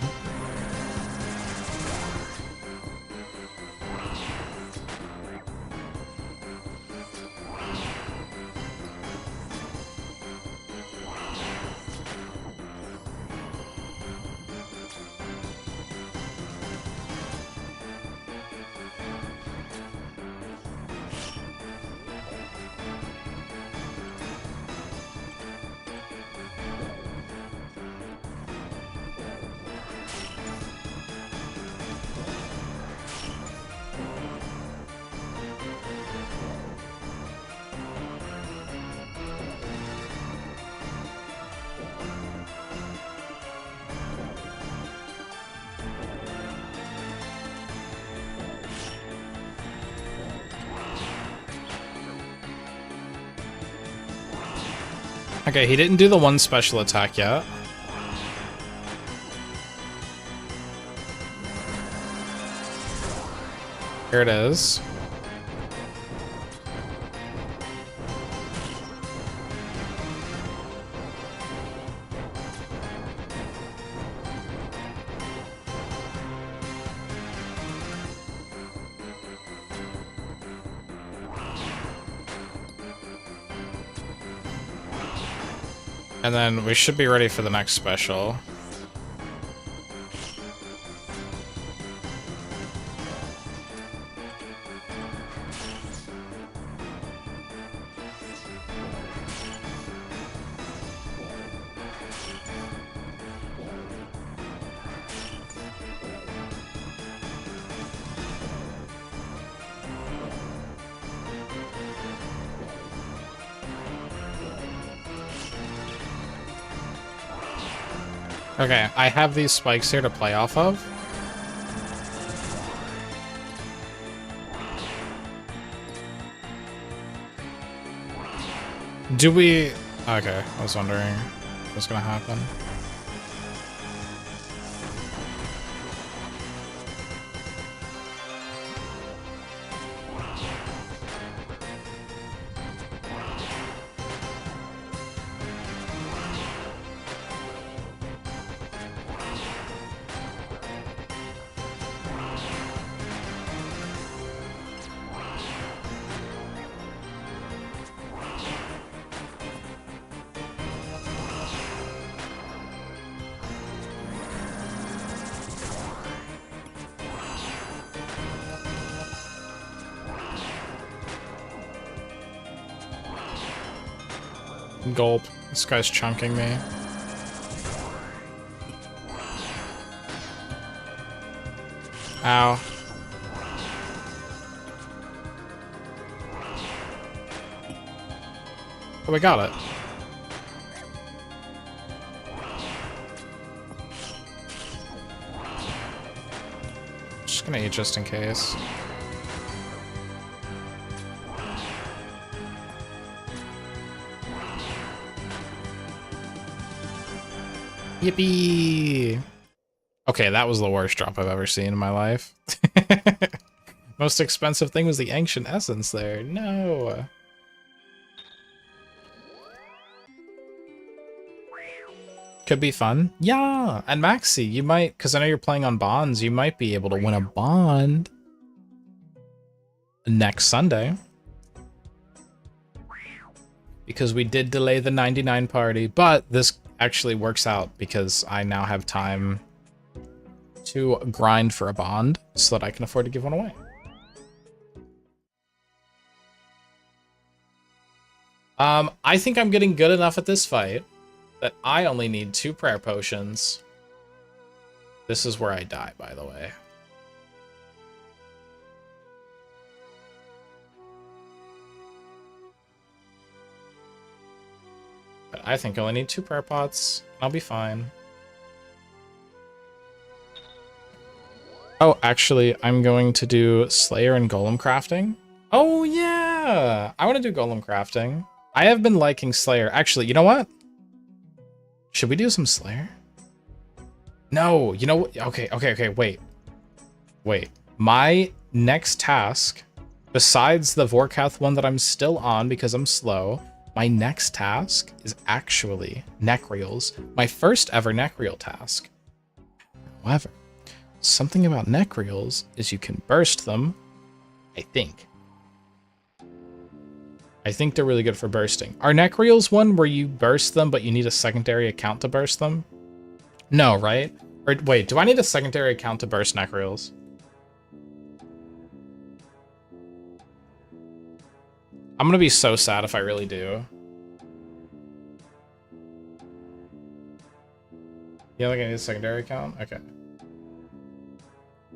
Okay, he didn't do the one special attack yet. Here it is. And then we should be ready for the next special. Okay, I have these spikes here to play off of. Do we... Okay, I was wondering what's gonna happen. Gulp. This guy's chunking me. Ow. Oh, we got it. Just gonna eat just in case. Yippee! Okay, that was the worst drop I've ever seen in my life. Most expensive thing was the ancient essence there. No. Could be fun. Yeah. And Maxi, you might, because I know you're playing on bonds, you might be able to win a bond next Sunday. Because we did delay the 99 party, but this actually works out because I now have time to grind for a bond so that I can afford to give one away. I think I'm getting good enough at this fight that I only need 2 prayer potions. This is where I die, by the way. But I think I only need 2 prayer pots. I'll be fine. Oh, actually, I'm going to do Slayer and Golem crafting. Oh, yeah! I want to do Golem crafting. I have been liking Slayer. Actually, you know what? Should we do some Slayer? No, you know what? Okay, wait. Wait. My next task, besides the Vorkath one that I'm still on because I'm slow, my next task is actually Necreal's, my first ever Necreal task. However, something about neck reels is you can burst them, I think. I think they're really good for bursting. Are neck reels one where you burst them, but you need a secondary account to burst them? No, right? Or wait, do I need a secondary account to burst neck reels? I'm gonna be so sad if I really do. Yeah, like I need a secondary account? Okay.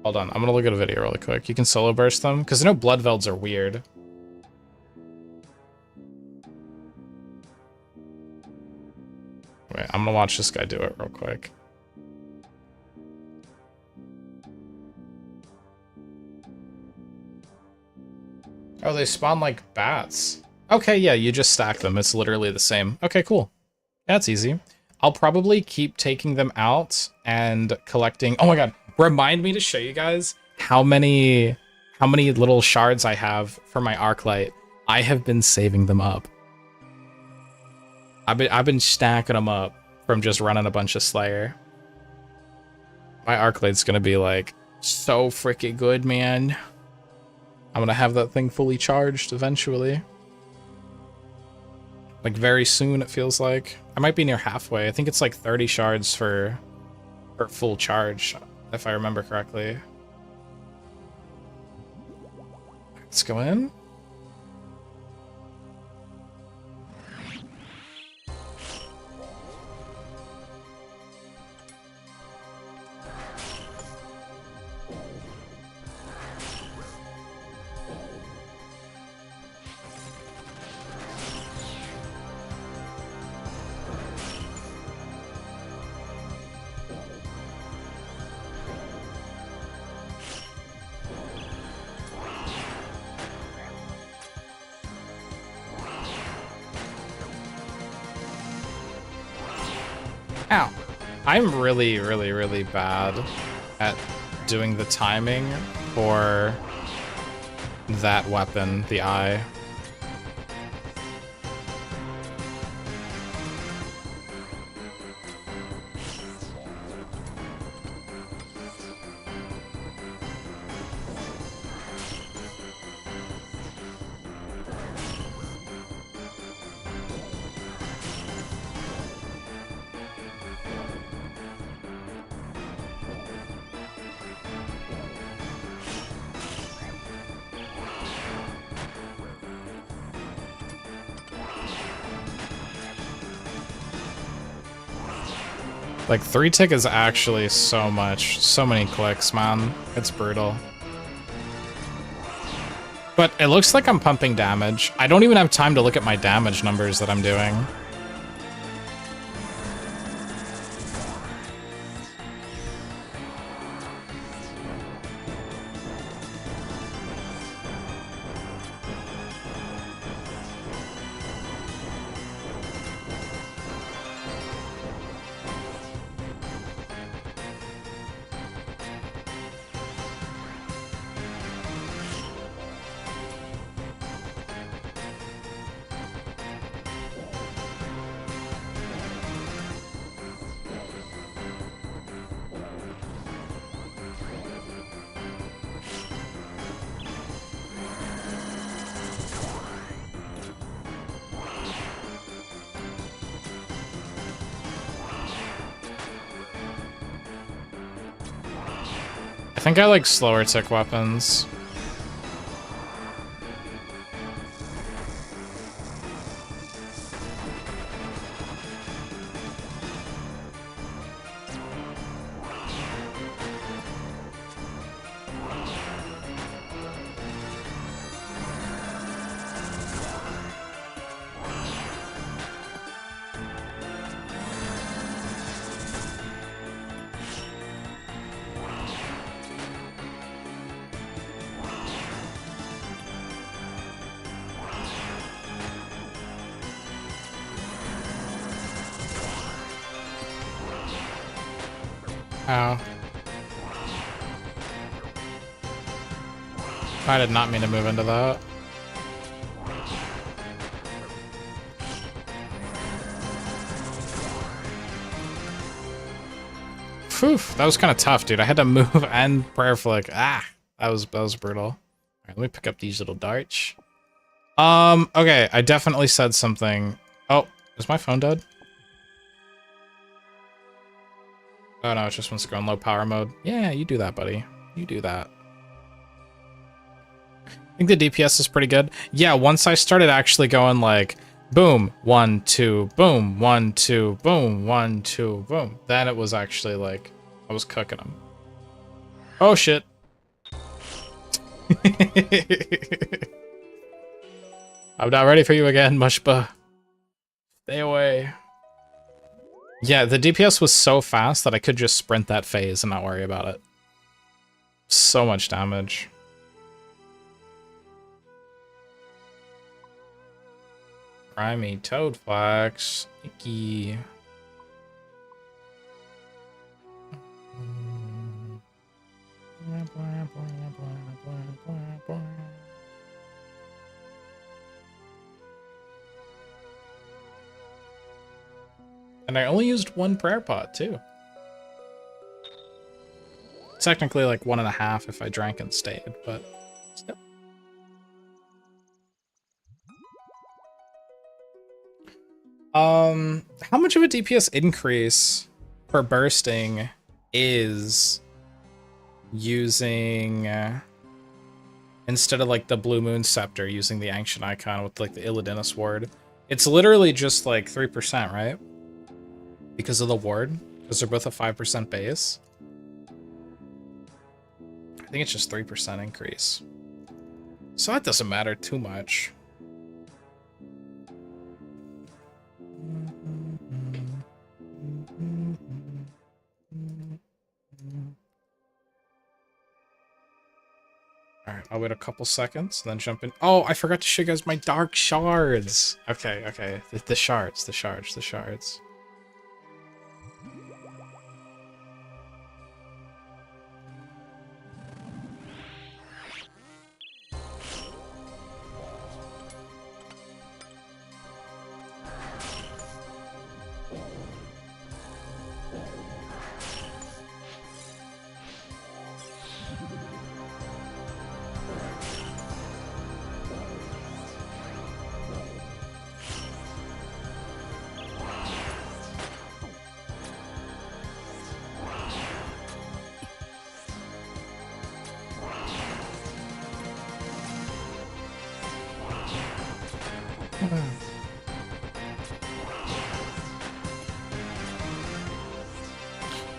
Hold on, I'm gonna look at a video really quick. You can solo burst them? Because I know blood velds are weird. Wait, I'm gonna watch this guy do it real quick. Oh, they spawn like bats. Okay, yeah, you just stack them. It's literally the same. Okay, cool. That's easy. I'll probably keep taking them out and collecting. Oh my god, remind me to show you guys how many little shards I have for my arc light. I have been saving them up. I've been stacking them up from just running a bunch of Slayer. My arc light's gonna be like so freaking good, man. I'm gonna have that thing fully charged eventually. Like very soon, it feels like. I might be near halfway. I think it's like 30 shards for full charge, if I remember correctly. Let's go in. Ow. I'm really, really, really bad at doing the timing for that weapon, the eye. Like 3-tick is actually so many clicks, man. It's brutal. But it looks like I'm pumping damage. I don't even have time to look at my damage numbers that I'm doing. I think I like slower tick weapons. Ow. I did not mean to move into that. Phew, that was kind of tough, dude. I had to move and prayer flick. Ah, that was brutal. All right, let me pick up these little darts. Okay, I definitely said something. Oh, is my phone dead? Oh no, it just wants to go in low power mode. Yeah, you do that, buddy. You do that. I think the DPS is pretty good. Yeah, once I started actually going like, boom, 1, 2, boom, 1, 2, boom, 1, 2, boom. Then it was actually like, I was cooking them. Oh shit. I'm not ready for you again, Mushba. Stay away. Yeah, the DPS was so fast that I could just sprint that phase and not worry about it. So much damage. Grimy Toadflax. Icky. And I only used 1 prayer pot, too. Technically, like 1.5 if I drank and stayed, but still. How much of a DPS increase per bursting is using, instead of like the Blue Moon Scepter, using the Ancient Icon with like the Illidan Sword? It's literally just like 3%, right? Because of the ward, because they're both a 5% base. I think it's just 3% increase. So that doesn't matter too much. Alright, I'll wait a couple seconds and then jump in. Oh, I forgot to show you guys my dark shards. Okay, okay. The shards.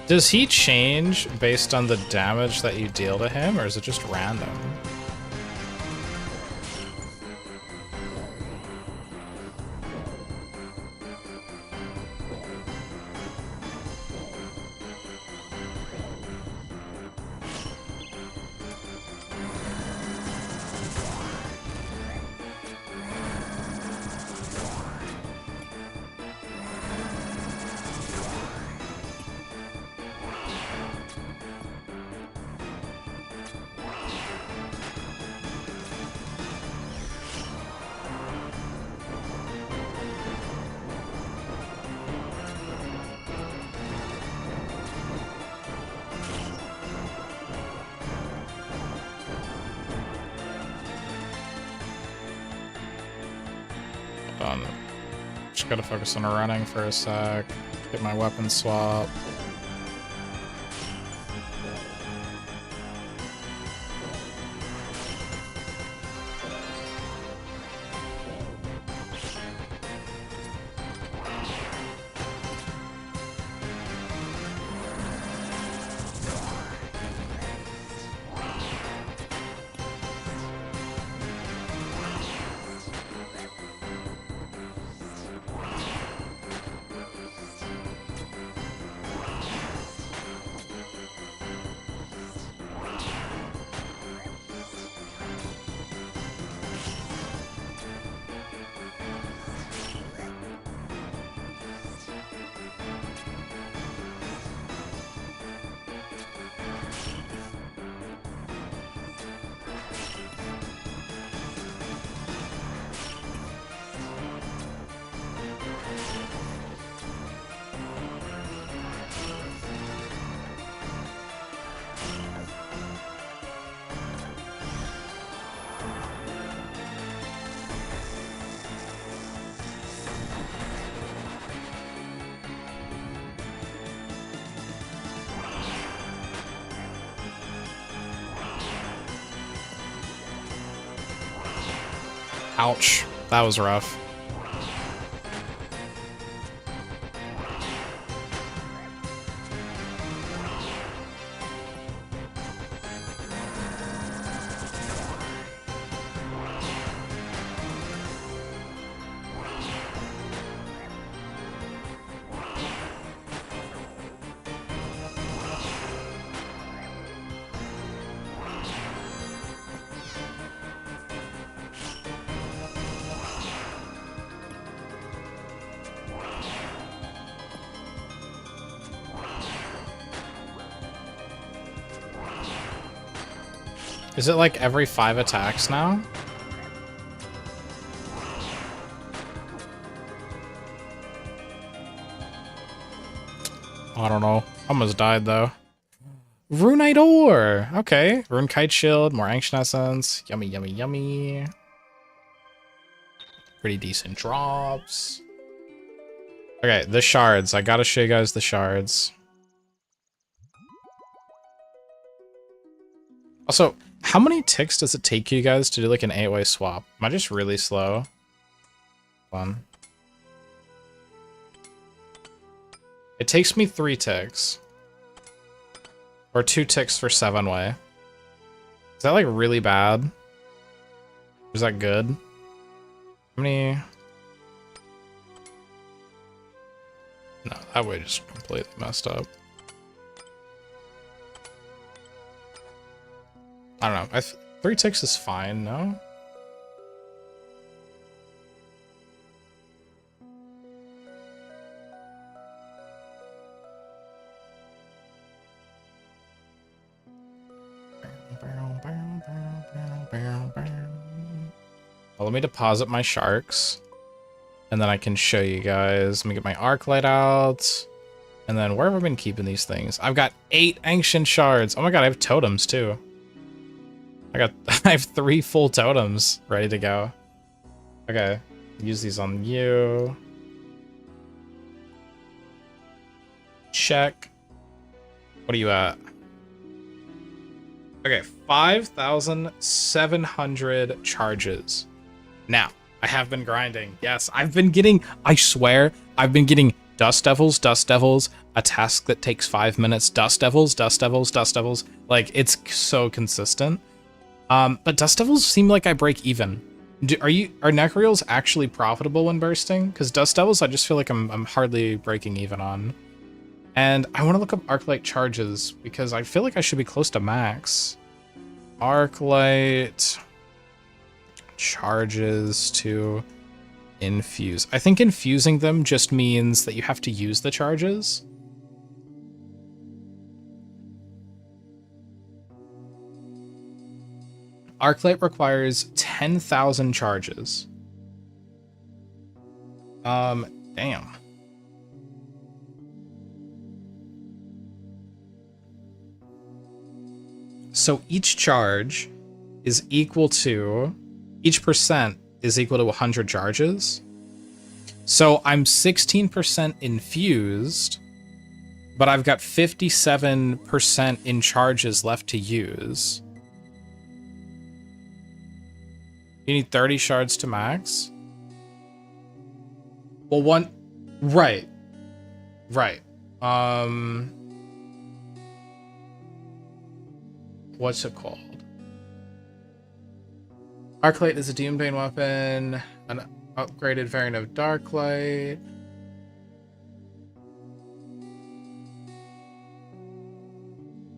Does he change based on the damage that you deal to him, or is it just random? Just gotta focus on running for a sec. Get my weapon swap. Ouch. That was rough. Is it like every 5 attacks now? I don't know. Almost died though. Runite ore! Okay. Rune Kite Shield, more Ancient Essence. Yummy, yummy, yummy. Pretty decent drops. Okay, the shards. I gotta show you guys the shards. Also, how many ticks does it take you guys to do like an 8-way swap? Am I just really slow? One. It takes me 3 ticks. Or 2 ticks for 7-way. Is that like really bad? Is that good? How many? No, that way just completely messed up. I don't know. 3 ticks is fine, no? Well, let me deposit my sharks. And then I can show you guys. Let me get my arc light out. And then where have I been keeping these things? I've got 8 ancient shards. Oh my god, I have totems too. I have 3 full totems ready to go. Okay, use these on you. Check. What are you at? Okay, 5,700 charges. Now, I have been grinding. Yes, I've been getting, I swear, I've been getting Dust Devils, a task that takes 5 minutes, Dust Devils. Like, it's so consistent. But Dust Devils seem like I break even. Are Necreals actually profitable when bursting? Because Dust Devils, I just feel like I'm hardly breaking even on. And I want to look up Arclight charges, because I feel like I should be close to max. Arclight charges to infuse. I think infusing them just means that you have to use the charges. Arclight requires 10,000 charges. Damn. So each charge is equal to, each percent is equal to 100 charges. So I'm 16% infused, but I've got 57% in charges left to use. You need 30 shards to max? Well, right. What's it called? Arclight is a Doombane weapon, an upgraded variant of Darklight.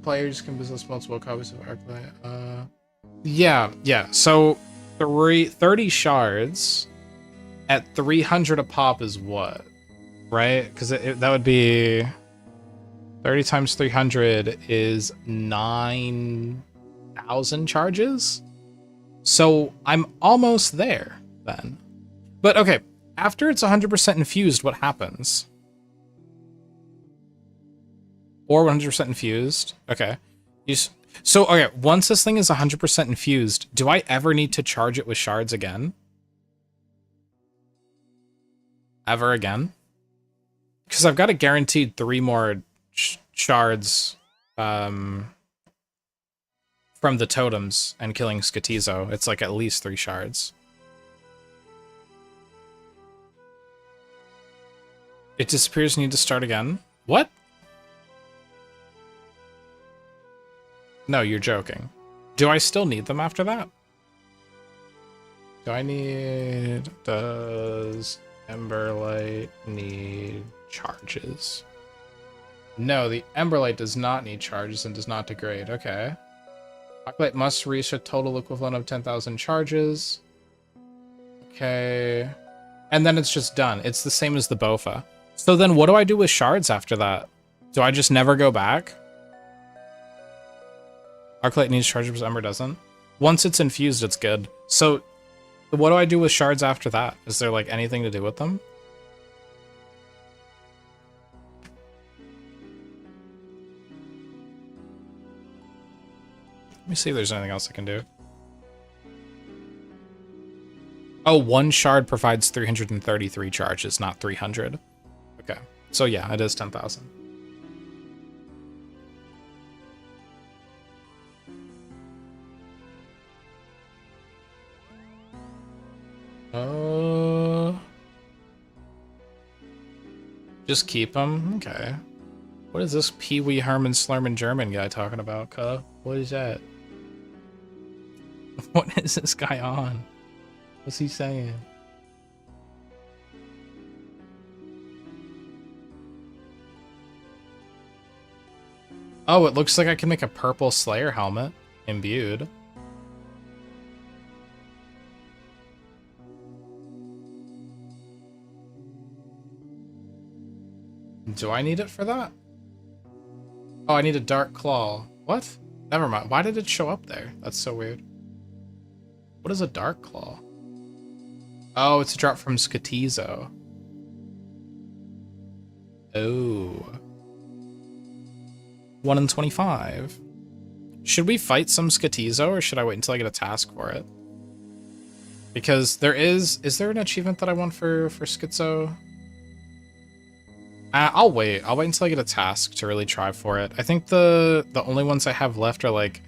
Players can possess multiple copies of Arclight. Yeah. So 30 shards at 300 a pop is what? Right? Because that would be 30 times 300 is 9,000 charges. So I'm almost there then. But okay, after it's 100% infused, what happens? Or 100% infused. Okay. So, okay, once this thing is 100% infused, do I ever need to charge it with shards again? Ever again? Because I've got a guaranteed 3 more shards from the totems and killing Skatizo. It's like at least 3 shards. It disappears and you need to start again? What? No, you're joking. Do I still need them after that? Does Emberlight need charges? No, the Emberlight does not need charges and does not degrade. Okay. Arclight must reach a total equivalent of 10,000 charges. Okay. And then it's just done. It's the same as the Bofa. So then what do I do with shards after that? Do I just never go back? Arclight needs charges, but Ember doesn't. Once it's infused, it's good. So what do I do with shards after that? Is there like anything to do with them? Let me see if there's anything else I can do. Oh, one shard provides 333 charges, not 300. Okay. So yeah, it is 10,000. Just keep them? Okay. What is this Pee Wee Herman Slurman German guy talking about, cuh? What is that? What is this guy on? What's he saying? Oh, it looks like I can make a purple Slayer helmet. Imbued. Do I need it for that? Oh, I need a Dark Claw. What? Never mind. Why did it show up there? That's so weird. What is a Dark Claw? Oh, it's a drop from Skatizo. Oh. 1 in 25. Should we fight some Skatizo, or should I wait until I get a task for it? Because there is there an achievement that I want for Schizo? I'll wait. I'll wait until I get a task to really try for it. I think the only ones I have left are like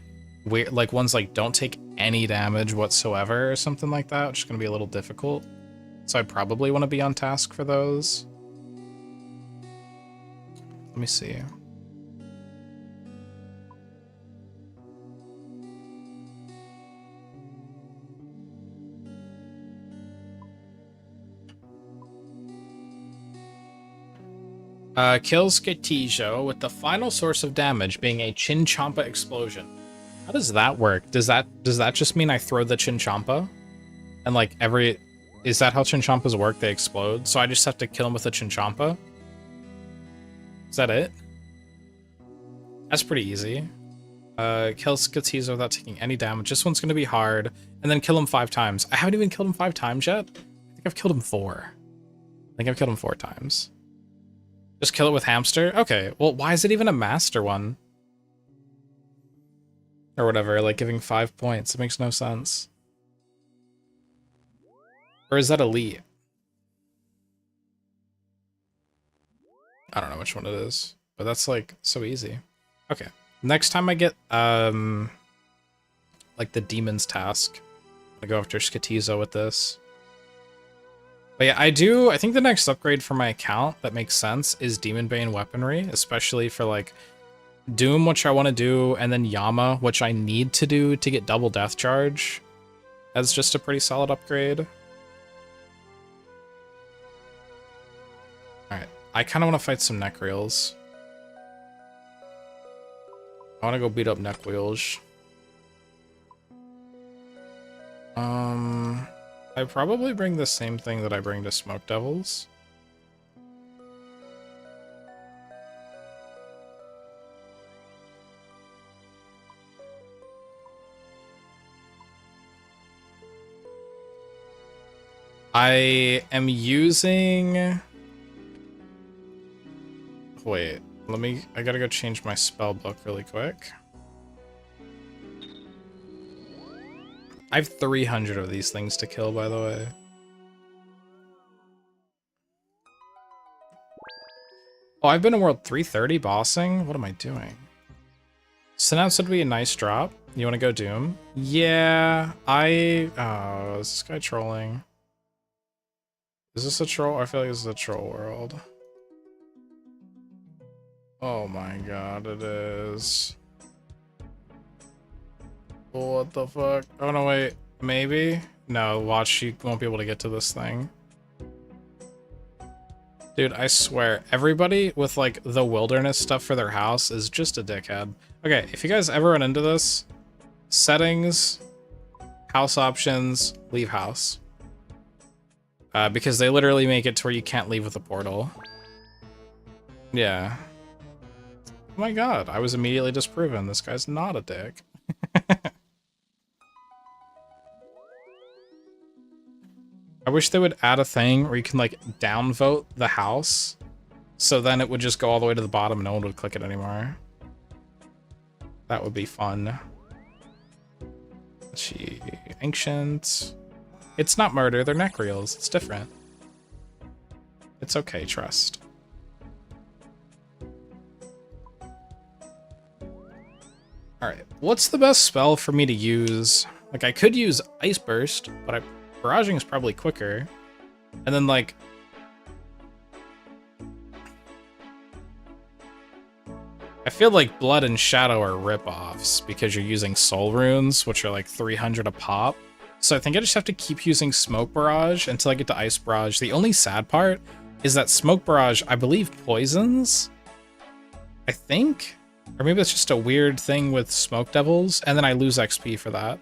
weird, like ones like don't take any damage whatsoever or something like that, which is gonna be a little difficult. So I probably want to be on task for those. Let me see. Kills Skatizo with the final source of damage being a Chinchompa explosion. How does that work? Does that just mean I throw the Chinchompa? And like is that how Chinchompas work? They explode? So I just have to kill him with a Chinchompa? Is that it? That's pretty easy. Kill Skatizo without taking any damage. This one's gonna be hard. And then kill him 5 times. I haven't even killed him 5 times yet. I think I've killed him 4. I think I've killed him 4 times. Just kill it with Hamster? Okay, well, why is it even a Master one? Or whatever, like giving 5 points. It makes no sense. Or is that Elite? I don't know which one it is. But that's, like, so easy. Okay. Next time I get, like, the Demon's Task, I go after Skatizo with this. But yeah, I think the next upgrade for my account that makes sense is Demon Bane Weaponry, especially for like Doom, which I want to do, and then Yama, which I need to do to get double death charge. That's just a pretty solid upgrade. Alright, I kind of want to fight some Necreals. I want to go beat up Necreals. I probably bring the same thing that I bring to Smoke Devils. I am using... Wait, I gotta go change my spell book really quick. I have 300 of these things to kill, by the way. Oh, I've been in World 330 bossing? What am I doing? Synapse would be a nice drop. You want to go Doom? Yeah, oh, is this guy trolling? Is this a troll? I feel like this is a troll world. Oh my god, it is. What the fuck? Oh no, wait. Maybe? No, watch, you won't be able to get to this thing. Dude, I swear, everybody with, like, the wilderness stuff for their house is just a dickhead. Okay, if you guys ever run into this, settings, house options, leave house. Because they literally make it to where you can't leave with a portal. Yeah. Oh my god, I was immediately disproven. This guy's not a dick. I wish they would add a thing where you can, like, downvote the house, so then it would just go all the way to the bottom and no one would click it anymore. That would be fun. Let's see. Ancient. It's not murder, they're neck reels. It's different. It's okay, trust. Alright, what's the best spell for me to use? Like, I could use Ice Burst, but barraging is probably quicker. And then, like... I feel like Blood and Shadow are rip-offs, because you're using Soul Runes, which are like 300 a pop. So I think I just have to keep using Smoke Barrage until I get to Ice Barrage. The only sad part is that Smoke Barrage, I believe, poisons? I think? Or maybe it's just a weird thing with Smoke Devils, and then I lose XP for that.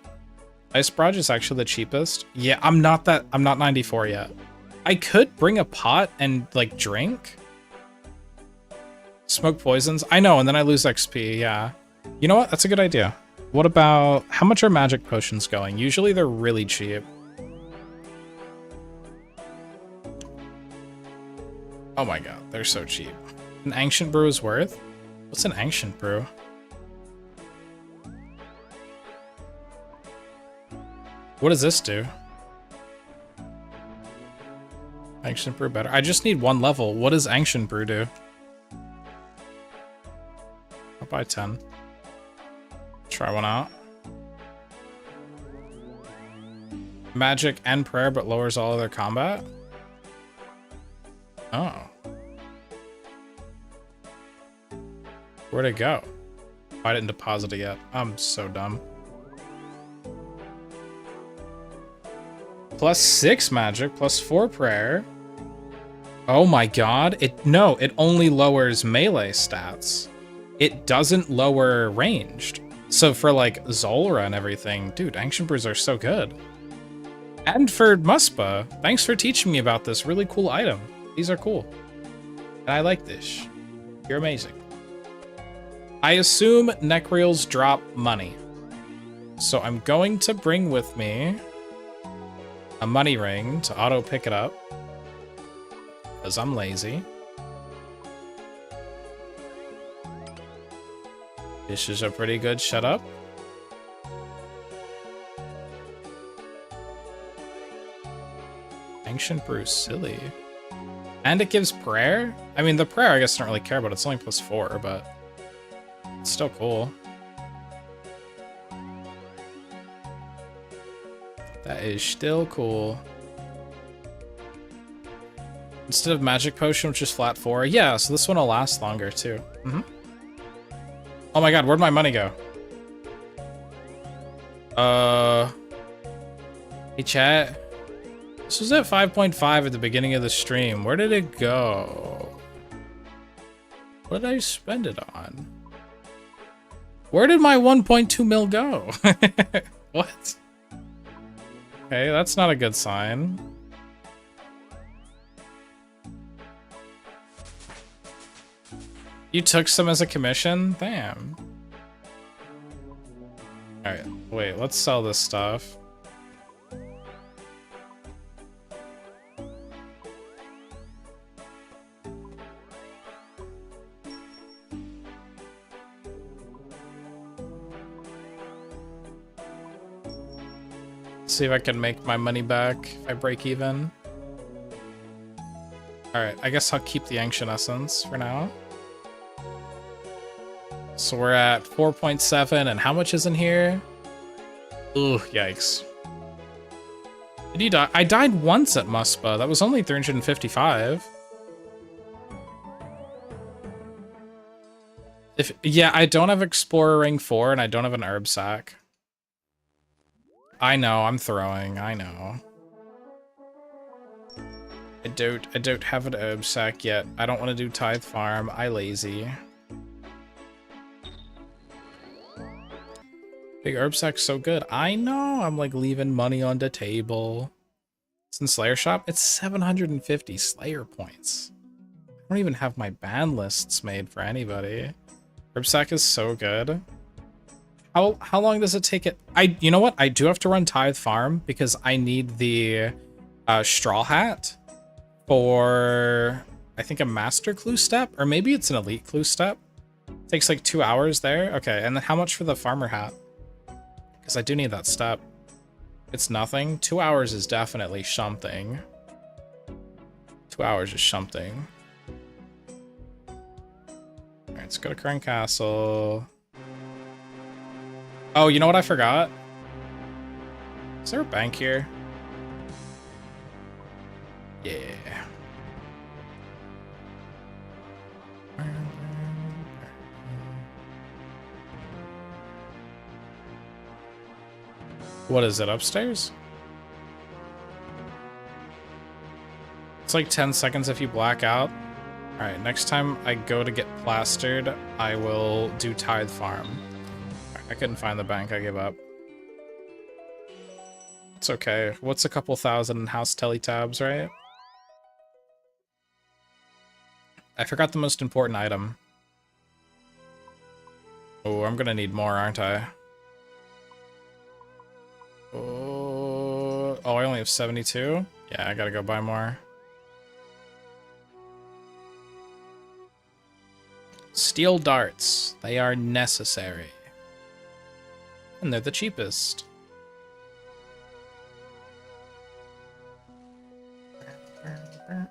Ice Barrage is actually the cheapest. Yeah, I'm not 94 yet. I could bring a pot and, like, drink. Smoke poisons. I know, and then I lose XP, yeah. You know what? That's a good idea. What about... How much are magic potions going? Usually they're really cheap. Oh my god, they're so cheap. An Ancient Brew is worth? What's an Ancient Brew? What does this do? Ancient Brew better. I just need one level. What does Ancient Brew do? I'll buy 10. Try one out. Magic and prayer, but lowers all other combat? Oh. Where'd it go? Oh, I didn't deposit it yet. I'm so dumb. +6 magic, +4 prayer. Oh my god. It only lowers melee stats. It doesn't lower ranged. So for like Zolra and everything, dude, Ancient Brews are so good. And for Muspah, thanks for teaching me about this really cool item. These are cool. And I like this. You're amazing. I assume Necrials drop money. So I'm going to bring with me a money ring to auto pick it up. Because I'm lazy. This is a pretty good setup. Ancient Brew, silly. And it gives prayer? I mean, the prayer I guess I don't really care about. It's only +4, but it's still cool. That is still cool. Instead of Magic Potion, which is flat 4. Yeah, so this one will last longer, too. Oh my god, where'd my money go? Hey, chat. This was at 5.5 at the beginning of the stream. Where did it go? What did I spend it on? Where did my 1.2 mil go? What? Okay, that's not a good sign. You took some as a commission? Damn. Alright, wait, let's sell this stuff. See if I can make my money back if I break even. Alright, I guess I'll keep the Ancient Essence for now. So we're at 4.7, and how much is in here? Ooh, yikes. Did you die? I died once at Muspah. That was only 355. Yeah, I don't have Explorer Ring 4 and I don't have an herb sack. I know, I'm throwing, I know. I don't have an herb sack yet. I don't want to do Tithe Farm. I lazy. Big herb sack's so good. I know, I'm like leaving money on the table. It's in Slayer Shop. It's 750 Slayer points. I don't even have my ban lists made for anybody. Herb sack is so good. How long does it take it? You know what? I do have to run Tithe Farm because I need the straw hat for, I think, a master clue step, or maybe it's an elite clue step. It takes like 2 hours there. Okay, and then how much for the farmer hat? Because I do need that step. It's nothing. 2 hours is definitely something. 2 hours is something. All right, let's go to Krang Castle. Oh, you know what I forgot? Is there a bank here? Yeah. What is it, upstairs? It's like 10 seconds if you black out. Alright, next time I go to get plastered, I will do Tithe Farm. I couldn't find the bank, I gave up. It's okay. What's a couple thousand in house teletabs, right? I forgot the most important item. Oh, I'm gonna need more, aren't I? Oh, I only have 72? Yeah, I gotta go buy more. Steel darts. They are necessary. And they're the cheapest.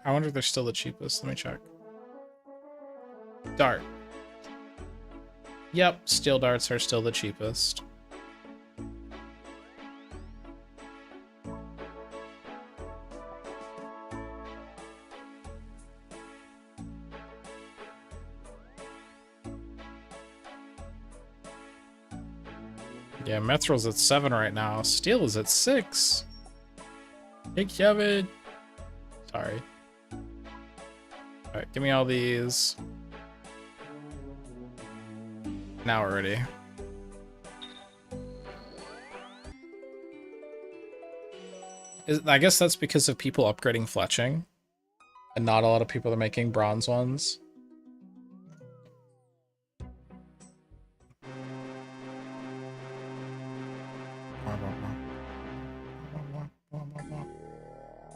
I wonder if they're still the cheapest. Let me check. Dart. Yep, steel darts are still the cheapest. Yeah, Methral's at 7 right now. Steel is at 6. Hey, Kevin. Sorry. Alright, give me all these. Now we're ready. I guess that's because of people upgrading fletching. And not a lot of people are making bronze ones.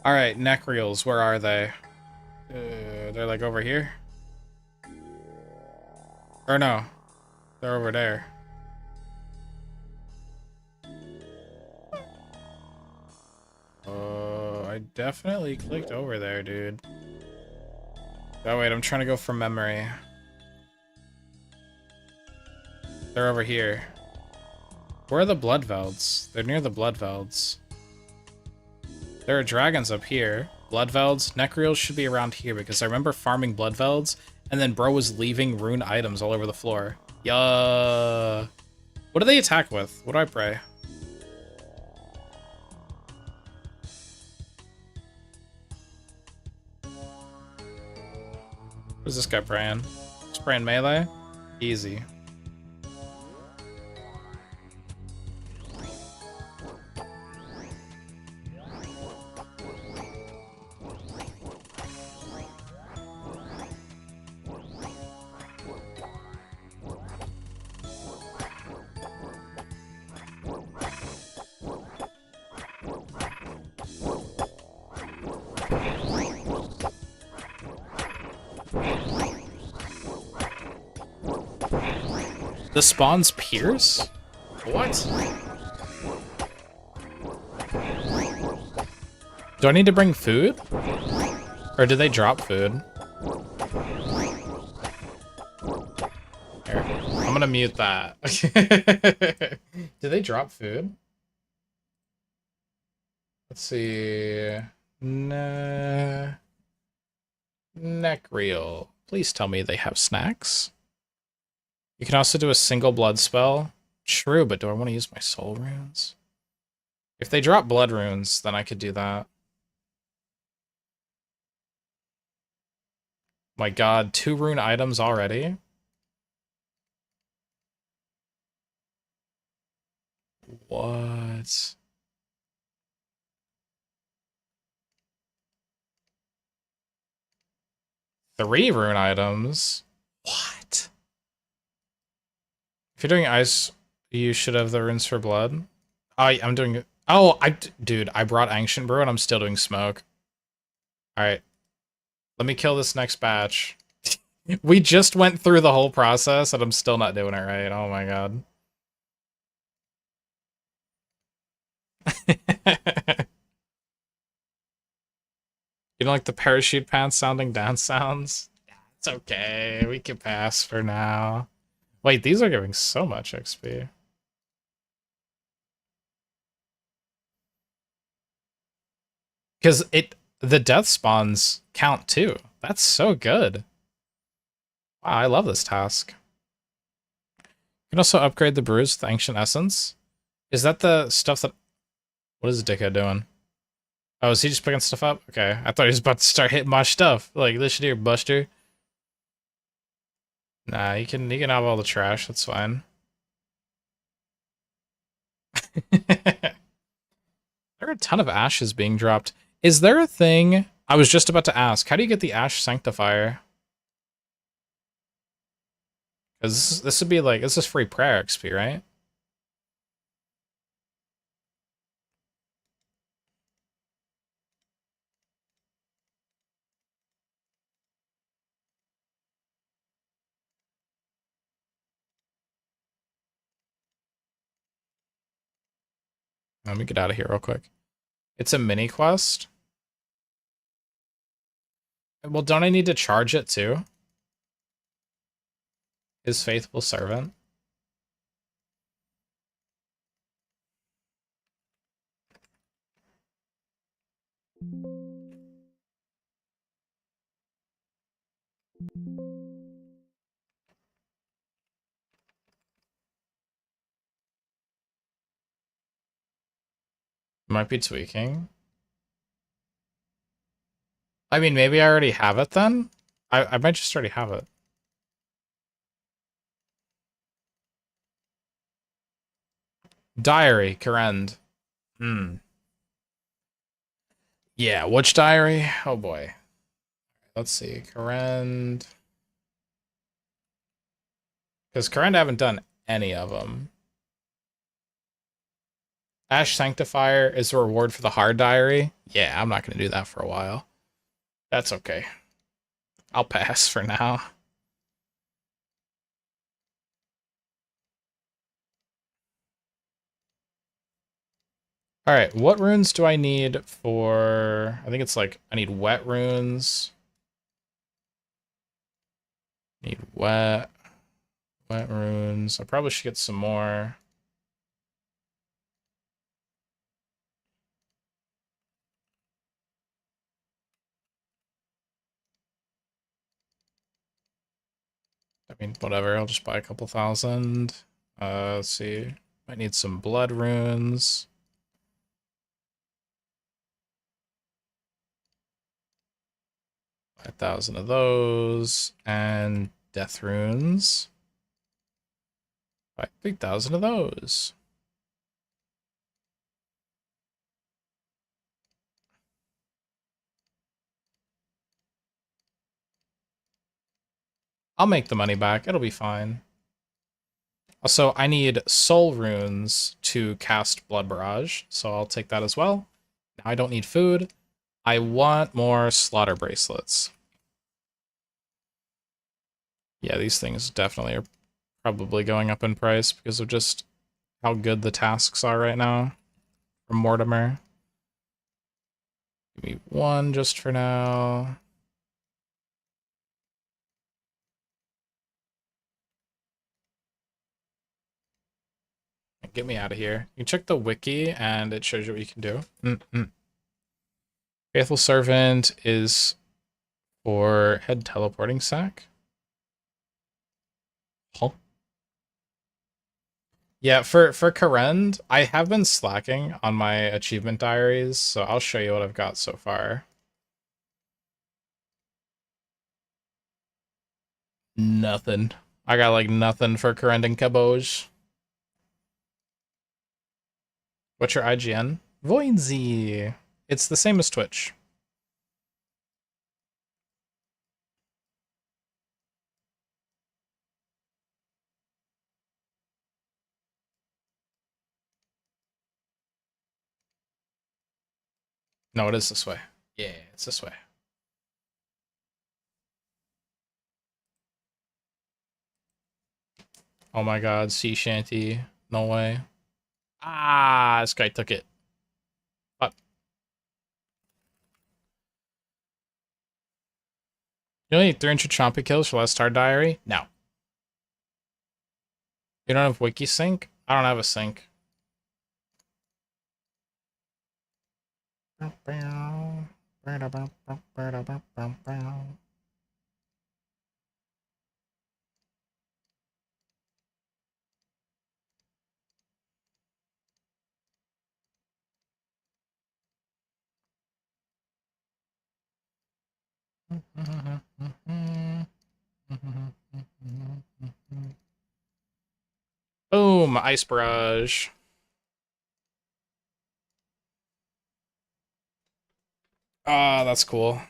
Alright, Necreals, where are they? They're like over here? Or no, they're over there. I definitely clicked over there, dude. Oh wait, I'm trying to go from memory. They're over here. Where are the Bloodvelds? They're near the Bloodvelds. There are dragons up here. Bloodvelds. Necreals should be around here because I remember farming Bloodvelds and then bro was leaving rune items all over the floor. Yeah. What do they attack with? What do I pray? What is this guy praying? He's praying melee? Easy. The spawns pierce? What? Do I need to bring food? Or do they drop food? Here, I'm gonna mute that. Do they drop food? Let's see. Neck reel. Please tell me they have snacks. You can also do a single blood spell. True, but do I want to use my soul runes? If they drop blood runes, then I could do that. My god, 2 rune items already? What? Three rune items? What? If you're doing ice, you should have the runes for blood. I'm doing... Oh, dude, I brought Ancient Brew and I'm still doing smoke. Alright. Let me kill this next batch. We just went through the whole process and I'm still not doing it right. Oh my god. You don't like the parachute pants sounding down sounds? It's okay. We can pass for now. Wait, these are giving so much XP. Because the death spawns count too. That's so good. Wow, I love this task. You can also upgrade the brews with Ancient Essence. Is that the stuff that... What is Dickhead doing? Oh, is he just picking stuff up? Okay, I thought he was about to start hitting my stuff. Like, this shit here, Buster. Nah, he can have all the trash, that's fine. There are a ton of ashes being dropped. Is there a thing... I was just about to ask, how do you get the Ash Sanctifier? Because this would be like... This is free prayer XP, right? Let me get out of here real quick. It's a mini quest? Well, don't I need to charge it too? His faithful servant? Might be tweaking. I mean, maybe I already have it then? I might just already have it. Diary, Karend. Yeah, which diary? Oh boy. Let's see, Karend. Because Karend I haven't done any of them. Ash Sanctifier is a reward for the hard diary. Yeah, I'm not going to do that for a while. That's okay. I'll pass for now. Alright, what runes do I need for... I think it's like, I need wet runes. Need wet runes. I probably should get some more. I mean, whatever, I'll just buy a couple thousand. Let's see. Might need some blood runes. $5,000 of those. And death runes. 3,000 of those. I'll make the money back. It'll be fine. Also, I need soul runes to cast Blood Barrage, so I'll take that as well. Now I don't need food. I want more slaughter bracelets. Yeah, these things definitely are probably going up in price because of just how good the tasks are right now from Mortimer. Give me one just for now. Get me out of here. You check the wiki and it shows you what you can do. Faithful Servant is for head teleporting sack. Huh? Yeah, for Karend, I have been slacking on my achievement diaries, so I'll show you what I've got so far. Nothing. I got like nothing for Karend and Kaboj. What's your IGN? Voinsy. It's the same as Twitch. No, it is this way. Yeah, it's this way. Oh my god, sea shanty. No way. Ah, this guy took it. But you only need 300 chompy kills for Last Star Diary? No. You don't have wiki sync? I don't have a sync. Boom, ice barrage. Ah, that's cool.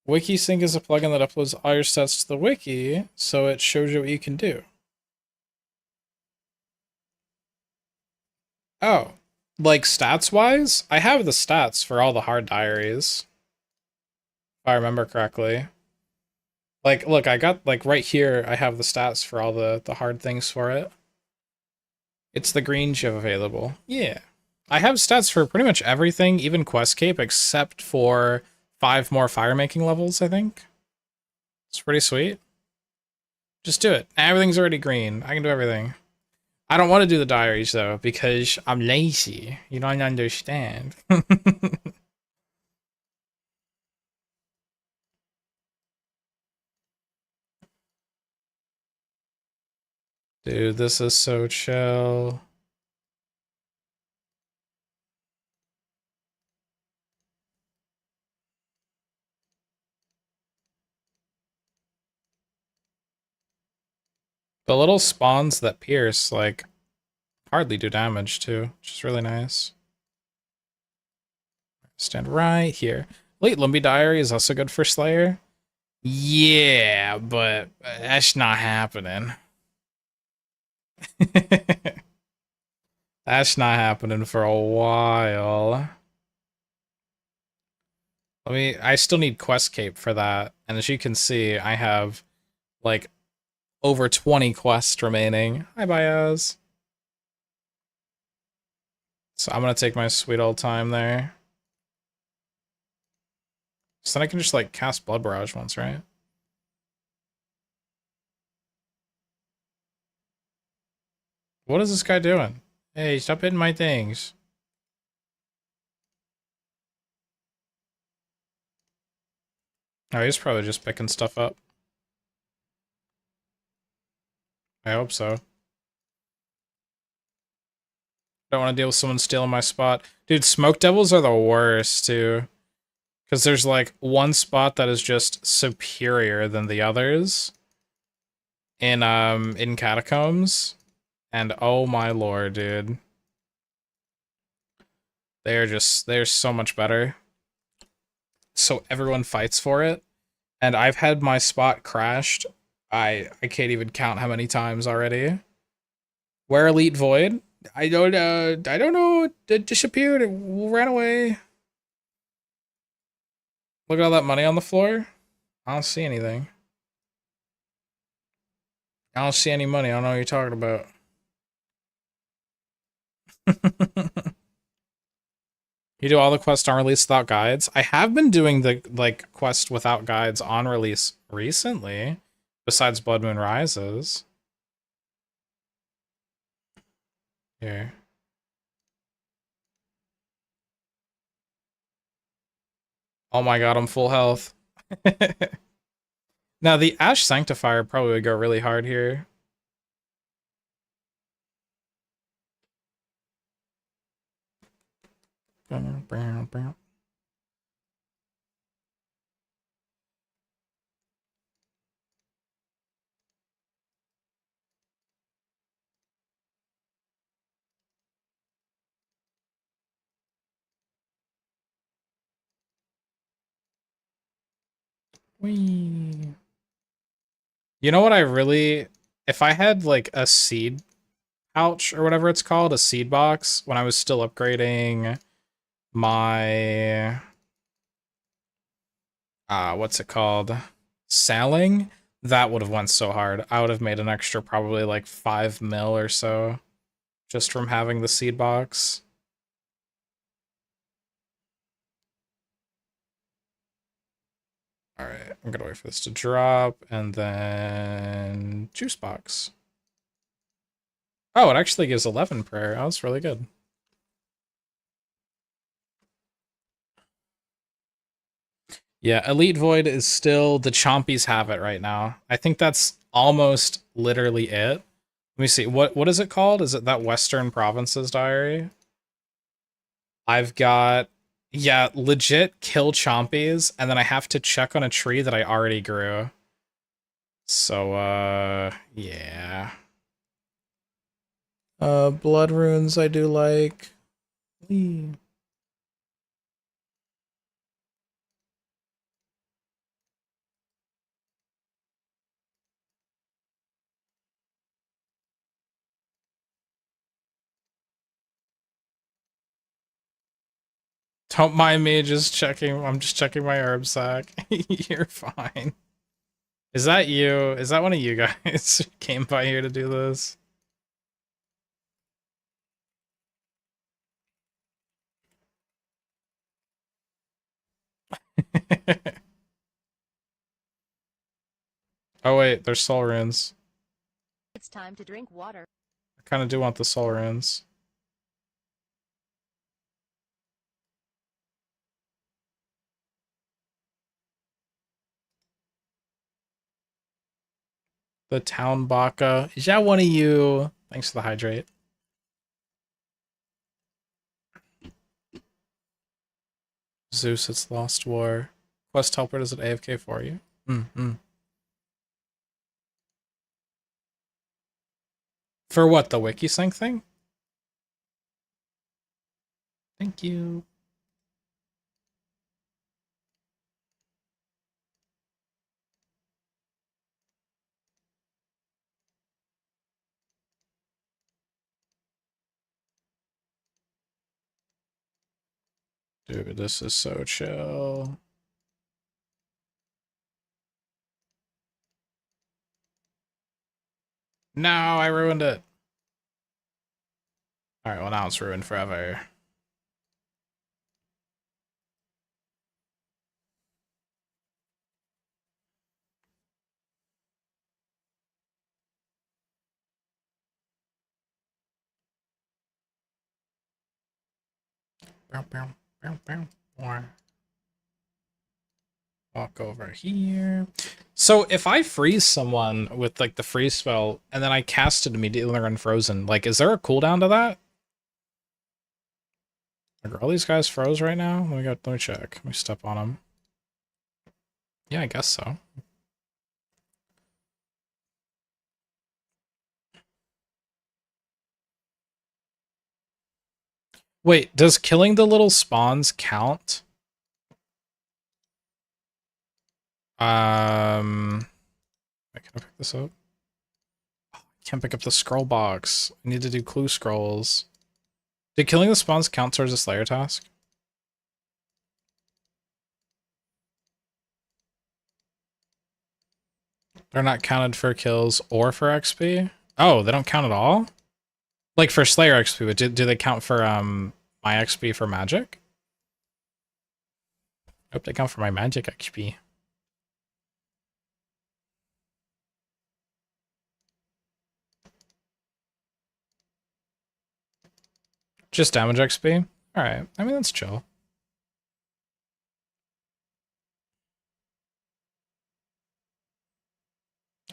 WikiSync is a plugin that uploads all your stats to the wiki, so it shows you what you can do. Oh, like stats-wise? I have the stats for all the hard diaries, if I remember correctly. Like, look, I got, like, right here, I have the stats for all the hard things for it. It's the green chip available. Yeah. I have stats for pretty much everything, even Quest Cape, except for 5 more fire-making levels, I think. It's pretty sweet. Just do it. Everything's already green. I can do everything. I don't want to do the diaries, though, because I'm lazy. You don't understand. Dude, this is so chill. The little spawns that pierce, like, hardly do damage, too, which is really nice. Stand right here. Late Limby Diary is also good for Slayer. Yeah, but that's not happening. That's not happening for a while. I still need Quest Cape for that. And as you can see, I have like over 20 quests remaining. Hi, Bios. So I'm gonna take my sweet old time there. So then I can just like cast Blood Barrage once, right? What is this guy doing? Hey, stop hitting my things. Oh, he's probably just picking stuff up. I hope so. Don't want to deal with someone stealing my spot. Dude, Smoke Devils are the worst, too. Because there's, like, one spot that is just superior than the others. In Catacombs. And oh my lord, dude. They're so much better. So everyone fights for it. And I've had my spot crashed. I can't even count how many times already. Where Elite Void? I don't know. It disappeared. It ran away. Look at all that money on the floor. I don't see anything. I don't see any money. I don't know what you're talking about. You do all the quests on release without guides? I have been doing the like quest without guides on release recently, besides Blood Moon Rises. Here. Oh my god, I'm full health. Now the Ash Sanctifier probably would go really hard here. Whee. You know what I really... If I had, like, a seed pouch, or whatever it's called, a seed box, when I was still upgrading my... what's it called? Selling? That would have went so hard. I would have made an extra probably, like, 5 mil or so, just from having the seed box. Alright, I'm gonna wait for this to drop, and then... Juice box. Oh, it actually gives 11 prayer. Oh, that's really good. Yeah, Elite Void is still... The Chompies have it right now. I think that's almost literally it. Let me see. What is it called? Is it that Western Provinces diary? I've got... Yeah, legit kill Chompies, and then I have to check on a tree that I already grew. So, yeah. Blood runes I do like. Whee. Don't mind me just checking. I'm just checking my herb sack. You're fine. Is that you? Is that one of you guys who came by here to do this? Oh wait, there's soul runes. It's time to drink water. I kind of do want the soul runes. The town baka. Is that one of you? Thanks for the hydrate. Zeus, it's Lost War. Quest helper, does it AFK for you? For what, the Wikisync thing? Thank you. Dude, this is so chill. No, I ruined it. Alright, well now it's ruined forever. Walk over here. So if I freeze someone with like the freeze spell and then I cast it immediately when they're unfrozen, like is there a cooldown to that? Are all these guys froze right now? Let me check. Let me step on them. Yeah, I guess so. Wait, does killing the little spawns count? Can I pick this up? Oh, I can't pick up the scroll box. I need to do clue scrolls. Did killing the spawns count towards a Slayer task? They're not counted for kills or for XP? Oh, they don't count at all? Like for Slayer XP, but do they count for my XP for magic? I hope they count for my magic XP. Just damage XP? Alright, I mean that's chill.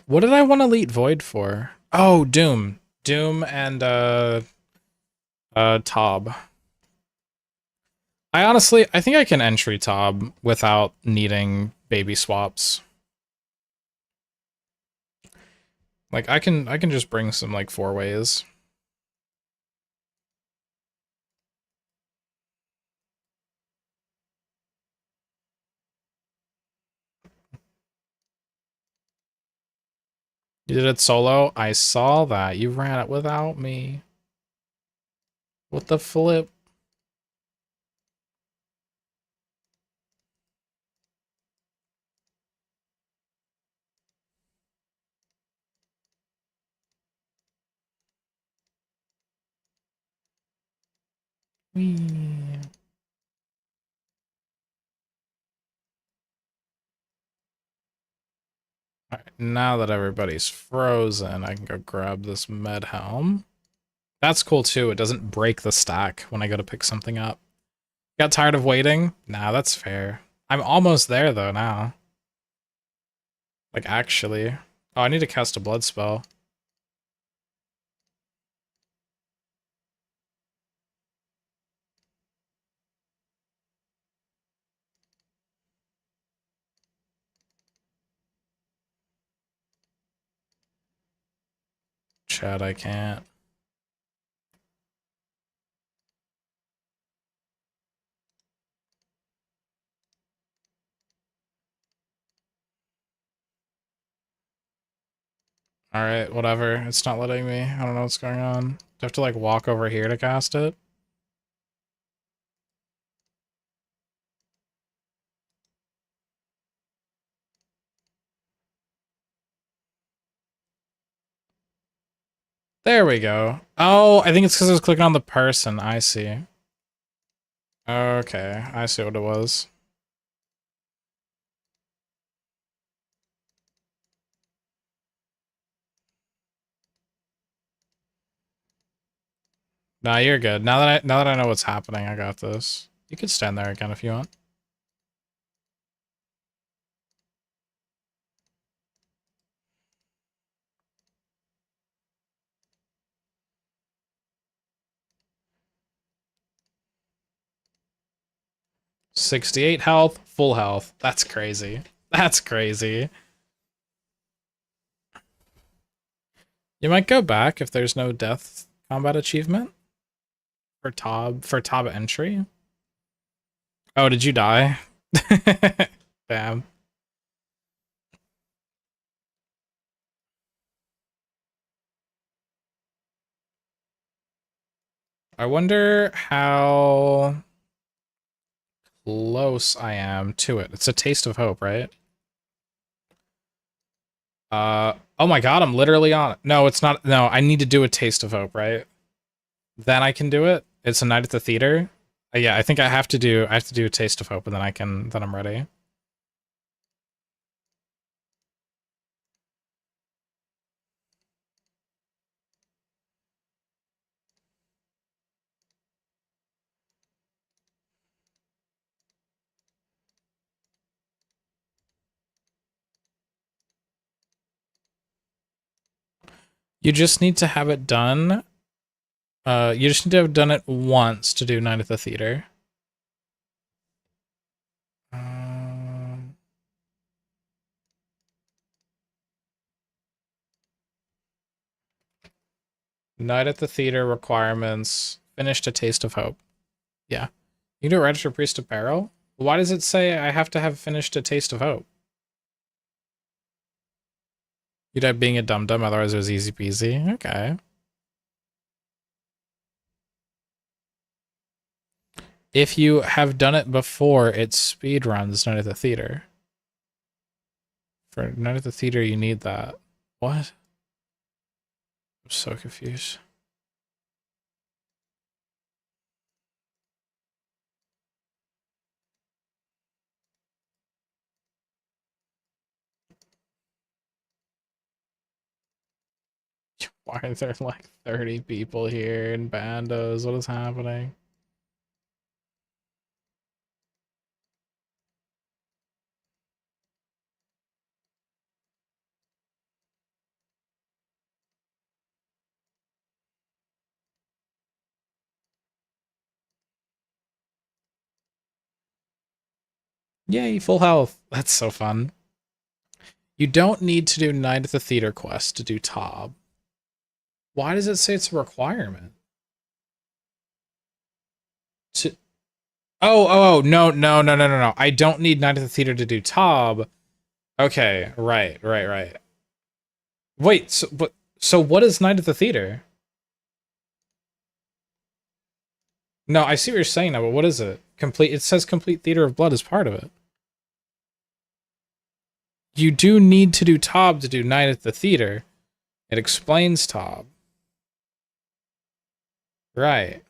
What did I want Elite Void for? Oh, Doom. Doom and Tob. I think I can entry Tob without needing baby swaps. Like I can just bring some like four ways. You did it solo? I saw that. You ran it without me. What the flip? Whee. Alright, now that everybody's frozen, I can go grab this med helm. That's cool too. It doesn't break the stack when I go to pick something up. Got tired of waiting? Nah, that's fair. I'm almost there though now. Like actually. Oh, I need to cast a blood spell. Chad, I can't. Alright, whatever. It's not letting me. I don't know what's going on. Do I have to like walk over here to cast it? There we go. Oh, I think it's because I was clicking on the person. I see. Okay, I see what it was. Nah, you're good. Now that I know what's happening, I got this. You could stand there again if you want. $68 health, full health. That's crazy. That's crazy. You might go back if there's no death combat achievement for Tob entry. Oh, did you die? Damn. I wonder how close I am to it. It's a taste of hope, right? Oh my god, I'm literally on it. No, it's not. No, I need to do a taste of hope, right? Then I can do it. It's a night at the theater. Yeah, I think I have to do a taste of hope and then I'm ready. You just need to have it done. You just need to have done it once to do Night at the Theater. Um, Night at the Theater requirements. Finished a Taste of Hope. Yeah. You do Register Priest of Peril? Why does it say I have to have finished a Taste of Hope? You died being a dum-dum, otherwise it was easy peasy. Okay. If you have done it before, it speedruns Night at the Theater. For Night at the Theater, you need that. What? I'm so confused. Why are there like 30 people here in bandos? What is happening? Yay, full health. That's so fun. You don't need to do Night at the Theater quest to do Tob. Why does it say it's a requirement? To oh, no. I don't need Night at the Theater to do Tob. Okay, right. Wait, so what is Night at the Theater? No, I see what you're saying now, but what is it? Complete. It says complete Theater of Blood is part of it. You do need to do Tob to do Night at the Theater. It explains Tob. Right.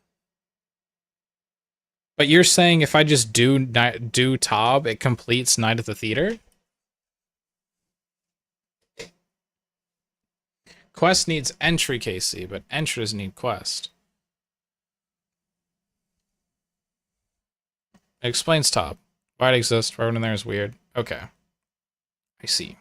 But you're saying if I just do Tob, it completes Night at the Theater? Quest needs entry, Casey, but entries need quest. It explains Tob. Why it exists, why everyone in there is weird. Okay. I see.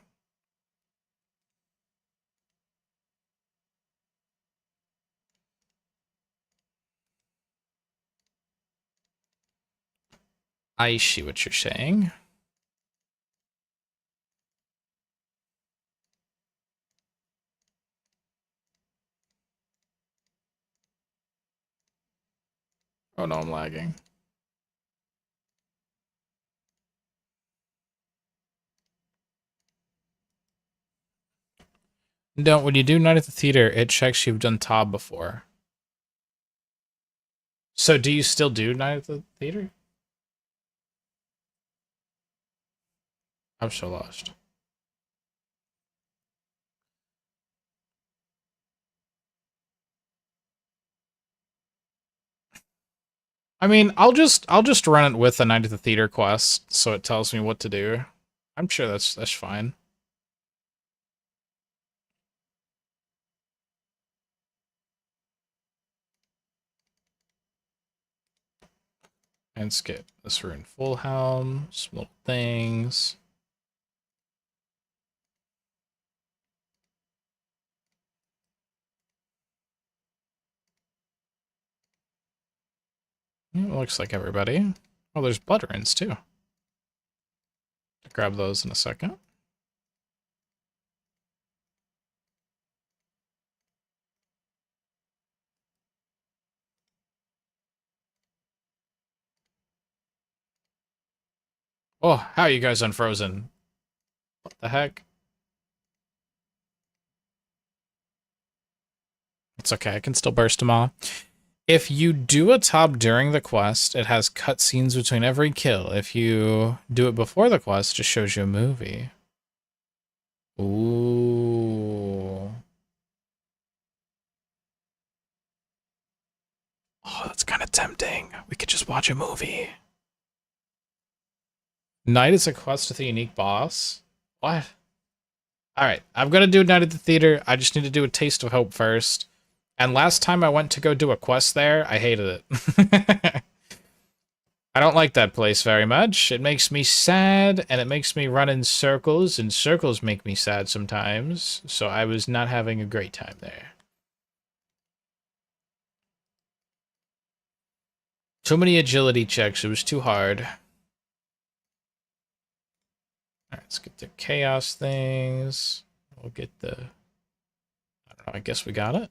I see what you're saying. Oh no, I'm lagging. Don't, when you do Night at the Theater, it checks you've done Tob before. So do you still do Night at the Theater? I'm so lost. I mean, I'll just run it with the Night at the Theater quest, so it tells me what to do. I'm sure that's fine. And skip this rune full helm, some little things. It looks like everybody. Oh, there's blood runes too. Grab those in a second. Oh, how are you guys unfrozen? What the heck? It's okay, I can still burst them all. If you do a top during the quest, it has cutscenes between every kill. If you do it before the quest, it just shows you a movie. Ooh. Oh, that's kind of tempting. We could just watch a movie. Night is a quest with a unique boss? What? Alright, I'm gonna do Night at the Theater. I just need to do a Taste of Hope first. And last time I went to go do a quest there, I hated it. I don't like that place very much. It makes me sad, and it makes me run in circles, and circles make me sad sometimes. So I was not having a great time there. Too many agility checks. It was too hard. Alright, let's get the chaos things. We'll get the... I don't know, I guess we got it.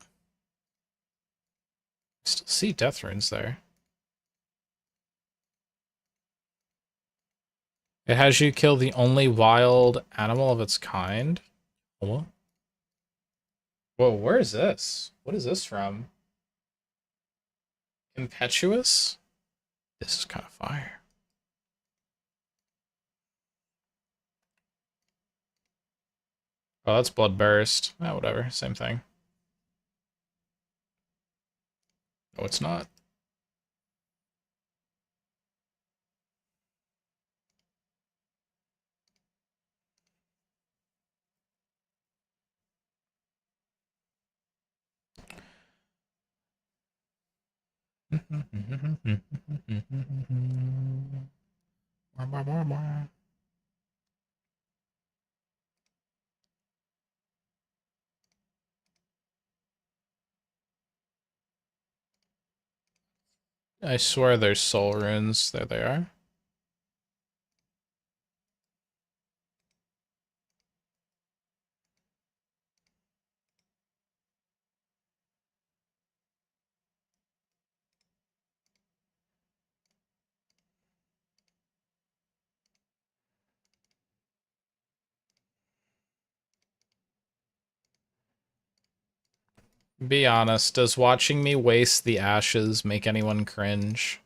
Still see death runes there. It has you kill the only wild animal of its kind. What? Whoa, where is this? What is this from? Impetuous? This is kind of fire. Oh, that's Bloodburst. Ah, whatever, same thing. Oh, it's not. I swear there's soul runes. There they are. Be honest, does watching me waste the ashes make anyone cringe?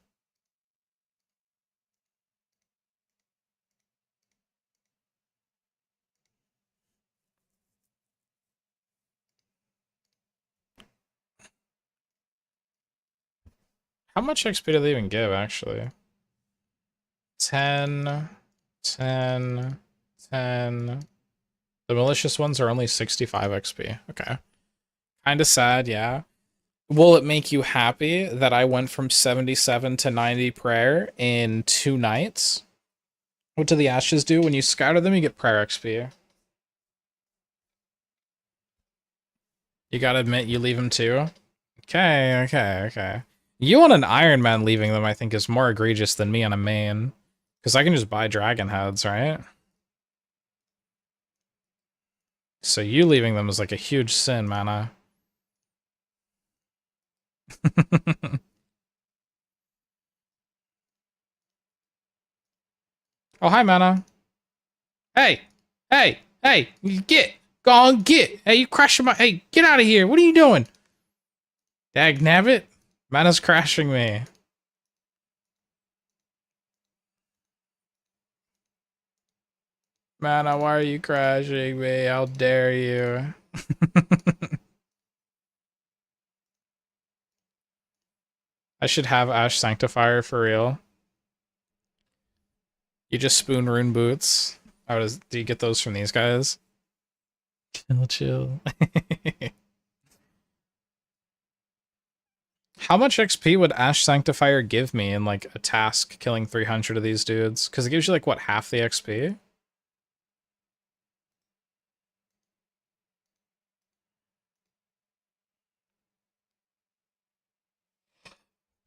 How much XP do they even give, actually? 10, 10, 10. The malicious ones are only 65 XP. Okay. Kinda sad, yeah. Will it make you happy that I went from 77 to 90 prayer in 2 nights? What do the ashes do? When you scatter them, you get prayer XP. You gotta admit, you leave them too? Okay, okay, okay. You on an Iron Man leaving them, I think, is more egregious than me on a main. Because I can just buy dragon heads, right? So you leaving them is like a huge sin, mana. Oh, hi, mana. Hey! Hey! Hey! Get! Go on, get! Hey, you crashing my... Hey, get out of here! What are you doing? Dag nabbit? Mana's crashing me. Mana, why are you crashing me? How dare you? I should have Ash Sanctifier for real. You just spoon rune boots. Do you get those from these guys? Chill. How much XP would Ash Sanctifier give me in like a task killing 300 of these dudes? Because it gives you like what, half the XP?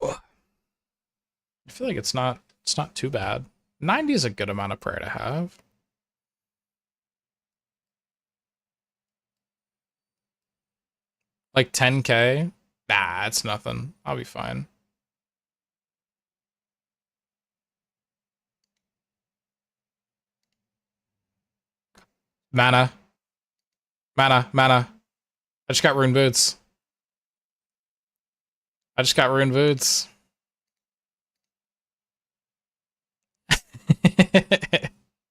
I feel like it's not too bad. 90 is a good amount of prayer to have. Like 10k? Nah, it's nothing. I'll be fine. Mana. Mana, mana. I just got rune boots. I just got rune boots.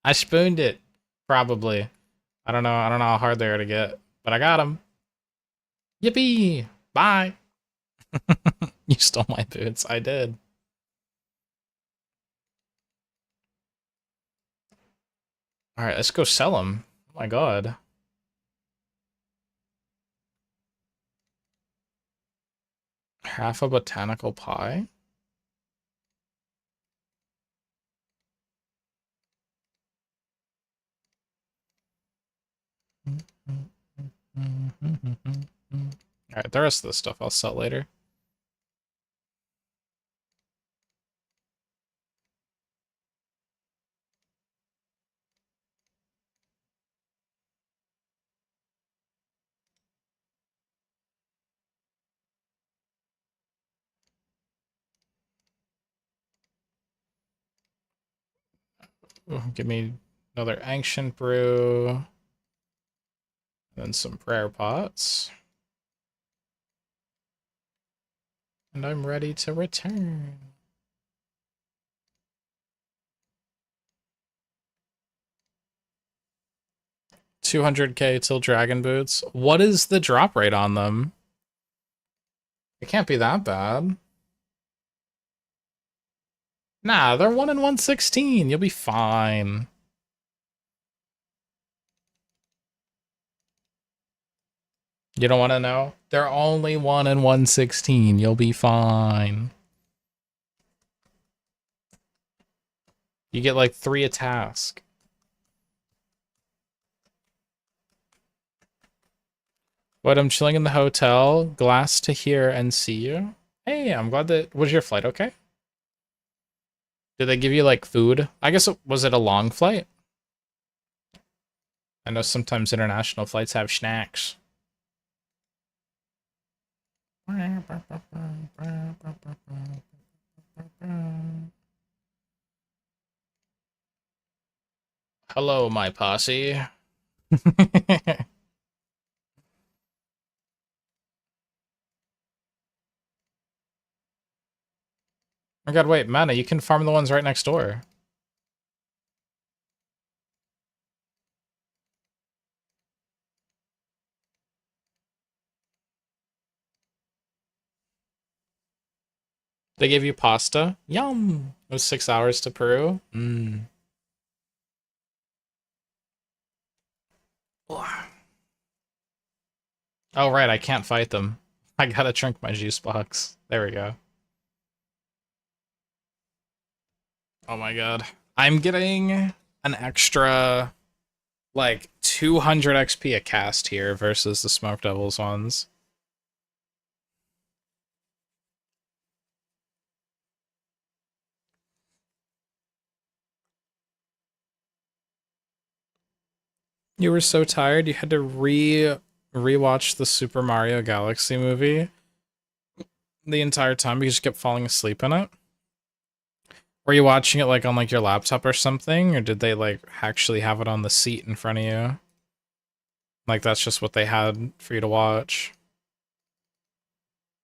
I spooned it. Probably. I don't know how hard they are to get. But I got them. Yippee! Bye! You stole my boots. I did. Alright, let's go sell them. Oh my god. Half a botanical pie? Alright, the rest of the stuff I'll sell later. Ooh, give me another ancient brew. Then some prayer pots. And I'm ready to return. $200k till dragon boots. What is the drop rate on them? It can't be that bad. Nah, they're 1 in 116. You'll be fine. You don't want to know? They're only 1 in 116. You'll be fine. You get like 3 a task. But I'm chilling in the hotel. Glass to hear and see you. Hey, I'm glad that... Was your flight okay? Did they give you like food? I guess was it a long flight? I know sometimes international flights have snacks. Hello, my posse. Oh god, wait, Mana, you can farm the ones right next door. They gave you pasta. Yum! It was 6 hours to Peru. Mmm. Oh, right, I can't fight them. I gotta drink my juice box. There we go. Oh my god. I'm getting an extra, like, 200 XP a cast here versus the Smoke Devils ones. You were so tired you had to rewatch the Super Mario Galaxy movie the entire time because you kept falling asleep in it? Were you watching it like on like your laptop or something, or did they like actually have it on the seat in front of you? Like that's just what they had for you to watch.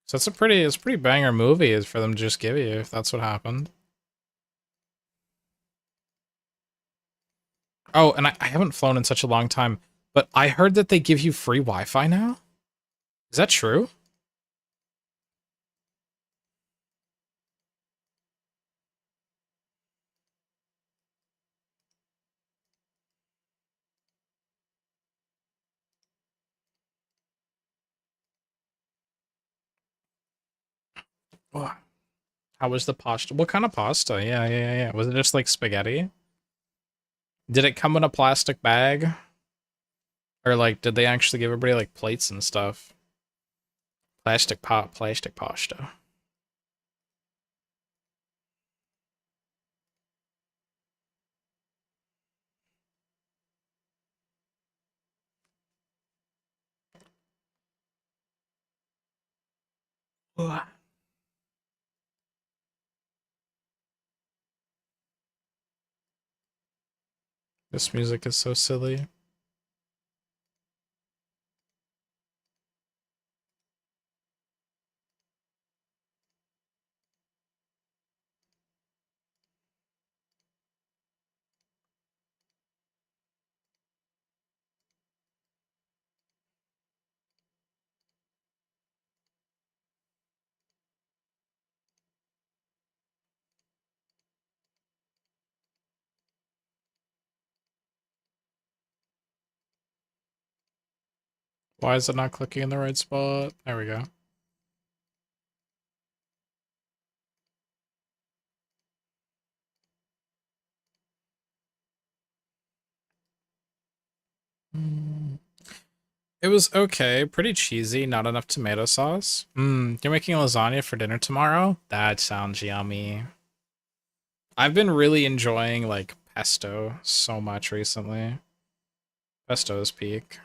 So it's a pretty banger movie is for them to just give you if that's what happened. Oh, and I haven't flown in such a long time, but I heard that they give you free Wi-Fi now. Is that true? Oh, how was the pasta? What kind of pasta? Yeah. Was it just like spaghetti? Did it come in a plastic bag? Or like, did they actually give everybody like plates and stuff? Plastic pasta. Ugh. This music is so silly. Why is it not clicking in the right spot? There we go. It was okay, pretty cheesy, not enough tomato sauce. You're making lasagna for dinner tomorrow? That sounds yummy. I've been really enjoying like pesto so much recently. Pesto is peak.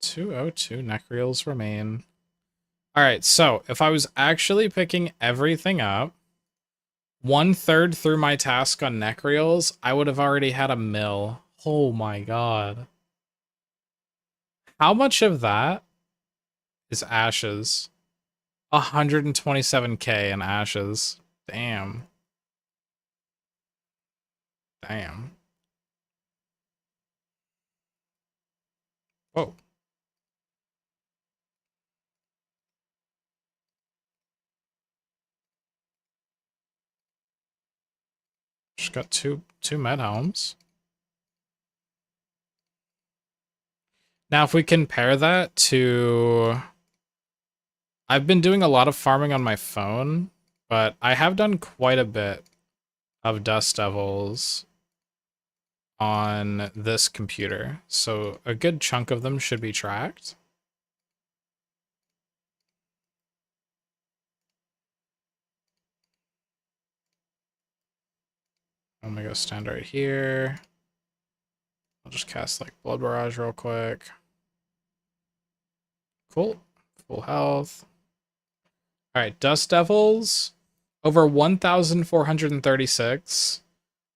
202 necreals remain. Alright, so if I was actually picking everything up, 1/3 through my task on necreals, I would have already had a mill. Oh my god. How much of that is ashes? 127k in ashes. Damn. Damn. Oh. Just got two med helms. Now if we compare that to... I've been doing a lot of farming on my phone, but I have done quite a bit of Dust Devils on this computer. So a good chunk of them should be tracked. I'm gonna go stand right here. I'll just cast like Blood Barrage real quick. Cool. Full health. Alright, Dust Devils. Over 1,436.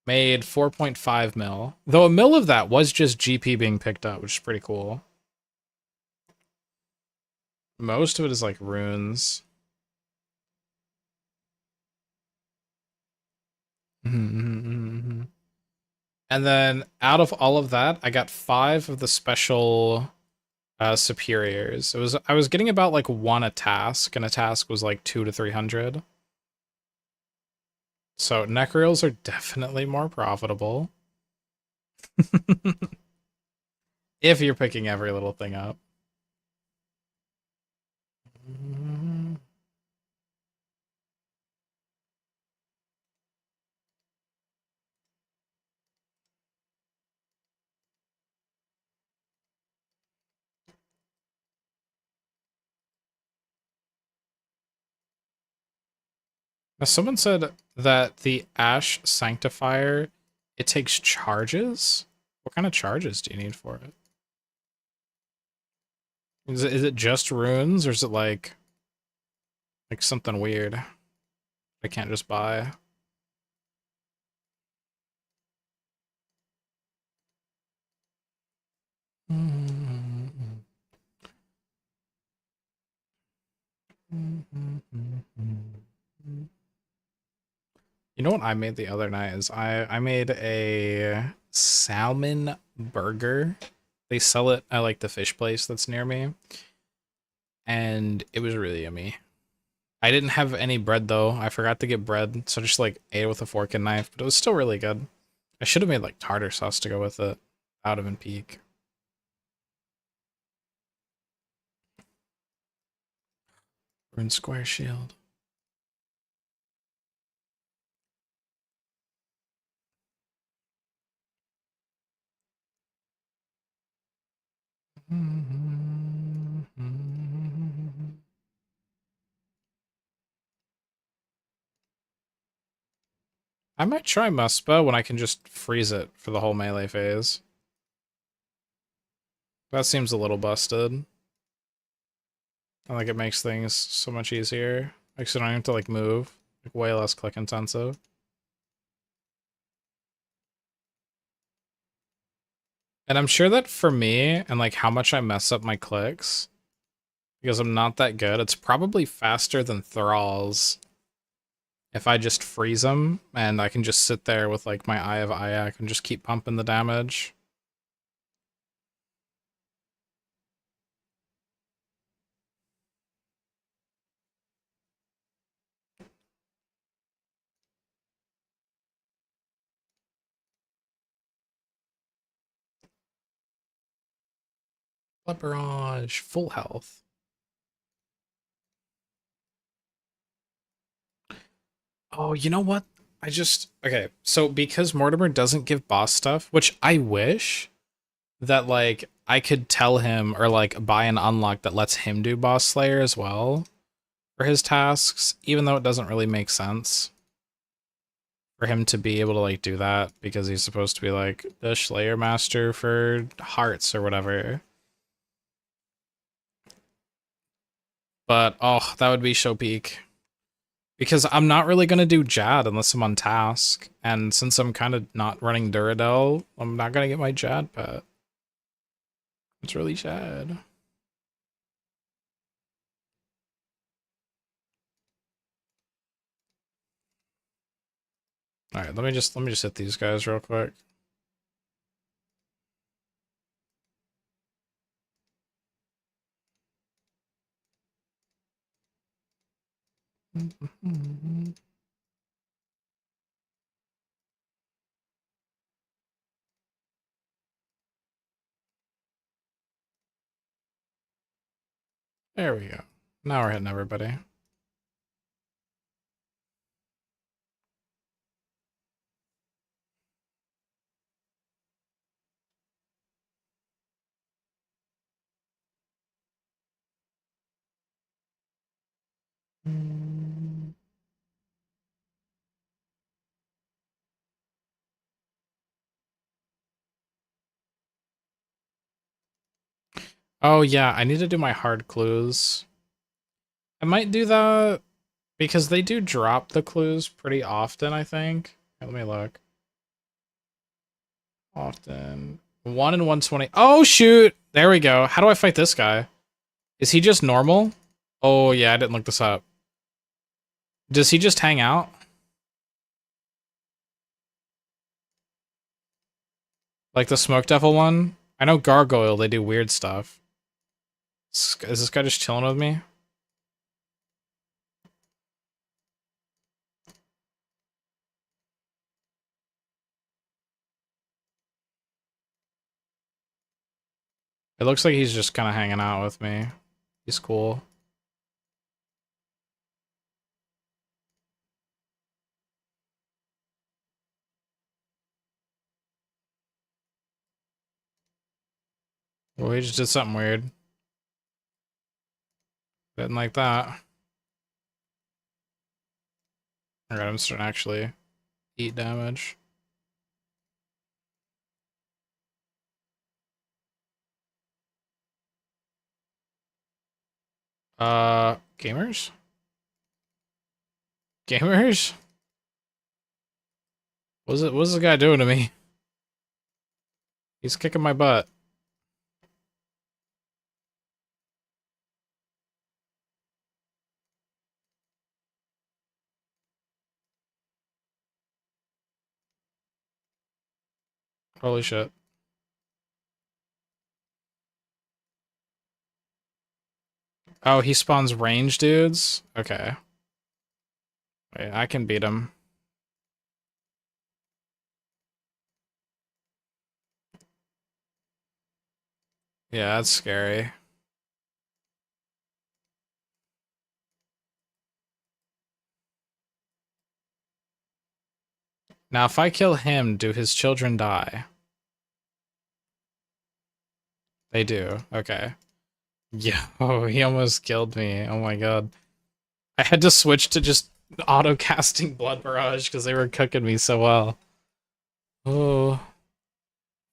Made 4.5 mil. Though a mil of that was just GP being picked up, which is pretty cool. Most of it is like runes. And then out of all of that, I got 5 of the special superiors. I was getting about like 1 a task, and a task was like 2 to 300. So necroils are definitely more profitable. If you're picking every little thing up. Now, someone said that the Ash Sanctifier, it takes charges? What kind of charges do you need for it? Is it just runes, or is it like something weird I can't just buy? You know what I made the other night is I made a salmon burger. They sell it at like the fish place that's near me, and it was really yummy. I didn't have any bread though. I forgot to get bread, so I just like ate it with a fork and knife, but it was still really good. I should have made like tartar sauce to go with it. Out of and peak. Rune Square Shield. I might try Muspah when I can just freeze it for the whole melee phase. That seems a little busted. I think it makes things so much easier. Like, so I don't have to like move. Like, way less click intensive. And I'm sure that for me, and like how much I mess up my clicks, because I'm not that good, it's probably faster than Thrall's. If I just freeze them, and I can just sit there with like my Eye of Ayak and just keep pumping the damage. Blood Barrage, full health. Oh, you know what? Okay, so because Mortimer doesn't give boss stuff, which I wish that like I could tell him or like buy an unlock that lets him do boss slayer as well for his tasks, even though it doesn't really make sense for him to be able to like do that because he's supposed to be like the slayer master for hearts or whatever. But oh, that would be so peak. Because I'm not really going to do Jad unless I'm on task. And since I'm kind of not running Duradel, I'm not going to get my Jad pet. It's really sad. Alright, let me just hit these guys real quick. There we go. Now we're hitting everybody. Oh yeah, I need to do my hard clues. I might do that because they do drop the clues pretty often, I think. Let me look. Often. 1 in 120. Oh shoot! There we go. How do I fight this guy? Is he just normal? Oh, yeah, I didn't look this up. Does he just hang out? Like the Smoke Devil one? I know Gargoyle, they do weird stuff. Is this guy just chilling with me? It looks like he's just kind of hanging out with me. He's cool. Well, he just did something weird. Didn't like that. Alright, I'm starting to actually eat damage. Gamers? Gamers? What's this guy doing to me? He's kicking my butt. Holy shit. Oh, he spawns range dudes? Okay. Wait, I can beat him. Yeah, that's scary. Now, if I kill him, do his children die? They do. Okay. Yeah. Oh, he almost killed me. Oh my god. I had to switch to just auto-casting Blood Barrage because they were cooking me so well. Oh.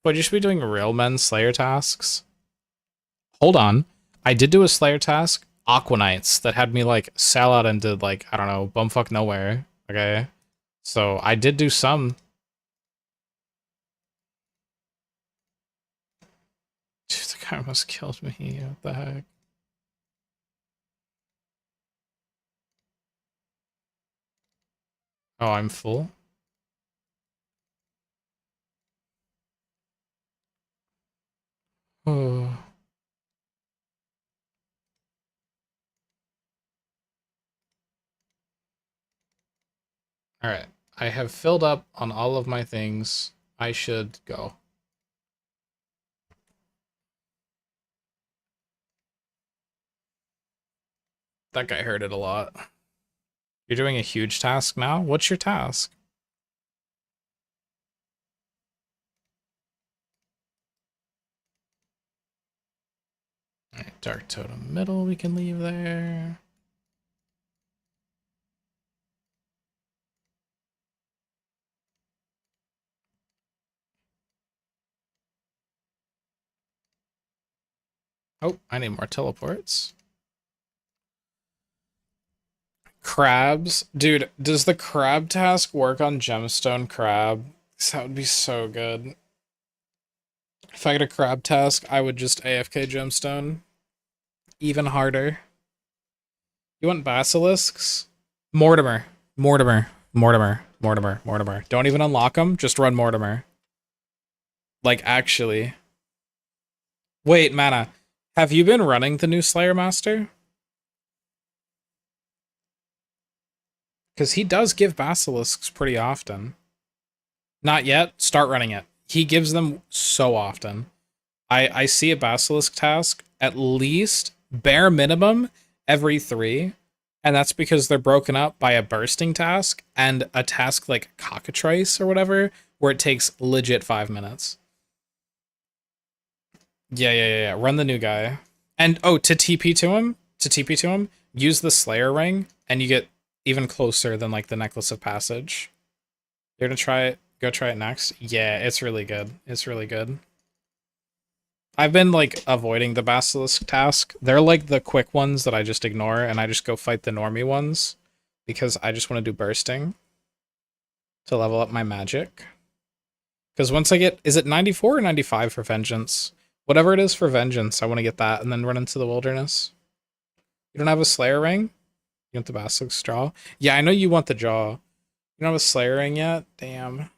But you should be doing real men Slayer tasks. Hold on. I did do a Slayer task, Aqua Knights, that had me, like, sell out into, like, I don't know, bumfuck nowhere. Okay? So, I did do some. Dude, the guy almost killed me. What the heck? Oh, I'm full? Oh. Alright. I have filled up on all of my things. I should go. That guy heard it a lot. You're doing a huge task now? What's your task? Alright, Dark Totem middle we can leave there. Oh, I need more teleports. Crabs? Dude, does the crab task work on Gemstone Crab? That would be so good. If I get a crab task, I would just AFK Gemstone. Even harder. You want basilisks? Mortimer. Mortimer. Mortimer. Mortimer. Mortimer. Don't even unlock them, just run Mortimer. Like, actually. Wait, Mana. Have you been running the new Slayer Master? Because he does give basilisks pretty often. Not yet. Start running it. He gives them so often. I see a basilisk task at least, bare minimum, every 3. And that's because they're broken up by a bursting task and a task like Cockatrice or whatever, where it takes legit 5 minutes. Yeah. Run the new guy. And, oh, to TP to him, use the Slayer ring, and you get even closer than, like, the Necklace of Passage. You're gonna try it? Go try it next? Yeah, it's really good. It's really good. I've been, like, avoiding the Basilisk task. They're, like, the quick ones that I just ignore, and I just go fight the normie ones, because I just want to do bursting to level up my magic. Because once I get... Is it 94 or 95 for Vengeance? Whatever it is for vengeance, I want to get that and then run into the wilderness. You don't have a Slayer ring? You want the Basilisk's jaw? Yeah, I know you want the jaw. You don't have a Slayer ring yet? Damn.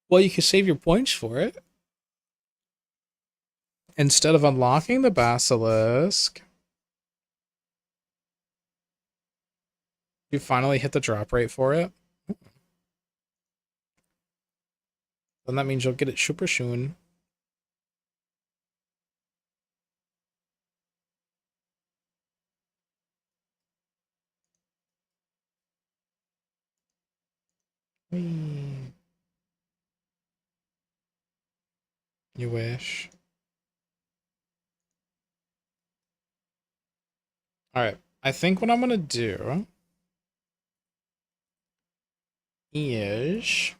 Well, you can save your points for it. Instead of unlocking the Basilisk, you finally hit the drop rate for it. Then that means you'll get it super soon. Whee. You wish. Alright, I think what I'm gonna do is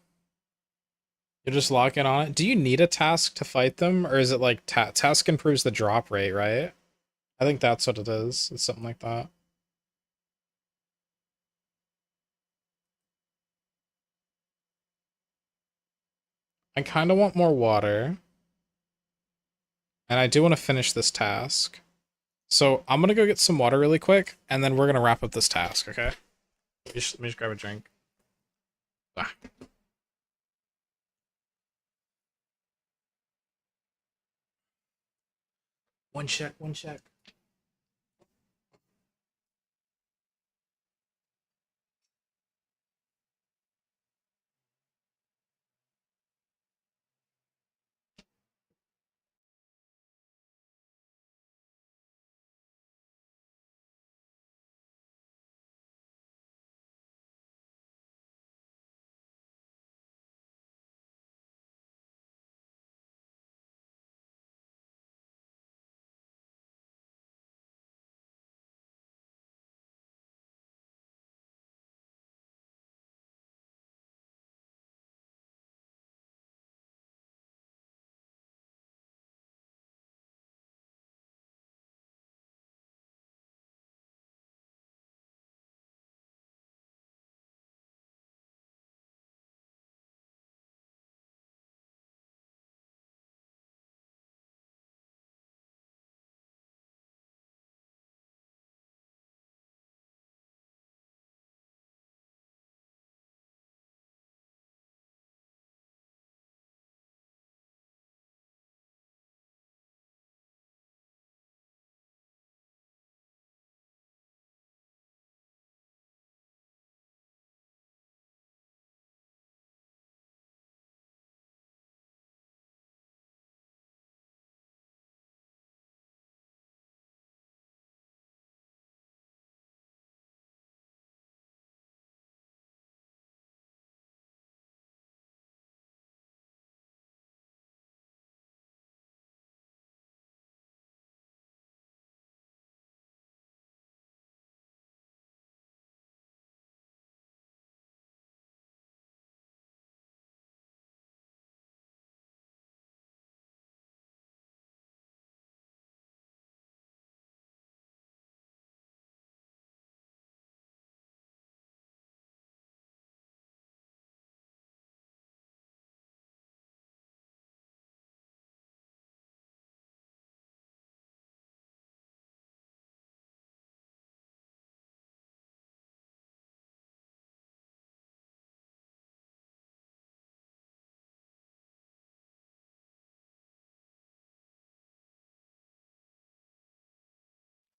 you just lock in on it. Do you need a task to fight them, or is it like task improves the drop rate, right? I think that's what it is. It's something like that. I kind of want more water, and I do want to finish this task. So I'm gonna go get some water really quick, and then we're gonna wrap up this task, okay? Let me just grab a drink. Ah. One check, one check.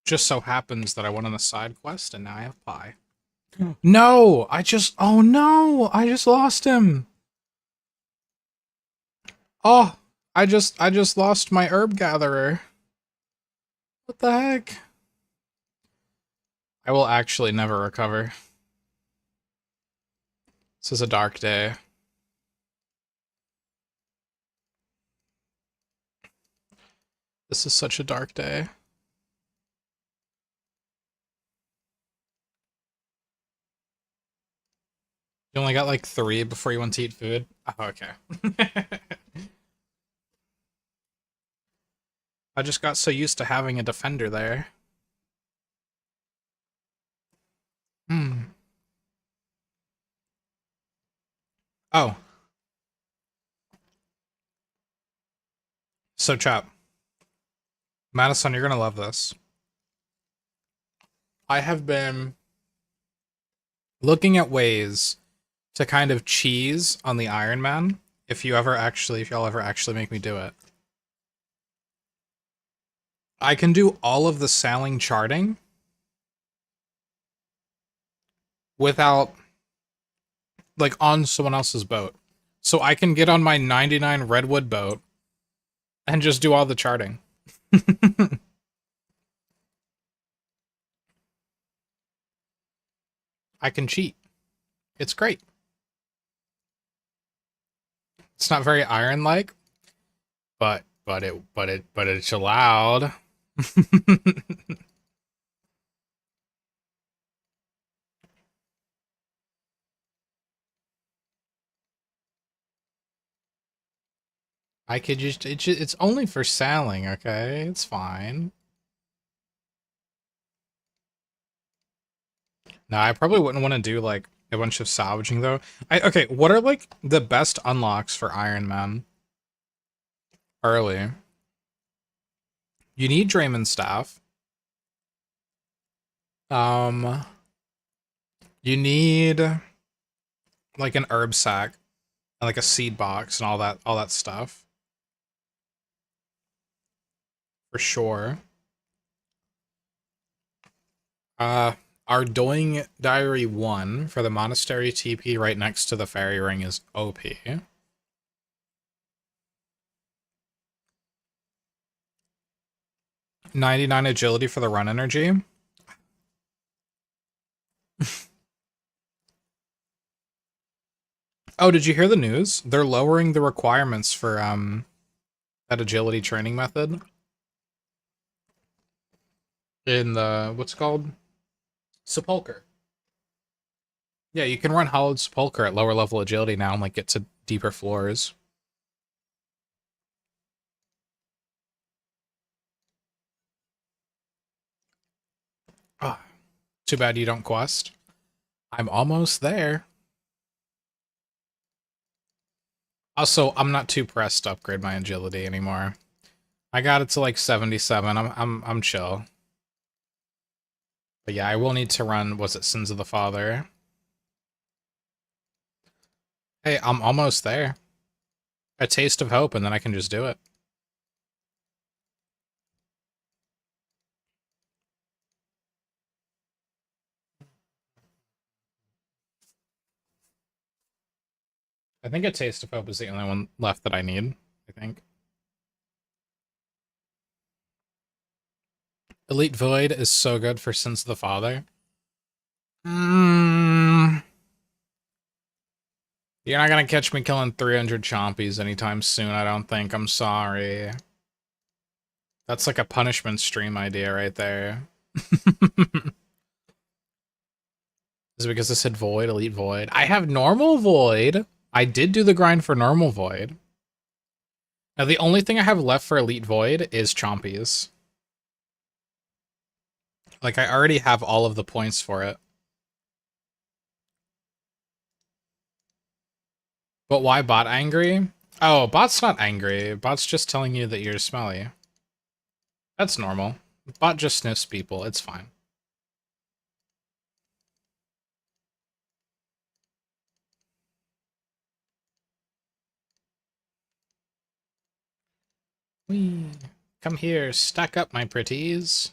Just so happens that I went on a side quest and now I have pie. No! Oh no! I just lost him! Oh! I just lost my herb gatherer. What the heck? I will actually never recover. This is a dark day. This is such a dark day. You only got like 3 before you went to eat food? Oh, okay. I just got so used to having a defender there. Hmm. Oh. So, chat. Madison, you're gonna love this. I have been looking at ways to kind of cheese on the Iron Man. If y'all ever actually make me do it. I can do all of the sailing charting without, like, on someone else's boat. So I can get on my 99 Redwood boat and just do all the charting. I can cheat. It's great. It's not very Iron-like, but it's allowed. I could just, it's only for sailing, okay? It's fine. No, I probably wouldn't want to do, like, a bunch of salvaging, though. Okay, what are, like, the best unlocks for Iron Man? Early. You need Draymond Staff. You need, like, an herb sack, and, like, a seed box, and all that stuff. For sure. Ardoing Diary 1 for the Monastery TP right next to the Fairy Ring is OP. 99 agility for the run energy. Oh, did you hear the news? They're lowering the requirements for that agility training method in the, what's it called? Sepulcher. Yeah, you can run Hollowed Sepulcher at lower level agility now and, like, get to deeper floors. Ah, too bad you don't quest. I'm almost there. Also, I'm not too pressed to upgrade my agility anymore. I got it to like 77. I'm chill. But yeah, I will need to run, was it Sins of the Father? Hey, I'm almost there. A taste of hope, and then I can just do it. I think a taste of hope is the only one left that I need, I think. Elite Void is so good for Sins of the Father. You're not gonna catch me killing 300 chompies anytime soon, I don't think. I'm sorry. That's like a punishment stream idea right there. Is it because I said Void, Elite Void? I have normal Void. I did do the grind for normal Void. Now, the only thing I have left for Elite Void is Chompies. Like, I already have all of the points for it. But why bot angry? Oh, bot's not angry. Bot's just telling you that you're smelly. That's normal. Bot just sniffs people. It's fine. Whee. Come here, stack up, my pretties.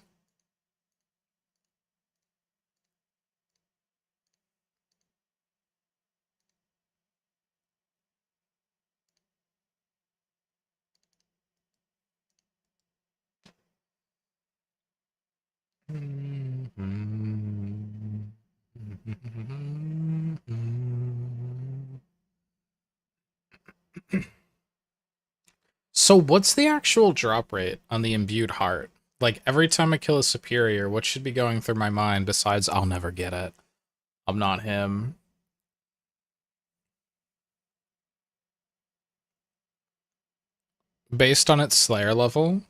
So what's the actual drop rate on the imbued heart? Like, every time I kill a superior, what should be going through my mind besides I'll never get it? I'm not him. Based on its Slayer level?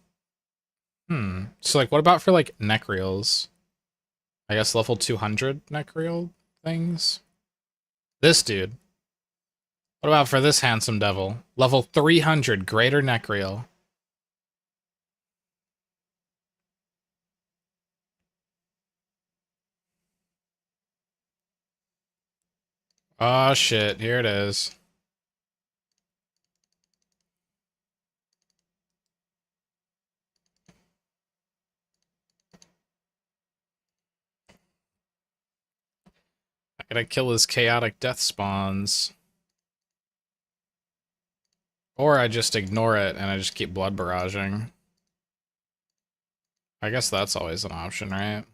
So, like, what about for, like, Necreals? I guess level 200 Necreal things? This dude. What about for this handsome devil? Level 300 Greater Necreal. Oh shit, here it is. I gotta kill his chaotic death spawns. Or I just ignore it and I just keep blood barraging. I guess that's always an option, right?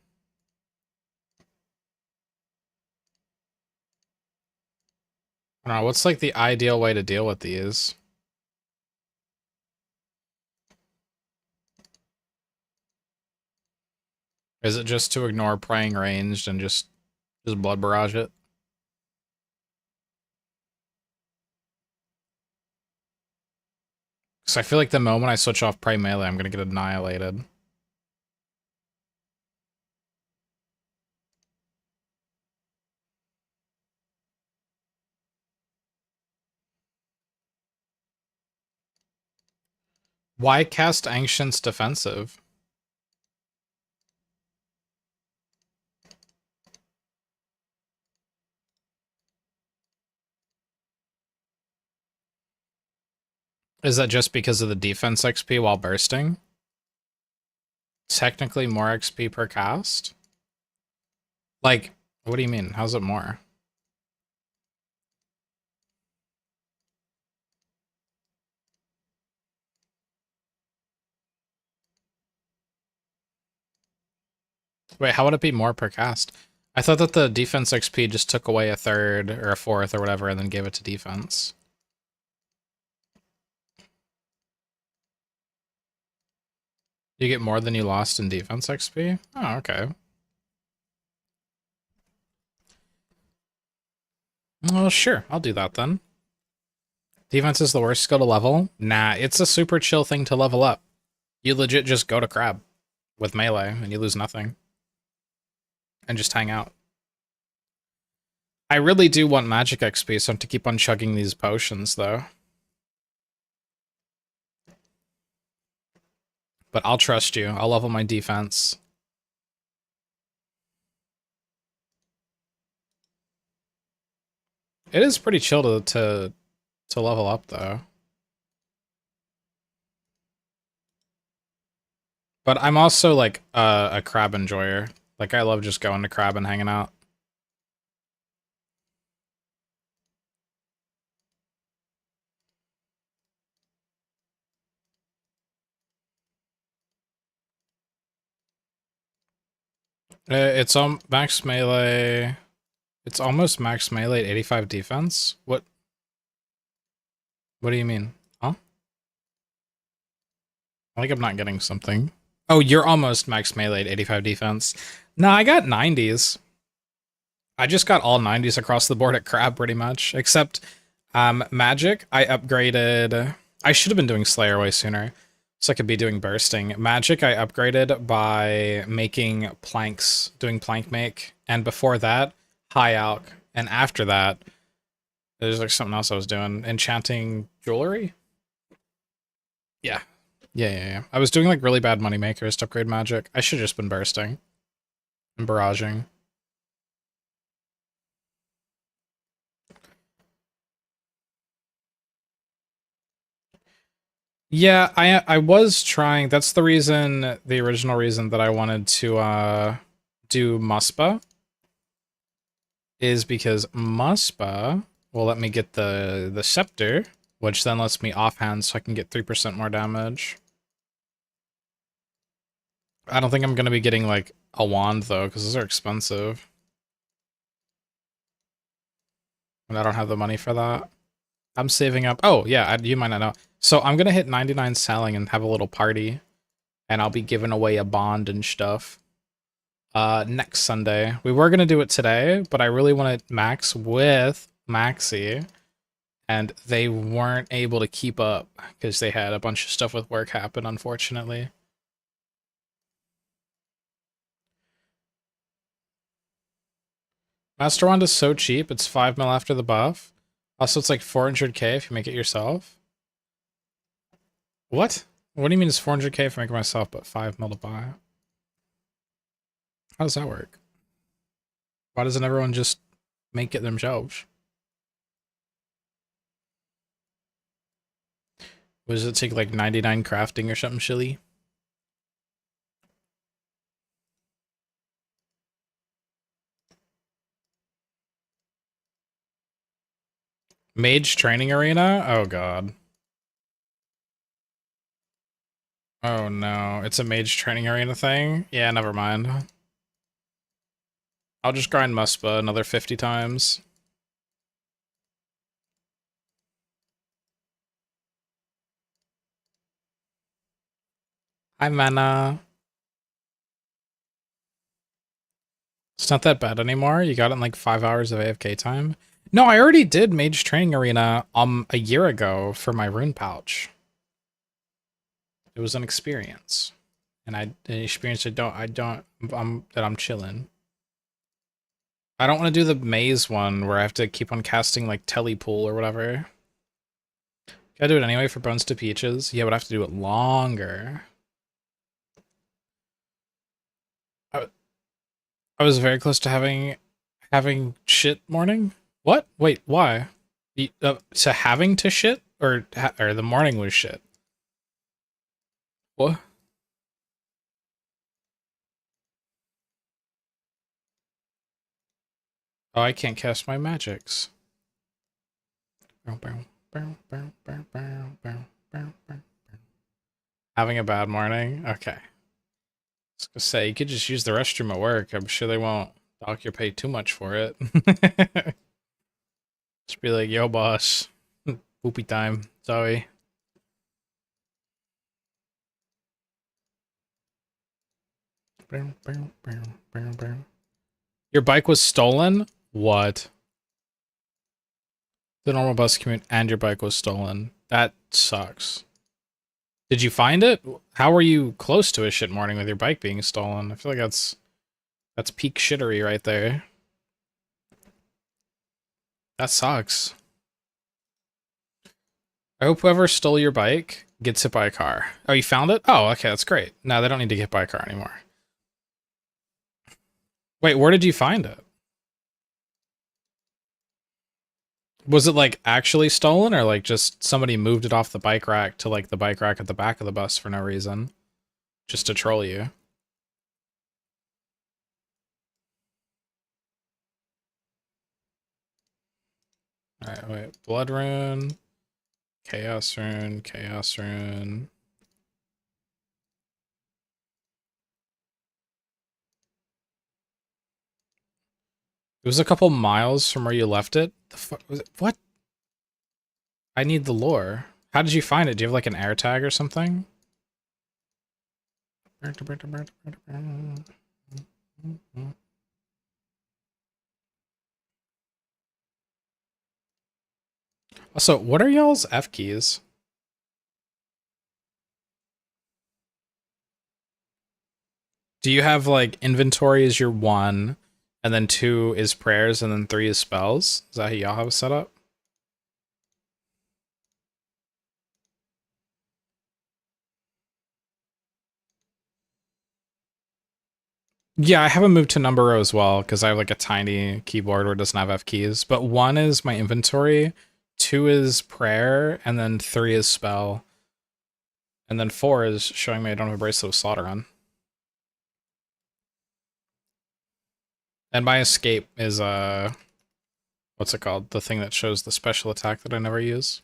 I don't know, what's like the ideal way to deal with these? Is it just to ignore praying ranged and just blood barrage it? Because I feel like the moment I switch off pray melee, I'm gonna get annihilated. Why cast Ancient's defensive? Is that just because of the defense XP while bursting? Technically more XP per cast? Like, what do you mean? How's it more? Wait, how would it be more per cast? I thought that the defense XP just took away a third or a fourth or whatever and then gave it to defense. You get more than you lost in defense XP? Oh, okay. Well, sure, I'll do that then. Defense is the worst skill to level? Nah, it's a super chill thing to level up. You legit just go to crab with melee and you lose nothing. And just hang out. I really do want magic XP, so I have to keep on chugging these potions, though. But I'll trust you. I'll level my defense. It is pretty chill to level up, though. But I'm also, like, a crab enjoyer. Like, I love just going to crab and hanging out. It's on max melee. It's almost max melee at 85 defense. What do you mean? Huh? I think I'm not getting something. Oh, you're almost max melee at 85 defense. No, I got 90s. I just got all 90s across the board at crab pretty much, except magic. I upgraded. I should have been doing Slayer way sooner, so I could be doing bursting. Magic I upgraded by making planks, doing plank make, and before that, high alch, and after that, there's like something else I was doing, enchanting jewelry. Yeah. I was doing like really bad money makers to upgrade magic. I should have just been bursting and barraging. Yeah, I was trying. That's the reason, the original reason that I wanted to do Muspah is because Muspah will let me get the scepter, which then lets me offhand so I can get 3% more damage. I don't think I'm gonna be getting like a wand though, because those are expensive. And I don't have the money for that. I'm saving up. Oh, yeah, you might not know. So I'm gonna hit 99 selling and have a little party, and I'll be giving away a bond and stuff. Next Sunday. We were gonna do it today, but I really wanted Max with Maxie, and they weren't able to keep up because they had a bunch of stuff with work happen, unfortunately. Master Wand is so cheap, it's 5 mil after the buff. Also, it's like 400k if you make it yourself. What? What do you mean it's 400k if I make it myself, but 5 mil to buy? How does that work? Why doesn't everyone just make it themselves? What does it take, like 99 crafting or something silly? Mage training arena? Oh god. Oh no, it's a mage training arena thing? Yeah, never mind. I'll just grind Muspah another 50 times. Hi, Mana. It's not that bad anymore. You got it in like 5 hours of AFK time. No, I already did Mage Training Arena a year ago for my rune pouch. It was an experience. And an experience I'm chilling. I don't want to do the maze one where I have to keep on casting like Telepool or whatever. Gotta do it anyway for Bones to Peaches. Yeah, but I have to do it longer. I was very close to having shit morning. What? Wait, why? To having to shit or the morning was shit. What? Oh, I can't cast my magics. Having a bad morning? Okay. I was gonna say, you could just use the restroom at work. I'm sure they won't dock your pay too much for it. Just be like, yo, boss. Poopy time. Sorry. Your bike was stolen? What? The normal bus commute and your bike was stolen. That sucks. Did you find it? How were you close to a shit morning with your bike being stolen? I feel like that's peak shittery right there. That sucks. I hope whoever stole your bike gets hit by a car. Oh, you found it? Oh, okay, that's great. No, they don't need to get hit by a car anymore. Wait, where did you find it? Was it like actually stolen or like just somebody moved it off the bike rack to like the bike rack at the back of the bus for no reason? Just to troll you. Alright, wait. Blood rune. Chaos rune. Chaos rune. It was a couple miles from where you left it. The fuck was it? What? I need the lore. How did you find it? Do you have like an air tag or something? Also, what are y'all's F keys? Do you have like inventory is your 1, and then 2 is prayers, and then 3 is spells? Is that how y'all have it set up? Yeah, I haven't moved to number row as well because I have like a tiny keyboard where it doesn't have F keys. But 1 is my inventory, 2 is prayer, and then 3 is spell. And then 4 is showing me I don't have a bracelet of slaughter on. And my escape is what's it called? The thing that shows the special attack that I never use.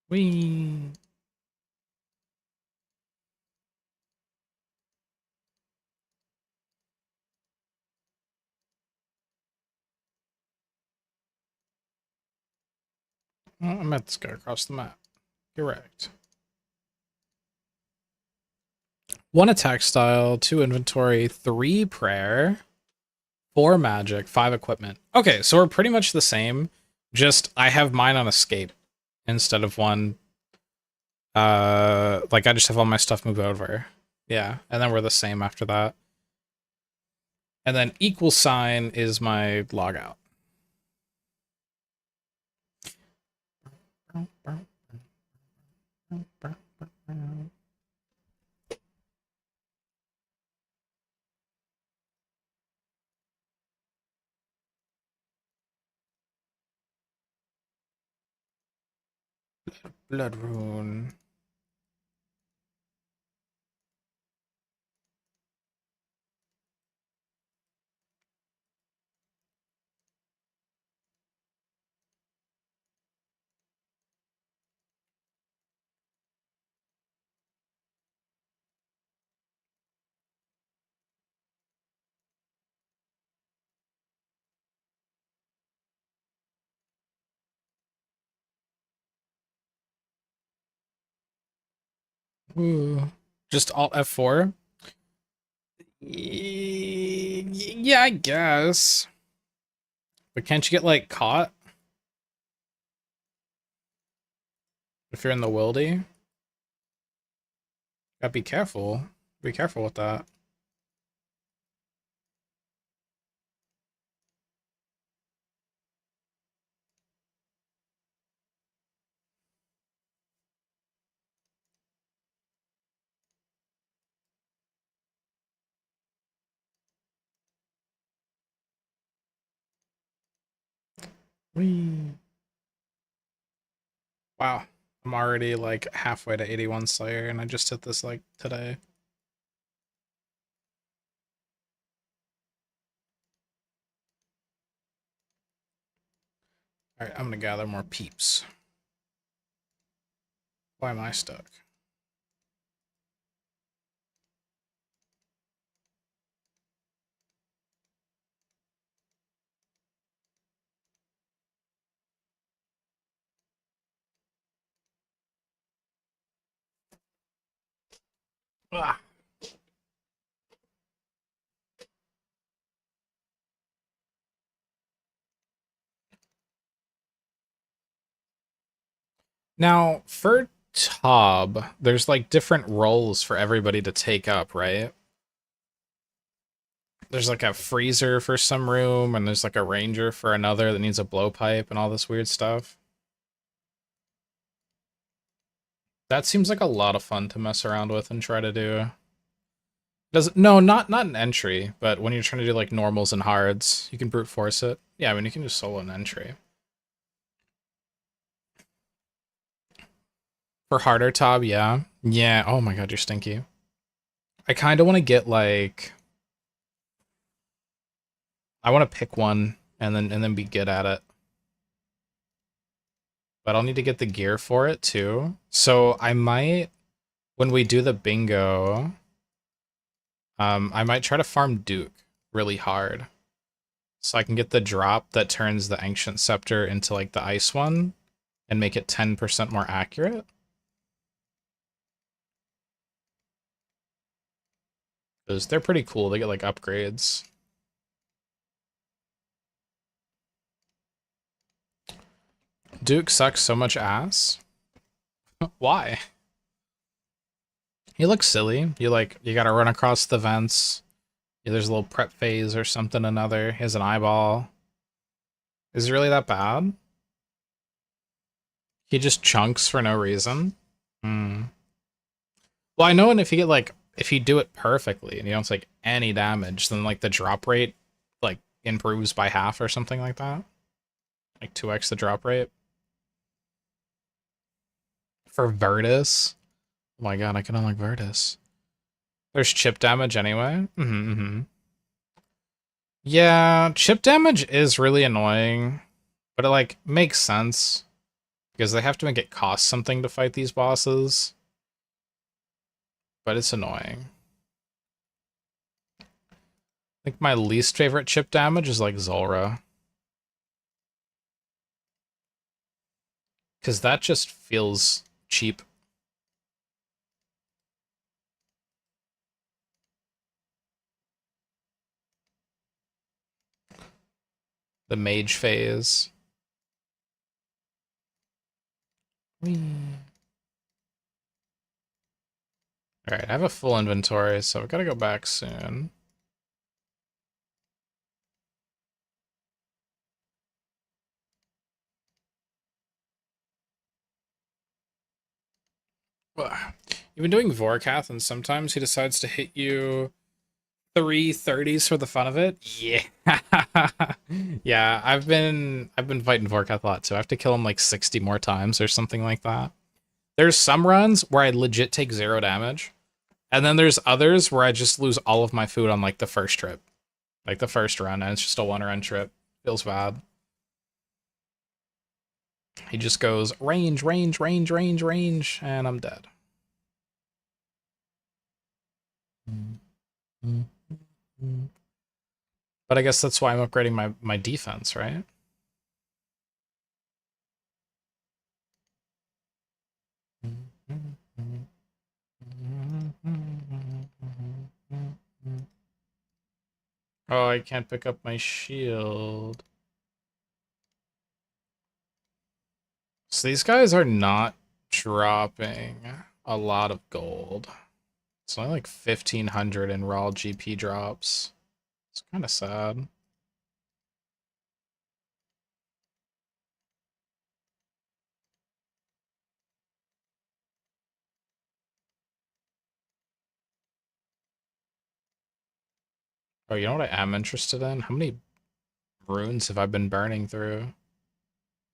Whee! Oh, I met this guy across the map. Correct. 1 attack style, 2 inventory, 3 prayer, 4 magic, 5 equipment. Okay, so we're pretty much the same. Just I have mine on escape instead of 1. Like I just have all my stuff move over. Yeah, and then we're the same after that. And then equal sign is my logout. Blood rune. Ooh. Just Alt F4? Yeah, I guess. But can't you get, like, caught? If you're in the wildy? Gotta be careful. Be careful with that. Whee. Wow. I'm already, like, halfway to 81 Slayer, and I just hit this, like, today. Alright, I'm gonna gather more peeps. Why am I stuck? Ah. Now, for Tob, there's like different roles for everybody to take up, right? There's like a freezer for some room, and there's like a ranger for another that needs a blowpipe and all this weird stuff. That seems like a lot of fun to mess around with and try to do. Does no, not an entry, but when you're trying to do like normals and hards, you can brute force it. Yeah, I mean you can just solo an entry. For harder Tob, yeah. Yeah, oh my god, you're stinky. I kinda wanna get like I wanna pick one and then be good at it. But I'll need to get the gear for it too. So I might when we do the bingo, I might try to farm Duke really hard. So I can get the drop that turns the Ancient Scepter into like the ice one and make it 10% more accurate. Because they're pretty cool. They get like upgrades. Duke sucks so much ass. Why? He looks silly. You gotta run across the vents. Yeah, there's a little prep phase or something another. He has an eyeball. Is it really that bad? He just chunks for no reason. Hmm. Well, I know, and if you get like if you do it perfectly and you don't take any damage, then like the drop rate like improves by half or something like that. Like 2x the drop rate. For Virtus. Oh my god, I can unlock Virtus. There's chip damage anyway. Yeah, chip damage is really annoying, but it like makes sense because they have to make it cost something to fight these bosses. But it's annoying. I think my least favorite chip damage is like Zulra. Because that just feels cheap. The mage phase. Whee. Alright, I have a full inventory, so I've got to go back soon. Ugh. You've been doing Vorkath, and sometimes he decides to hit you Three 30s for the fun of it? Yeah. Yeah, I've been fighting Vorkath a lot, so I have to kill him like 60 more times or something like that. There's some runs where I legit take 0 damage, and then there's others where I just lose all of my food on like the first trip. Like the first run, and it's just a 1 run trip. Feels bad. He just goes range, range, range, range, range, and I'm dead. But I guess that's why I'm upgrading my defense, right? Oh, I can't pick up my shield. So these guys are not dropping a lot of gold. It's only like 1,500 in raw GP drops. It's kind of sad. Oh, you know what I am interested in? How many runes have I been burning through?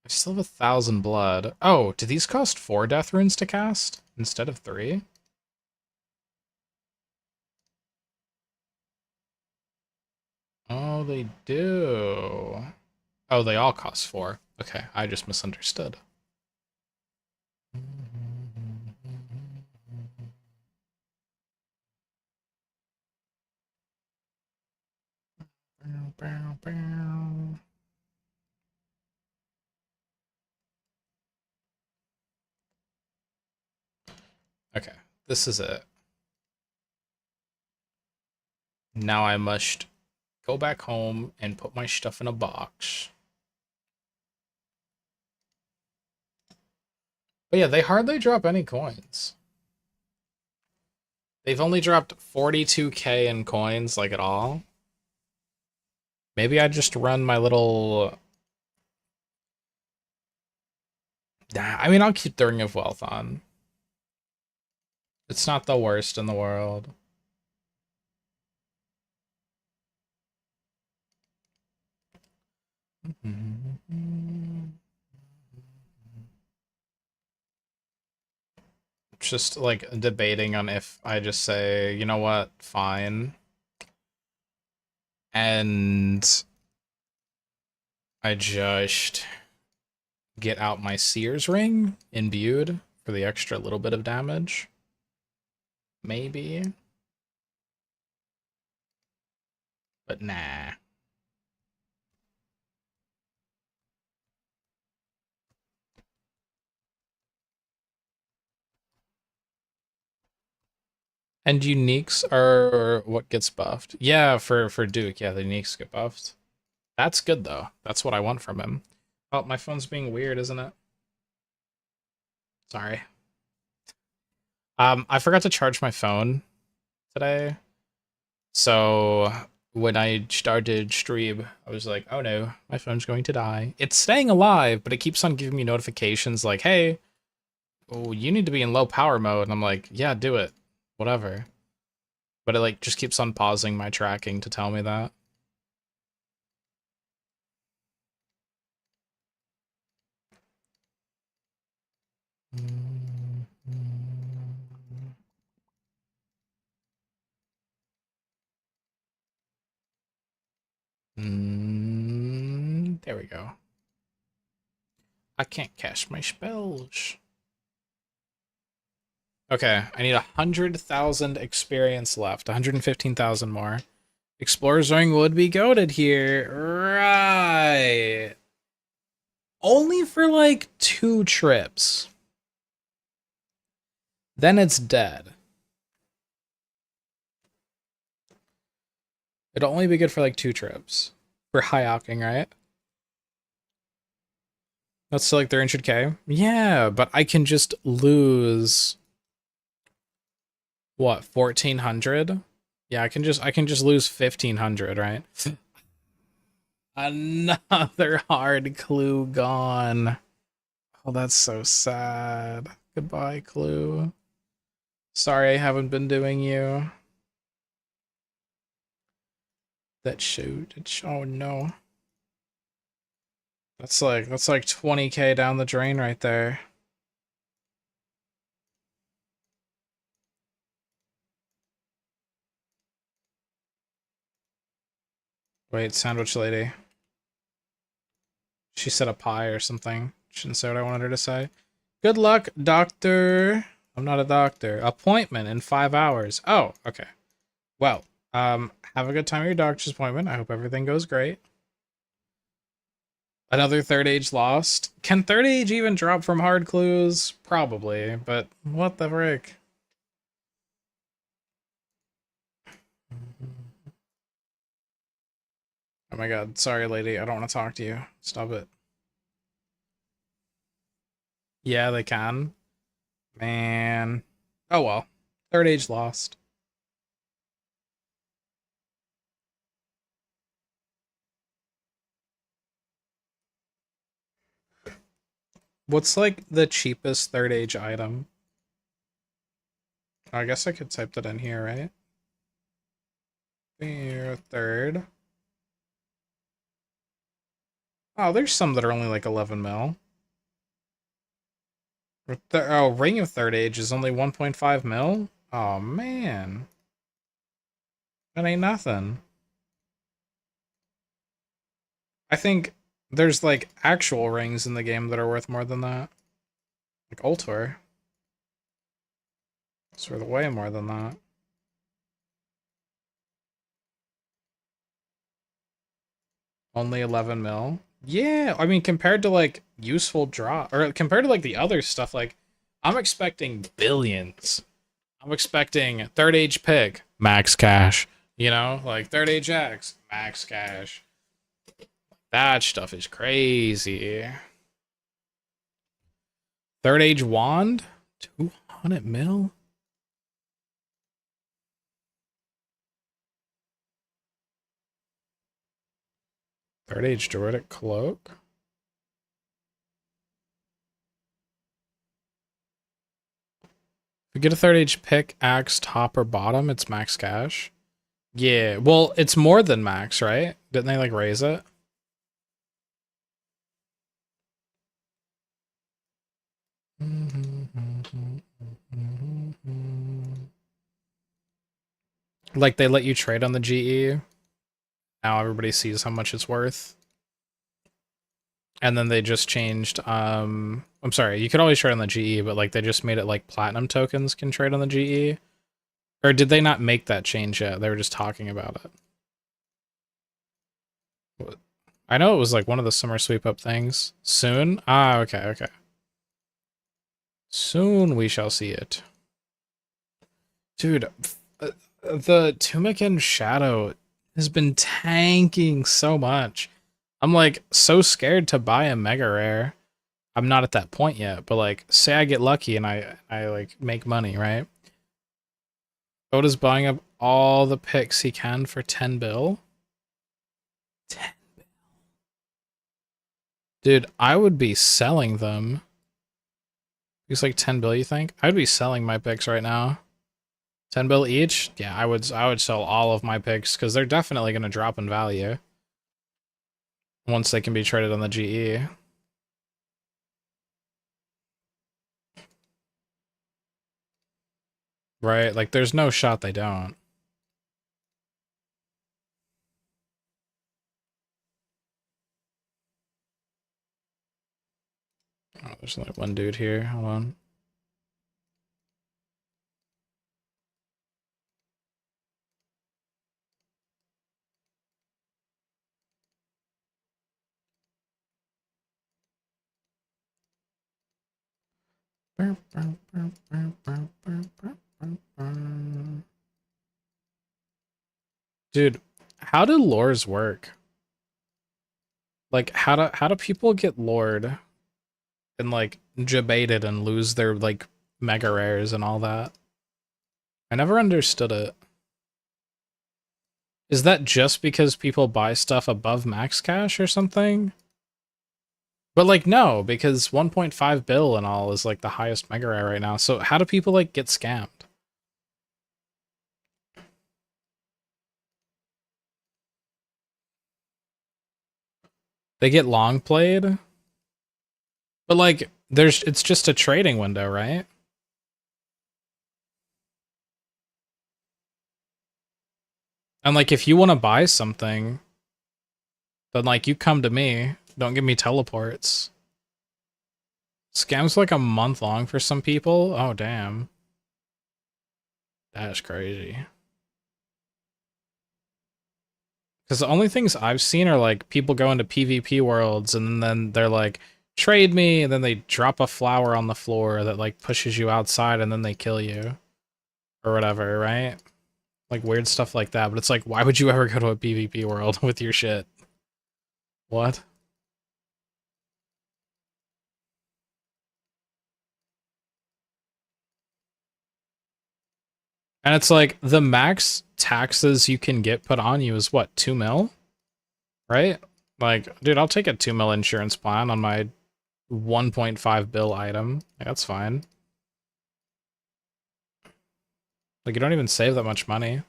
I still have 1,000 blood. Oh, do these cost 4 death runes to cast instead of 3? Oh, they do. Oh, they all cost 4. Okay, I just misunderstood. Okay, this is it. Now I must go back home and put my stuff in a box. But yeah, they hardly drop any coins. They've only dropped 42k in coins, like, at all. Maybe I just run my little... Nah, I mean, I'll keep the Ring of Wealth on. It's not the worst in the world. Just, like, debating on if I just say, you know what, fine. And I just get out my Seer's Ring imbued for the extra little bit of damage. Maybe. But nah. And uniques are what gets buffed. Yeah, for Duke, yeah, the uniques get buffed. That's good though. That's what I want from him. Oh, my phone's being weird, isn't it? Sorry. I forgot to charge my phone today. So when I started stream, I was like, oh no, my phone's going to die. It's staying alive, but it keeps on giving me notifications like, hey, oh, you need to be in low power mode. And I'm like, yeah, do it. Whatever. But it like just keeps on pausing my tracking to tell me that. There we go. I can't cast my spells. Okay, I need 100,000 experience left. 115,000 more. Explorer's Ring would be goated here. Right. Only for like 2 trips. Then it's dead. It'll only be good for like 2 trips. For high alking, right? That's still like 300k. Yeah, but I can just lose what, 1,400? Yeah, I can just lose 1,500, right? Another hard clue gone. Oh, that's so sad. Goodbye, clue. Sorry I haven't been doing you. Oh no. That's like 20K down the drain right there. Wait, sandwich lady. She said a pie or something. She didn't say what I wanted her to say. Good luck, doctor. I'm not a doctor. Appointment in 5 hours. Oh, okay. Well, have a good time at your doctor's appointment. I hope everything goes great. Another third age lost. Can third age even drop from hard clues? Probably, but what the frick? Oh my god, sorry lady, I don't want to talk to you. Stop it. Yeah, they can. Man. Oh well. Third age lost. What's like the cheapest third age item? I guess I could type that in here, right? Here, third. Oh, there's some that are only like 11 mil. Oh, Ring of Third Age is only 1.5 mil? Oh man. That ain't nothing. I think there's like actual rings in the game that are worth more than that. Like Ultor. It's worth way more than that. Only 11 mil? Yeah, I mean, compared to like useful draw, or compared to like the other stuff, like I'm expecting billions. I'm expecting third age pick, max cash. You know, like third age X, max cash. That stuff is crazy. Third age wand, 200 mil. Third age druidic cloak. If you get a third age pick, axe, top or bottom, it's max cash. Yeah, well, it's more than max, right? Didn't they like raise it? Like they let you trade on the GE. Now everybody sees how much it's worth. And then they just changed I'm sorry, you could always trade on the GE, but like they just made it like platinum tokens can trade on the GE. Or did they not make that change yet? They were just talking about it. I know it was like one of the summer sweep up things. Soon? Ah, okay, okay. Soon we shall see it. Dude, the Tumican Shadow has been tanking so much. I'm like so scared to buy a mega rare. I'm not at that point yet, but like say I get lucky and I like make money, right? Oda's buying up all the picks he can for 10 bill. 10 bill. Dude, I would be selling them. It's like 10 bill, you think? I'd be selling my picks right now. 10 bill each? Yeah, I would sell all of my picks because they're definitely gonna drop in value once they can be traded on the GE. Right? Like there's no shot they don't. Oh, there's only one dude here. Hold on. Dude, how do lores work? Like how do people get lored and like debated and lose their like mega rares and all that? I never understood it. Is that just because people buy stuff above max cash or something? But like no, because 1.5 bill and all is like the highest mega rare right now. So how do people like get scammed? They get long played, but like it's just a trading window, right? And like if you want to buy something, then like you come to me. Don't give me teleports. Scam's like a month long for some people. Oh damn. That's crazy. Because the only things I've seen are like people go into PvP worlds and then they're like, trade me, and then they drop a flower on the floor that like pushes you outside and then they kill you. Or whatever, right? Like weird stuff like that. But it's like, why would you ever go to a PvP world with your shit? What? And it's like the max taxes you can get put on you is what, 2 mil? Right? Like, dude, I'll take a 2 mil insurance plan on my 1.5 bill item. Like, that's fine. Like, you don't even save that much money.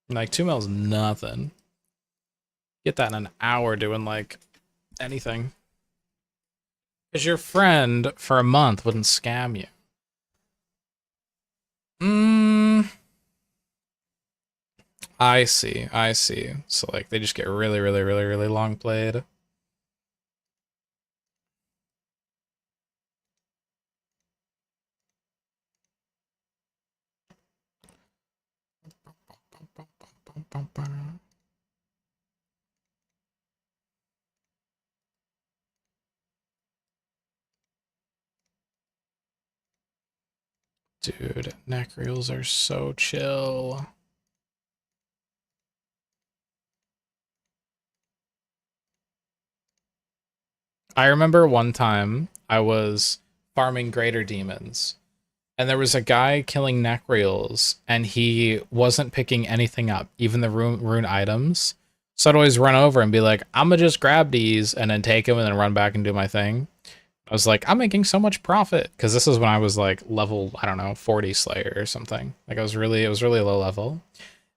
Like, 2 mil's nothing. Get that in an hour doing, like, anything. Because your friend, for a month, wouldn't scam you. I see, I see. So, like, they just get really, really, really, really long played. Dude, neck reels are so chill. I remember one time I was farming greater demons, and there was a guy killing neck reels, and he wasn't picking anything up, even the rune items. So I'd always run over and be like, I'm gonna just grab these and then take them and then run back and do my thing. I was like, I'm making so much profit because this is when I was like level, I don't know, 40 Slayer or something. Like it was really low level.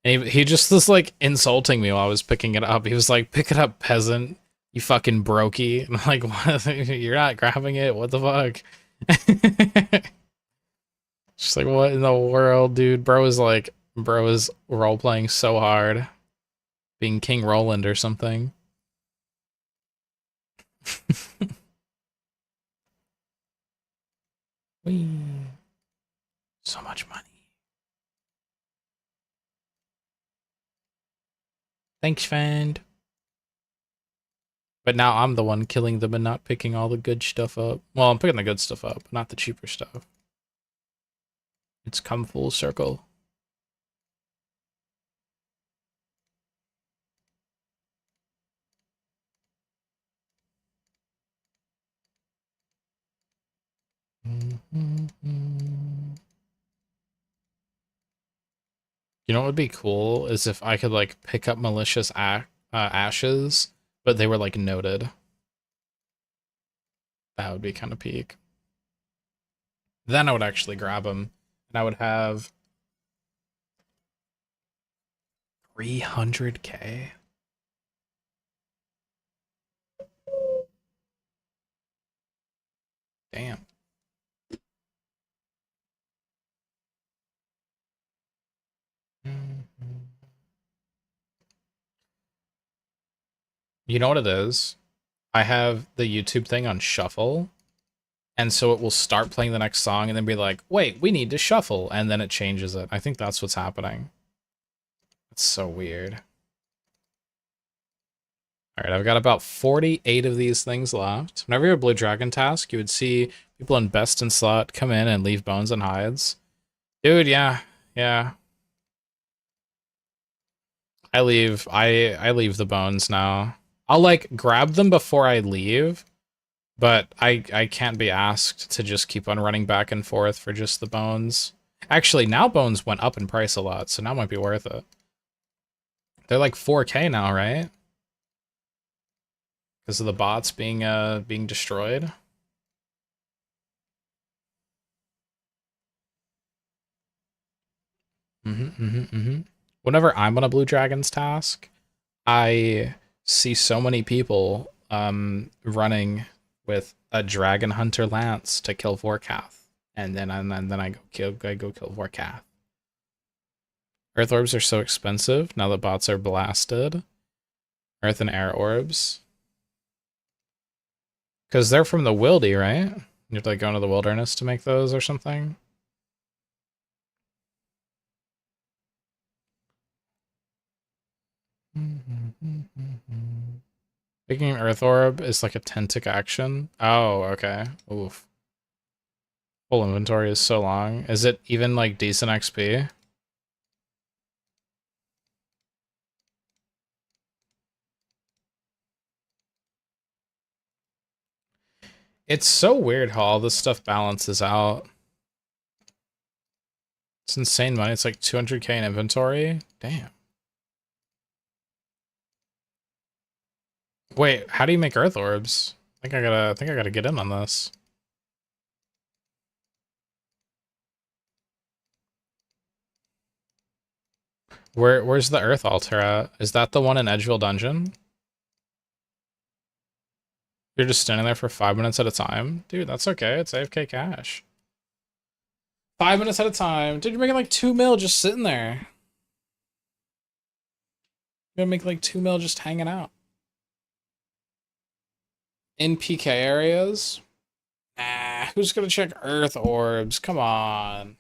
And he just was like insulting me while I was picking it up. He was like, "Pick it up, peasant, you fucking brokey." And I'm like, "What? You're not grabbing it? What the fuck?" Just like, what in the world, dude? Bro is role playing so hard, being King Roland or something. Whee. So much money. Thanks, friend. But now I'm the one killing them and not picking all the good stuff up. Well, I'm picking the good stuff up, not the cheaper stuff. It's come full circle. You know what would be cool is if I could like pick up malicious ashes, but they were like noted. That would be kind of peak. Then I would actually grab them, and I would have 300k. Damn. You know what it is? I have the YouTube thing on shuffle, and so it will start playing the next song and then be like, wait, we need to shuffle, and then it changes it. I think that's what's happening. It's so weird. Alright, I've got about 48 of these things left. Whenever you're a Blue Dragon task, you would see people in best in slot come in and leave bones and hides. Dude, yeah. Yeah. I leave the bones now. I'll like grab them before I leave, but I can't be asked to just keep on running back and forth for just the bones. Actually, now bones went up in price a lot, so now might be worth it. They're like 4K now, right? Because of the bots being destroyed. Whenever I'm on a Blue Dragons task, I see so many people running with a dragon hunter lance to kill Vorkath, and then I go kill Vorkath. Earth orbs are so expensive now that bots are blasted. Earth and air orbs. Because they're from the wildy, right? You have to like go into the wilderness to make those or something. Picking an earth orb is like a 10-tick action. Oh, okay. Oof. Full inventory is so long. Is it even like decent XP? It's so weird how all this stuff balances out. It's insane money. It's like 200k in inventory. Damn. Wait, how do you make earth orbs? I think I gotta get in on this. Where's the earth altar at? Is that the one in Edgeville Dungeon? You're just standing there for 5 minutes at a time? Dude, that's okay. It's AFK cash. 5 minutes at a time. Dude, you're making like 2 mil just sitting there. You're gonna make like 2 mil just hanging out. In PK areas? Nah, who's gonna check earth orbs? Come on.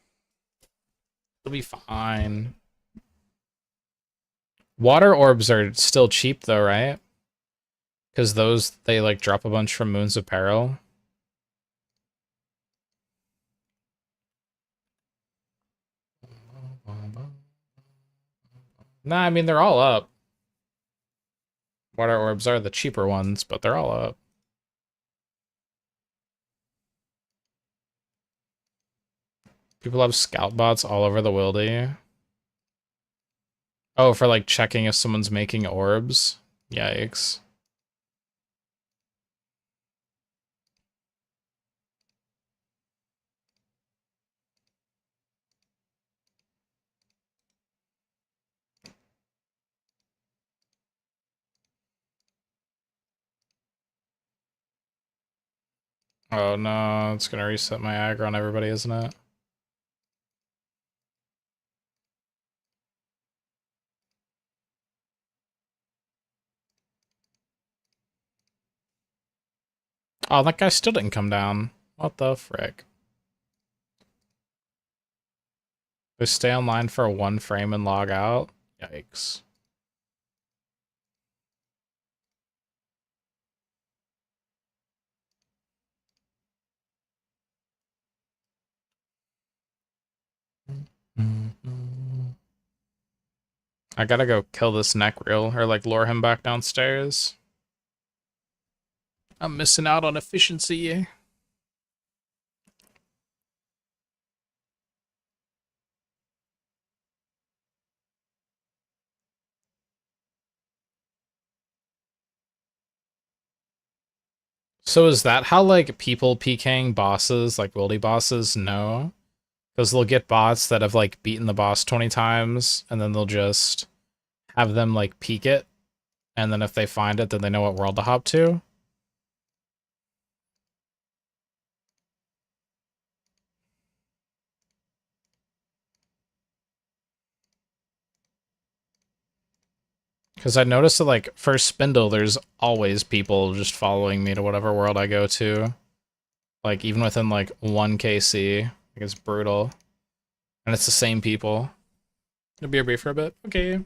It'll be fine. Water orbs are still cheap though, right? Because those, they like drop a bunch from Moons of Peril. Nah, I mean, they're all up. Water orbs are the cheaper ones, but they're all up. People have scout bots all over the wildy. Oh, for like checking if someone's making orbs? Yikes. Oh no, it's gonna reset my aggro on everybody, isn't it? Oh, that guy still didn't come down. What the frick? They stay online for 1 frame and log out? Yikes. I gotta go kill this neck reel, or like lure him back downstairs. I'm missing out on efficiency. So is that how like people PKing bosses, like wildy bosses, know? Because they'll get bots that have like beaten the boss 20 times, and then they'll just have them like peek it, and then if they find it, then they know what world to hop to. Because I noticed that like for Spindle, there's always people just following me to whatever world I go to. Like even within like 1 KC. Like it's brutal. And it's the same people. It'll be a brief for a bit. Okay.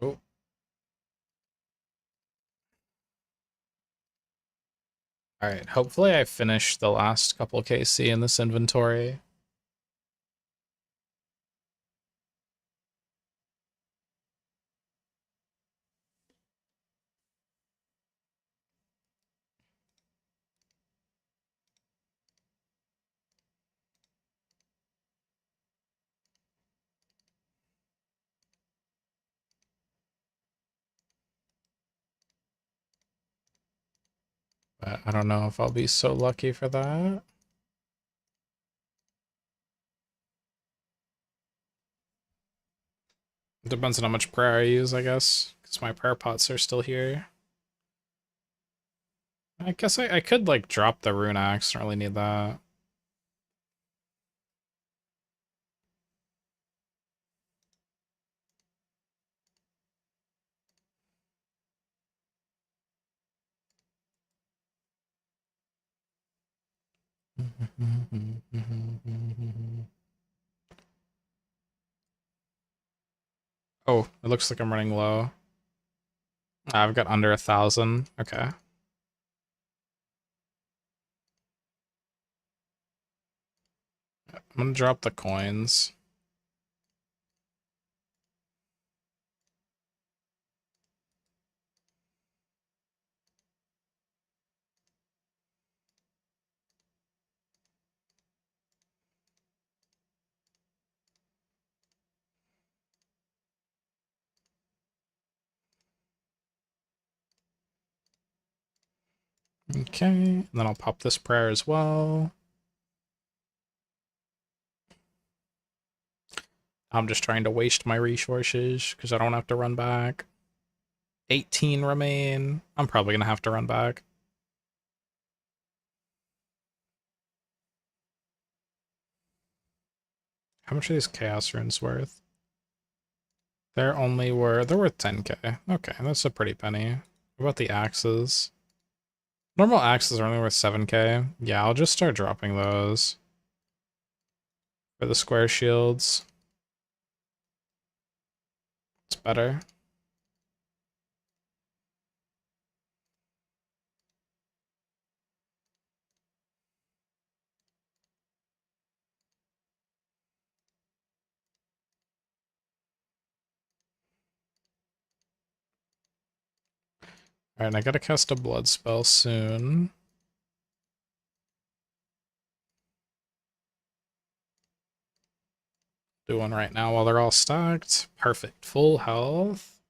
Oh. Alright, hopefully I finish the last couple KC in this inventory. But I don't know if I'll be so lucky for that. Depends on how much prayer I use, I guess, because my prayer pots are still here. I guess I could, like, drop the rune axe. Don't really need that. Oh, it looks like I'm running low. I've got under 1,000. Okay. I'm gonna drop the coins. Okay, and then I'll pop this prayer as well. I'm just trying to waste my resources because I don't have to run back. 18 remain. I'm probably gonna have to run back. How much are these chaos runes worth? They're worth 10k. Okay, that's a pretty penny. What about the axes? Normal axes are only worth 7k. Yeah, I'll just start dropping those. For the square shields. It's better. Alright, I gotta cast a blood spell soon. Do one right now while they're all stacked. Perfect. Full health.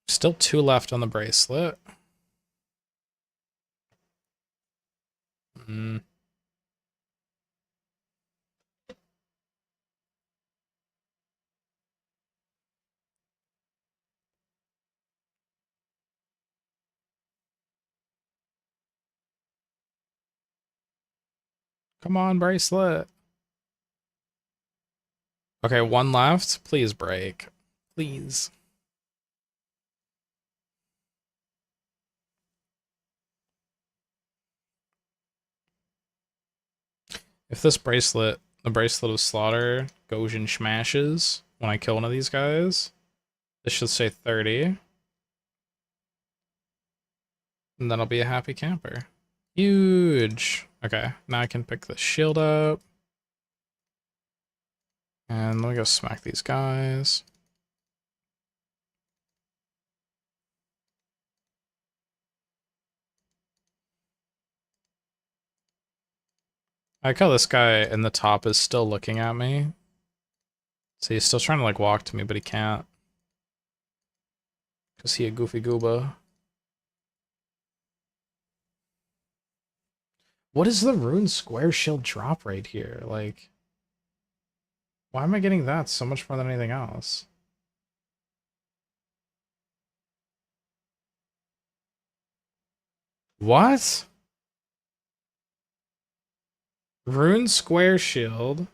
Still 2 left on the bracelet. Hmm. Come on, bracelet. Okay, 1 left. Please break. Please. If this bracelet, the bracelet of slaughter, goes and smashes when I kill one of these guys, this should say 30. And then I'll be a happy camper. Huge. Okay, now I can pick the shield up. And let me go smack these guys. I like how this guy in the top is still looking at me. So he's still trying to like walk to me, but he can't. Cause he a goofy gooba. What is the rune square shield drop right here? Like, why am I getting that so much more than anything else? What? Rune square shield?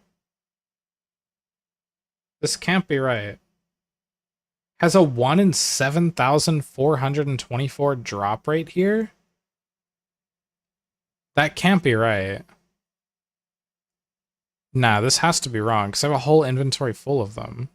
This can't be right. Has a 1 in 7,424 drop rate here? That can't be right. Nah, this has to be wrong, because I have a whole inventory full of them.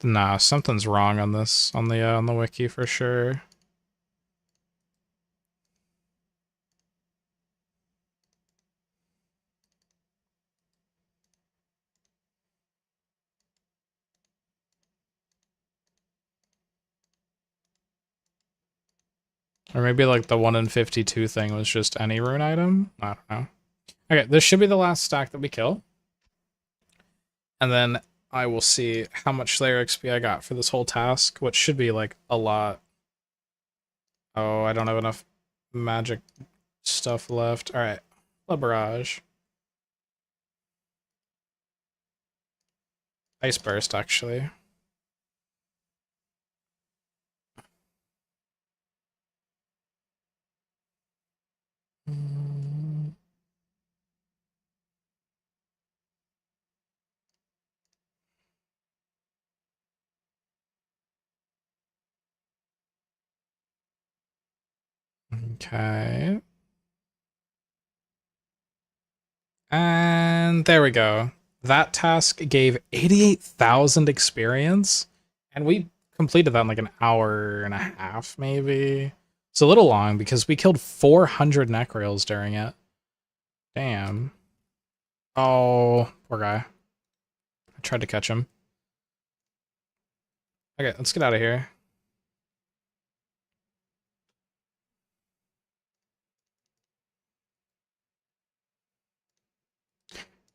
Nah, something's wrong on this, on the wiki for sure. Or maybe like the 1 in 52 thing was just any rune item? I don't know. Okay, this should be the last stack that we kill. And then I will see how much Slayer XP I got for this whole task, which should be like a lot. Oh, I don't have enough magic stuff left. Alright, La Barrage. Ice Burst, actually. Okay. And there we go. That task gave 88,000 experience, and we completed that in like an hour and a half, maybe. It's a little long because we killed 400 Necroils during it. Damn. Oh, poor guy. I tried to catch him. Okay, let's get out of here.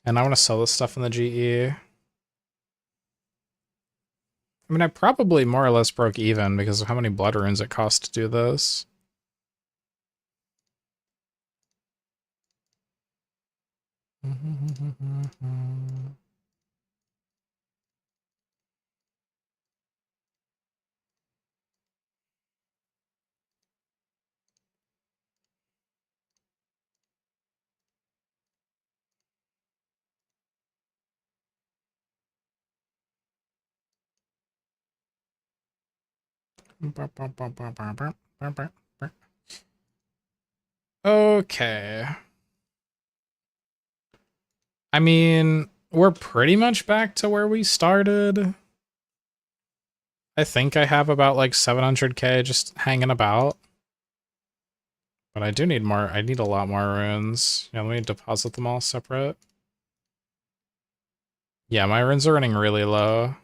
And I want to sell this stuff in the GE. I mean, I probably more or less broke even because of how many blood runes it cost to do this. Okay. I mean, we're pretty much back to where we started. I think I have about like 700k just hanging about. But I do need more. I need a lot more runes. Yeah, let me deposit them all separate. Yeah, my runes are running really low.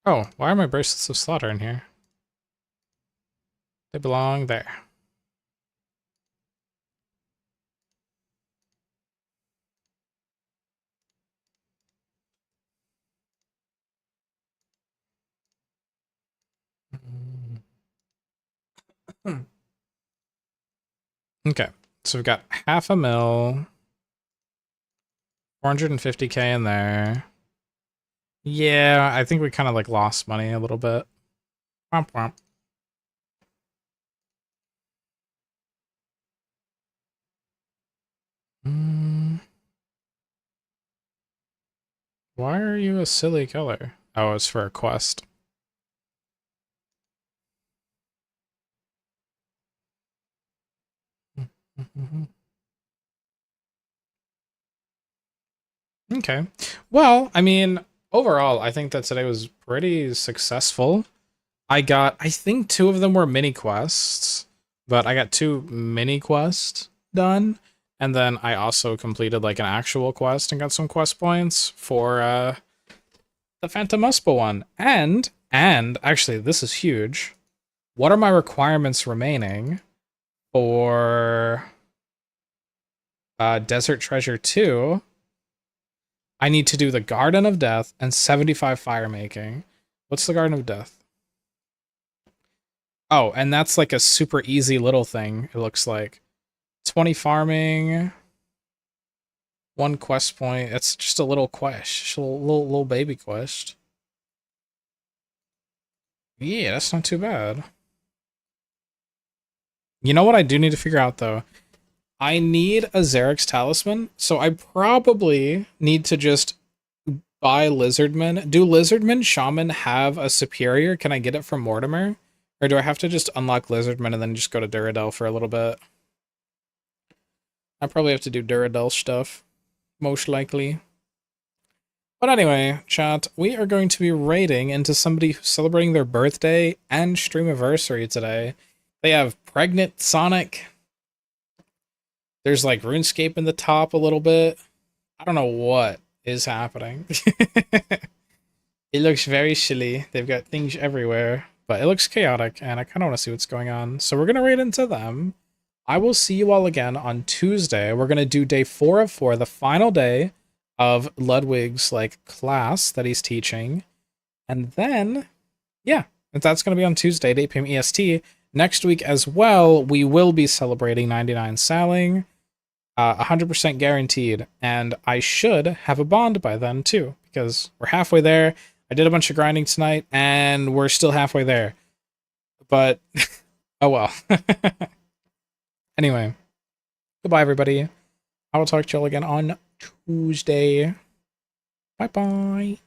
Oh, why are my bracelets of slaughter in here? They belong there. Okay, so we've got half a mil, 450k in there. Yeah, I think we kind of like lost money a little bit. Womp womp. Why are you a silly color? Oh, it's for a quest. Okay. Well, I mean, overall, I think that today was pretty successful. I think two of them were mini quests, but I got two mini quests done. And then I also completed like an actual quest and got some quest points for the Phantom Muspah one. And actually, this is huge. What are my requirements remaining for Desert Treasure 2? I need to do the Garden of Death and 75 fire making. What's the Garden of Death? Oh, and that's like a super easy little thing, it looks like. 20 farming, 1 quest point. It's just a little quest. Just a little baby quest. Yeah, that's not too bad. You know what I do need to figure out, though? I need a Xerix Talisman, so I probably need to just buy Lizardman. Do Lizardman Shaman have a superior? Can I get it from Mortimer? Or do I have to just unlock Lizardman and then just go to Duradel for a little bit? I probably have to do Duradel stuff, most likely. But anyway, chat, we are going to be raiding into somebody who's celebrating their birthday and streamiversary today. They have Pregnant Sonic. There's like RuneScape in the top a little bit. I don't know what is happening. It looks very silly. They've got things everywhere, but it looks chaotic, and I kind of want to see what's going on. So we're going to raid into them. I will see you all again on Tuesday. We're going to do day 4 of 4, the final day of Ludwig's like class that he's teaching. And then, yeah, that's going to be on Tuesday at 8 p.m. EST. Next week as well, we will be celebrating 99 Saling, 100% guaranteed. And I should have a bond by then too, because we're halfway there. I did a bunch of grinding tonight, and we're still halfway there. But, oh well. Anyway, goodbye, everybody. I will talk to y'all again on Tuesday. Bye-bye.